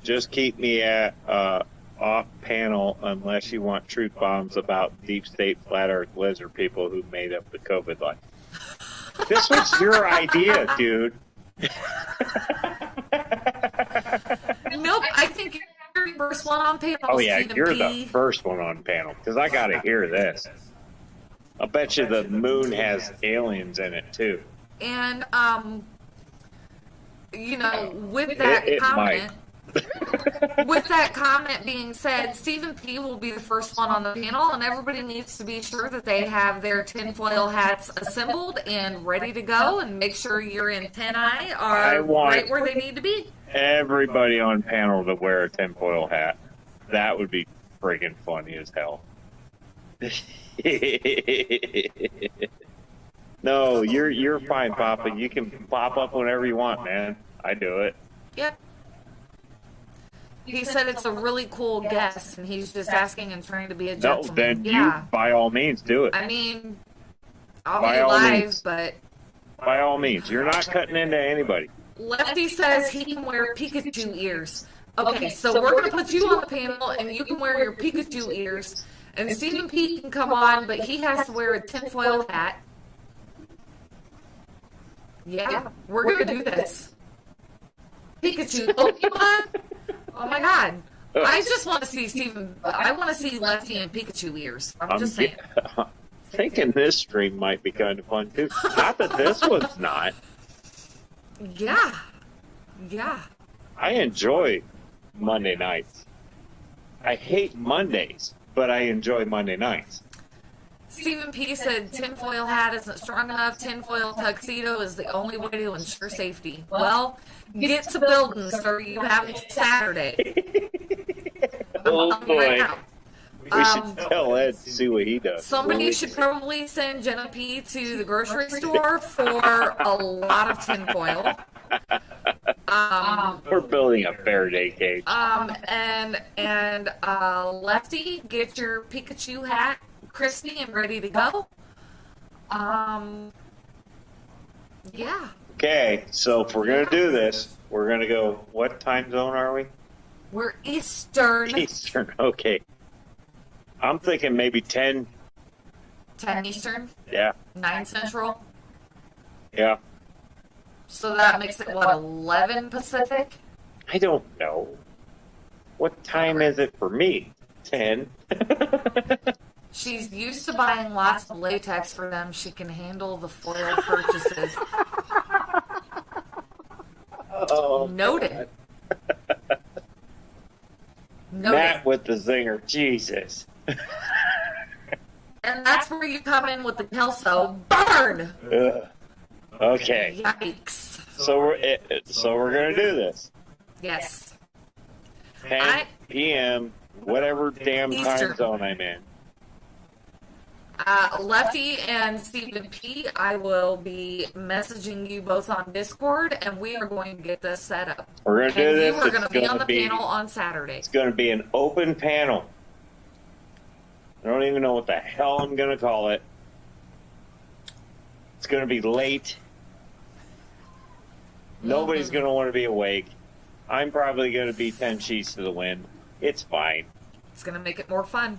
Just keep me at off panel unless you want truth bombs about deep state flat earth lizard people who made up the COVID life. This was your idea, dude. Nope, I think you're the first one on panel. Oh yeah, Stephen you're P. the first one on panel because I got to hear this. I bet you the moon has aliens in it too. And you know, with that It comment, with that comment being said, Stephen P will be the first one on the panel, and everybody needs to be sure that they have their tinfoil hats assembled and ready to go, and make sure your antennae are right where they need to be. Everybody on panel to wear a tinfoil hat. That would be friggin' funny as hell. No, you're fine, Papa. You can pop up whenever you want, man. I do it. Yep. He said it's a really cool guest, and he's just asking and trying to be a No, gentleman. then Yeah. you, by all means, do it. I mean, I'll By be all live, means. but By all means. You're not cutting into anybody. Lefty says he can wear Pikachu ears. Okay, so we're going to put you on the panel, and you can wear your Pikachu ears. And Stephen P can come on, but he has to wear a tinfoil hat. Yeah, we're going to do this. Pikachu, Pokemon? Oh my god. I just want to see I want to see Lefty and Pikachu ears. I'm just saying. Thinking this stream might be kind of fun too. Not that this one's not. Yeah. Yeah. I enjoy Monday nights. I hate Mondays, but I enjoy Monday nights. Stephen P said tinfoil hat isn't strong enough. Tinfoil tuxedo is the only way to ensure safety. Well, get to building, sir. You have it Saturday. Oh boy. now. We should tell Ed to see what he does. Somebody should probably send Jenna P to the grocery store for a lot of tinfoil. We're building a Faraday cage. And Lefty, get your Pikachu hat crispy and ready to go. Yeah. Okay, so if we're gonna do this, we're gonna go. What time zone are we? We're Eastern. Eastern. Okay. I'm thinking maybe 10. 10 Eastern, Yeah. 9 Central. Yeah. So that makes it, what, 11 Pacific? I don't know. What time is it for me? 10. She's used to buying lots of latex for them. She can handle the foil purchases. Oh, Noted. Noted. Matt with the zinger. Jesus. And that's where you come in with the Kelso. Burn! Ugh. Okay. Yikes. So we're gonna do this. Yes. 10 p.m. Whatever damn time Eastern. zone I'm in. Lefty and Stephen P, I will be messaging you both on Discord, and we are going to get this set up. We're gonna do And this. you are going to It's be on the gonna be. panel on Saturday. It's gonna be an open panel. I don't even know what the hell I'm gonna call it. It's gonna be late. Nobody's gonna want to be awake. I'm probably gonna be 10 sheets to the wind. It's fine. It's going to make it more fun.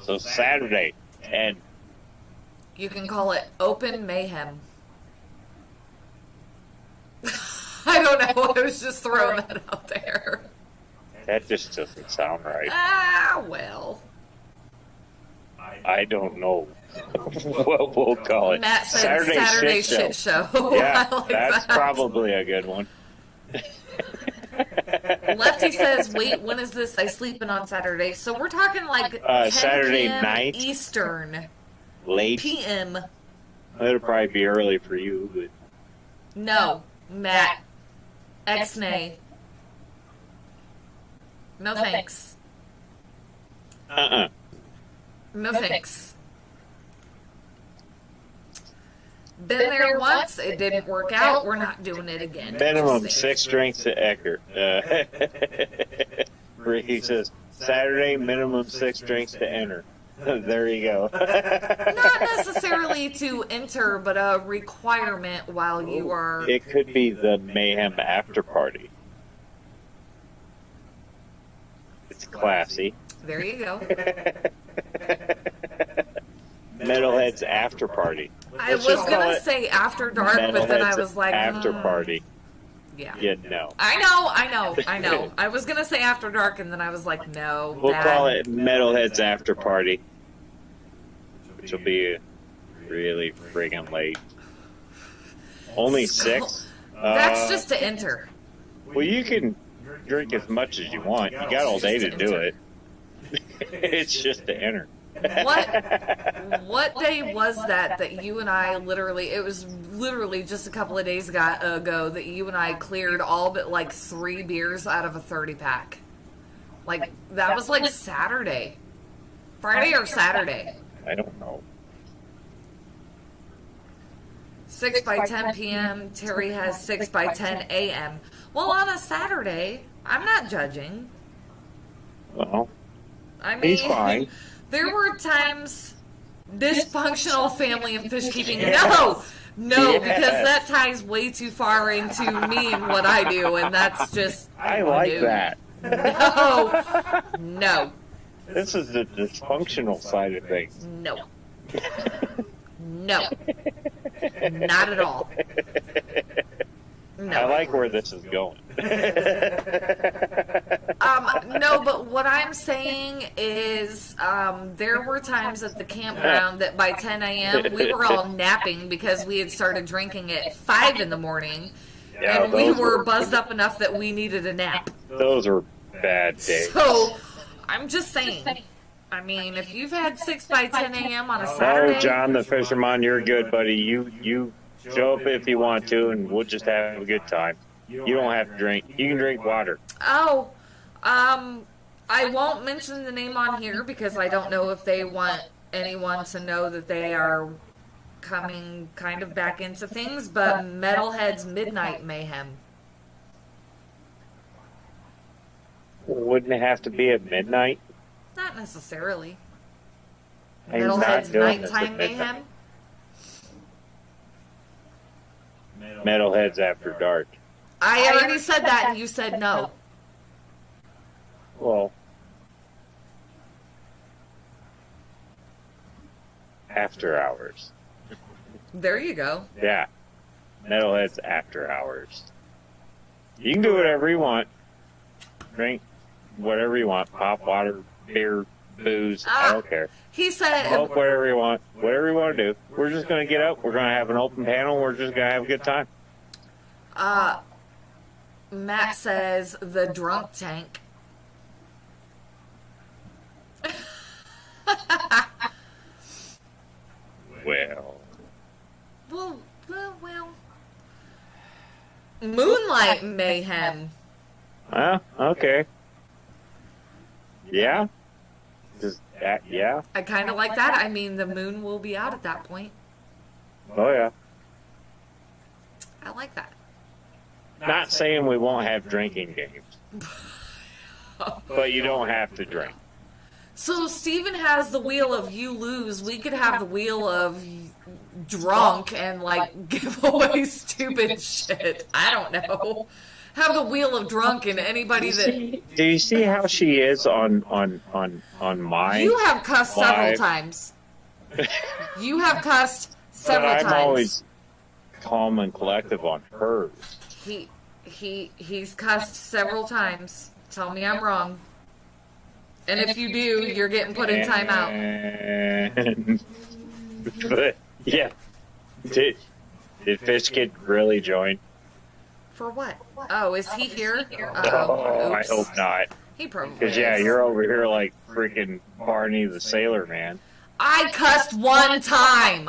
So Saturday, 10. You can call it Open Mayhem. was just throwing that out there. That just doesn't sound right. Ah, well. I don't know what we'll call it. Matt said Saturday shit show. Yeah, I like that's that. probably a good one. Lefty says, wait, when is this? I sleeping on Saturday. So we're talking like 10 Saturday p.m. night? Eastern. Late. PM. It'll probably be early for you, but No, Matt. X-nay. No thanks. No thanks. Been there once, it didn't work out, we're not doing it again. minimum 6 drinks to Ecker. Ricky says, Saturday, minimum 6 drinks to enter. There you go. Not necessarily to enter, but a requirement while you are... It could be the Mayhem after party. It's classy. There you go. Metalhead's after party. I Let's was just call gonna it say after dark, but then I Metalhead's was like, after party. Yeah. Yeah, no. I know. I was gonna say after dark, and then I was like, no. We'll bad. call it Metalhead's after party, which will be really friggin' late. Only 6? That's just to enter. Well, you can drink as much as you want. You got all day to do it. It's just to enter. What day was that you and I literally, it was literally just a couple of days ago that you and I cleared all but like 3 beers out of a 30-pack? Like, that was like Saturday. Friday or Saturday? I don't know. 6 by 10 p.m. Terry has 6 by 10 a.m. Well, on a Saturday, I'm not judging. Well, I mean, he's fine. There were times, dysfunctional family and fish keeping. Yes. No, Yes. because that ties way too far into me and what I do, and that's just. I like no. that. No. This is the dysfunctional side of things. No. No. Not at all. No. I like where this is going. No, but what I'm saying is there were times at the campground that by 10 a.m. we were all napping because we had started drinking at 5 in the morning, Yeah, and we those were buzzed up enough that we needed a nap. Those are bad days. So, I'm just saying. I mean, if you've had 6 by 10 a.m. on a Saturday... Oh, John the Fisherman, you're good, buddy. You show up if you want to, and we'll just have a good time. You don't have to drink. You can drink water. Oh, I won't mention the name on here because I don't know if they want anyone to know that they are coming kind of back into things, but Metalhead's Midnight Mayhem. Wouldn't it have to be at midnight? Not necessarily. He's not Metalhead's doing this Nighttime at Mayhem? midnight. Metalhead's after dark. I already said that and you said no. Well, after hours. There you go. Yeah. Metalhead's after hours. You can do whatever you want. Drink whatever you want. Pop, water, beer, booze. I don't care. He said, Smoke whatever you want. Whatever you want to do. We're just going to get up. We're going to have an open panel. We're just going to have a good time. Matt says, the drunk tank. Well. Well. Moonlight Mayhem. Okay. Yeah? Does that, yeah? I kind of like that. I mean, the moon will be out at that point. Oh, yeah. I like that. Not saying we won't have drinking games. But you don't have to drink. So Steven has the wheel of you lose. We could have the wheel of drunk and like give away stupid shit. I don't know. Have the wheel of drunk and anybody that Do you see how she is on mine? you have cussed several Live. times. You have cussed But several I'm times. always calm and collective on hers. He's cussed several times. Tell me I'm wrong. And if you do, you're getting put in timeout. But, yeah. Did Fish Kid really join? For what? Oh, is he here? Oh, I Oops. hope not. He probably Because, yeah, you're over here like freaking Barney the Sailor Man. I cussed one time.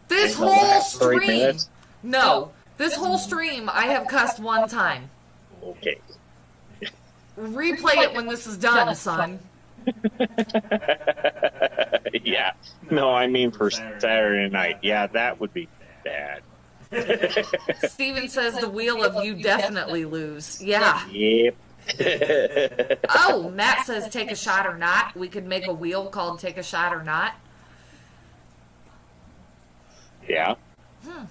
This In the whole last 3 stream. minutes? No. This whole stream, I have cussed one time. Okay. Replay it when this is done, son. Yeah. No, I mean for Saturday night. Yeah, that would be bad. Steven says the wheel of you definitely lose. Yeah. Yep. Oh, Matt says take a shot or not. We could make a wheel called take a shot or not. Yeah. Oh,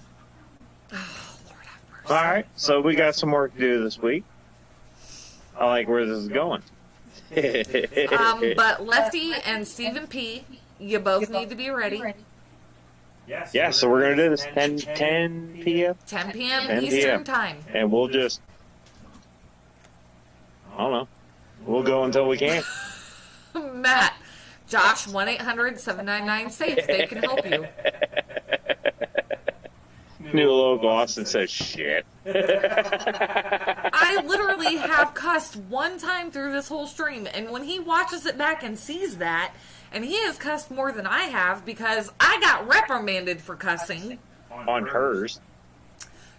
Lord have mercy. All right. So we got some work to do this week. I like where this is going. But Lefty and Stephen P., you both need to be ready. Yeah, so we're going to do this 10 p.m. 10 p.m. 10 Eastern p.m. Time. And we'll just, I don't know, we'll go until we can. Matt, Josh, 1-800-799-SAFE. They can help you. New logo Austin says shit. I literally have cussed one time through this whole stream, and when he watches it back and sees that, and he has cussed more than I have because I got reprimanded for cussing. On hers.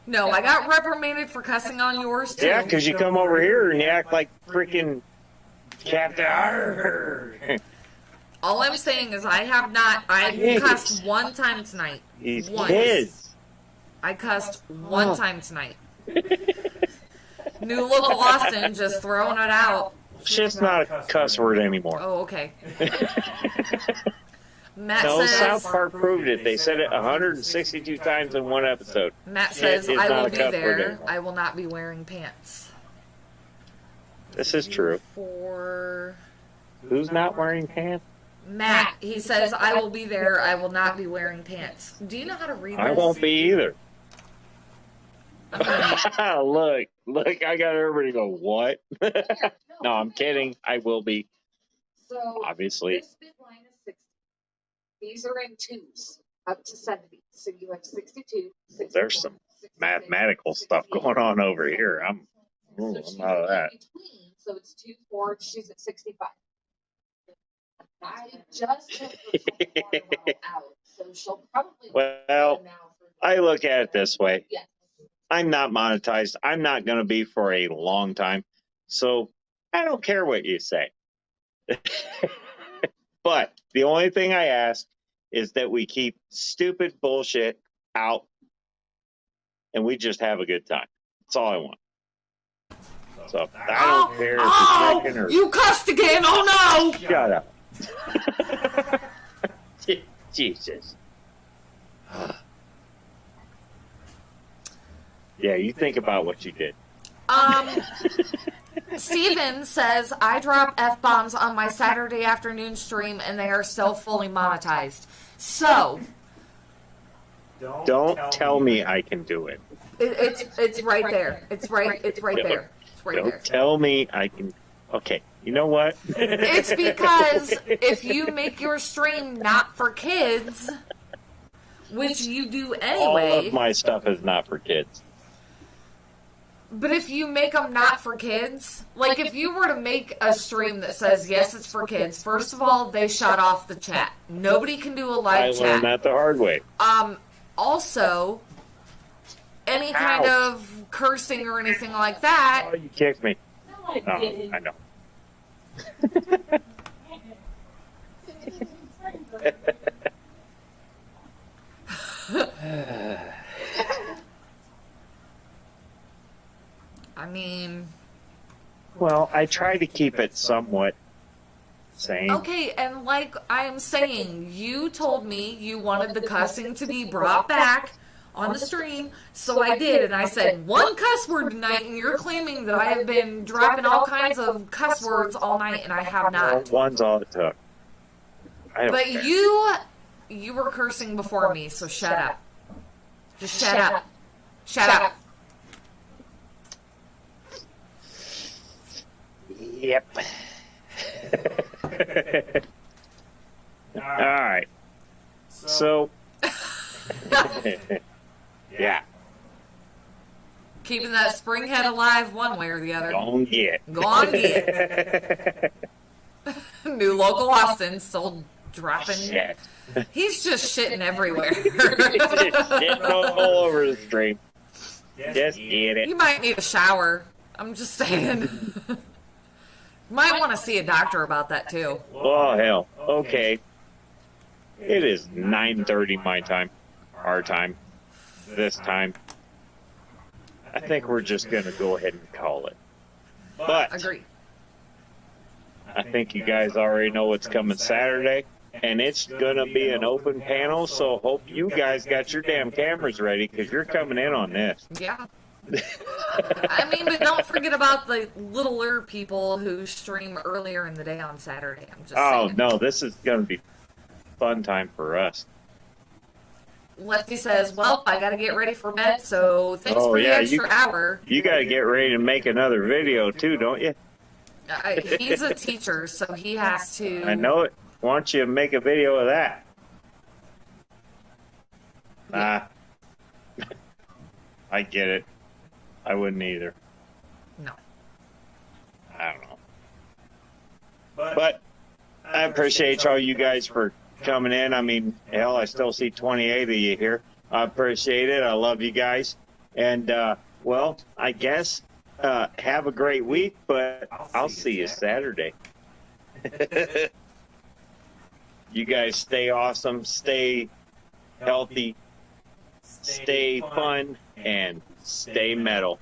No, I got reprimanded for cussing on yours too. Yeah, because you come over here and you act like freaking Captain Arr. All I'm saying is I cussed one time tonight. He's Once. kids. I cussed one time tonight. New local Austin just throwing it out. Shit's not a cuss word anymore. Oh, okay. Matt No, says, South Park proved it. They said it 162 times in one episode. Matt says, Shit is I not will a be cuss word there. anymore. I will not be wearing pants. This is true. For Who's not wearing pants? Matt, he says, I will be there. I will not be wearing pants. Do you know how to read this? I won't be either. I'm Look, I got everybody go, what? No, I'm kidding. I will be, So obviously. this bid line is 60. These are in twos, up to 70. So you have 62, 64, There's some 66, mathematical stuff 68. going on over here. I'm So she's out of that. in between, so it's 2, 4, she's at 65. I just took the water well out, so she'll probably Well, now for I look at it this way. Yes. I'm not monetized. I'm not going to be for a long time. So I don't care what you say. But the only thing I ask is that we keep stupid bullshit out and we just have a good time. That's all I want. So I don't care if you're drinking or you cussed again. Oh, no. shut up. Jesus. Yeah, you think about what you did. Steven says, I drop F-bombs on my Saturday afternoon stream and they are still fully monetized. So, Don't tell me I can do it. it's right there. It's right there. It's right there. Don't tell me I can. Okay, you know what? It's because if you make your stream not for kids, which you do All anyway, of my stuff is not for kids. but if you make them not for kids, like if you were to make a stream that says, yes, it's for kids, first of all, they shut off the chat. Nobody can do a I live learned chat. that the hard way. Also, any kind of cursing or anything like that, Oh, you kicked me. No, I No, didn't. I know. I mean, Well, I try to keep it somewhat sane. okay, and like I am saying, you told me you wanted the cussing to be brought back on the stream, so I did, and I said one cuss word tonight, and you're claiming that I have been dropping all kinds of cuss words all night, and I have not. One's all it took. I don't But care. you were cursing before me, so shut up. Just shut up. Shut up. Yep. All right. So, yeah, Keeping that spring head alive one way or the other. go on get. Go on, get. New local Austin still dropping. Shit. He's just shitting everywhere. Shitting all over the stream. Just get it. You might need a shower. I'm just saying. Might want to see a doctor about that too. Oh, hell. Okay. It is 9:30 my time. Our time. This time. I think we're just going to go ahead and call it. But Agree. I think you guys already know what's coming Saturday. And it's going to be an open panel, so hope you guys got your damn cameras ready because you're coming in on this. Yeah. I mean, but don't forget about the littler people who stream earlier in the day on Saturday. I'm just Oh, saying. no, this is going to be fun time for us. Lefty says, well, I got to get ready for bed, so thanks Oh, for the yeah, extra hour. You got to get ready to make another video, too, don't you? He's a teacher, so he has to. I know it. Why don't you make a video of that? Nah. I get it. I wouldn't either. No. I don't know. But I appreciate all you guys for coming in. I mean, hell, I still see 28 of you here. I appreciate it. I love you guys. And, well, I guess have a great week, but I'll see you Saturday. You guys stay awesome, stay healthy, stay fun, and stay metal.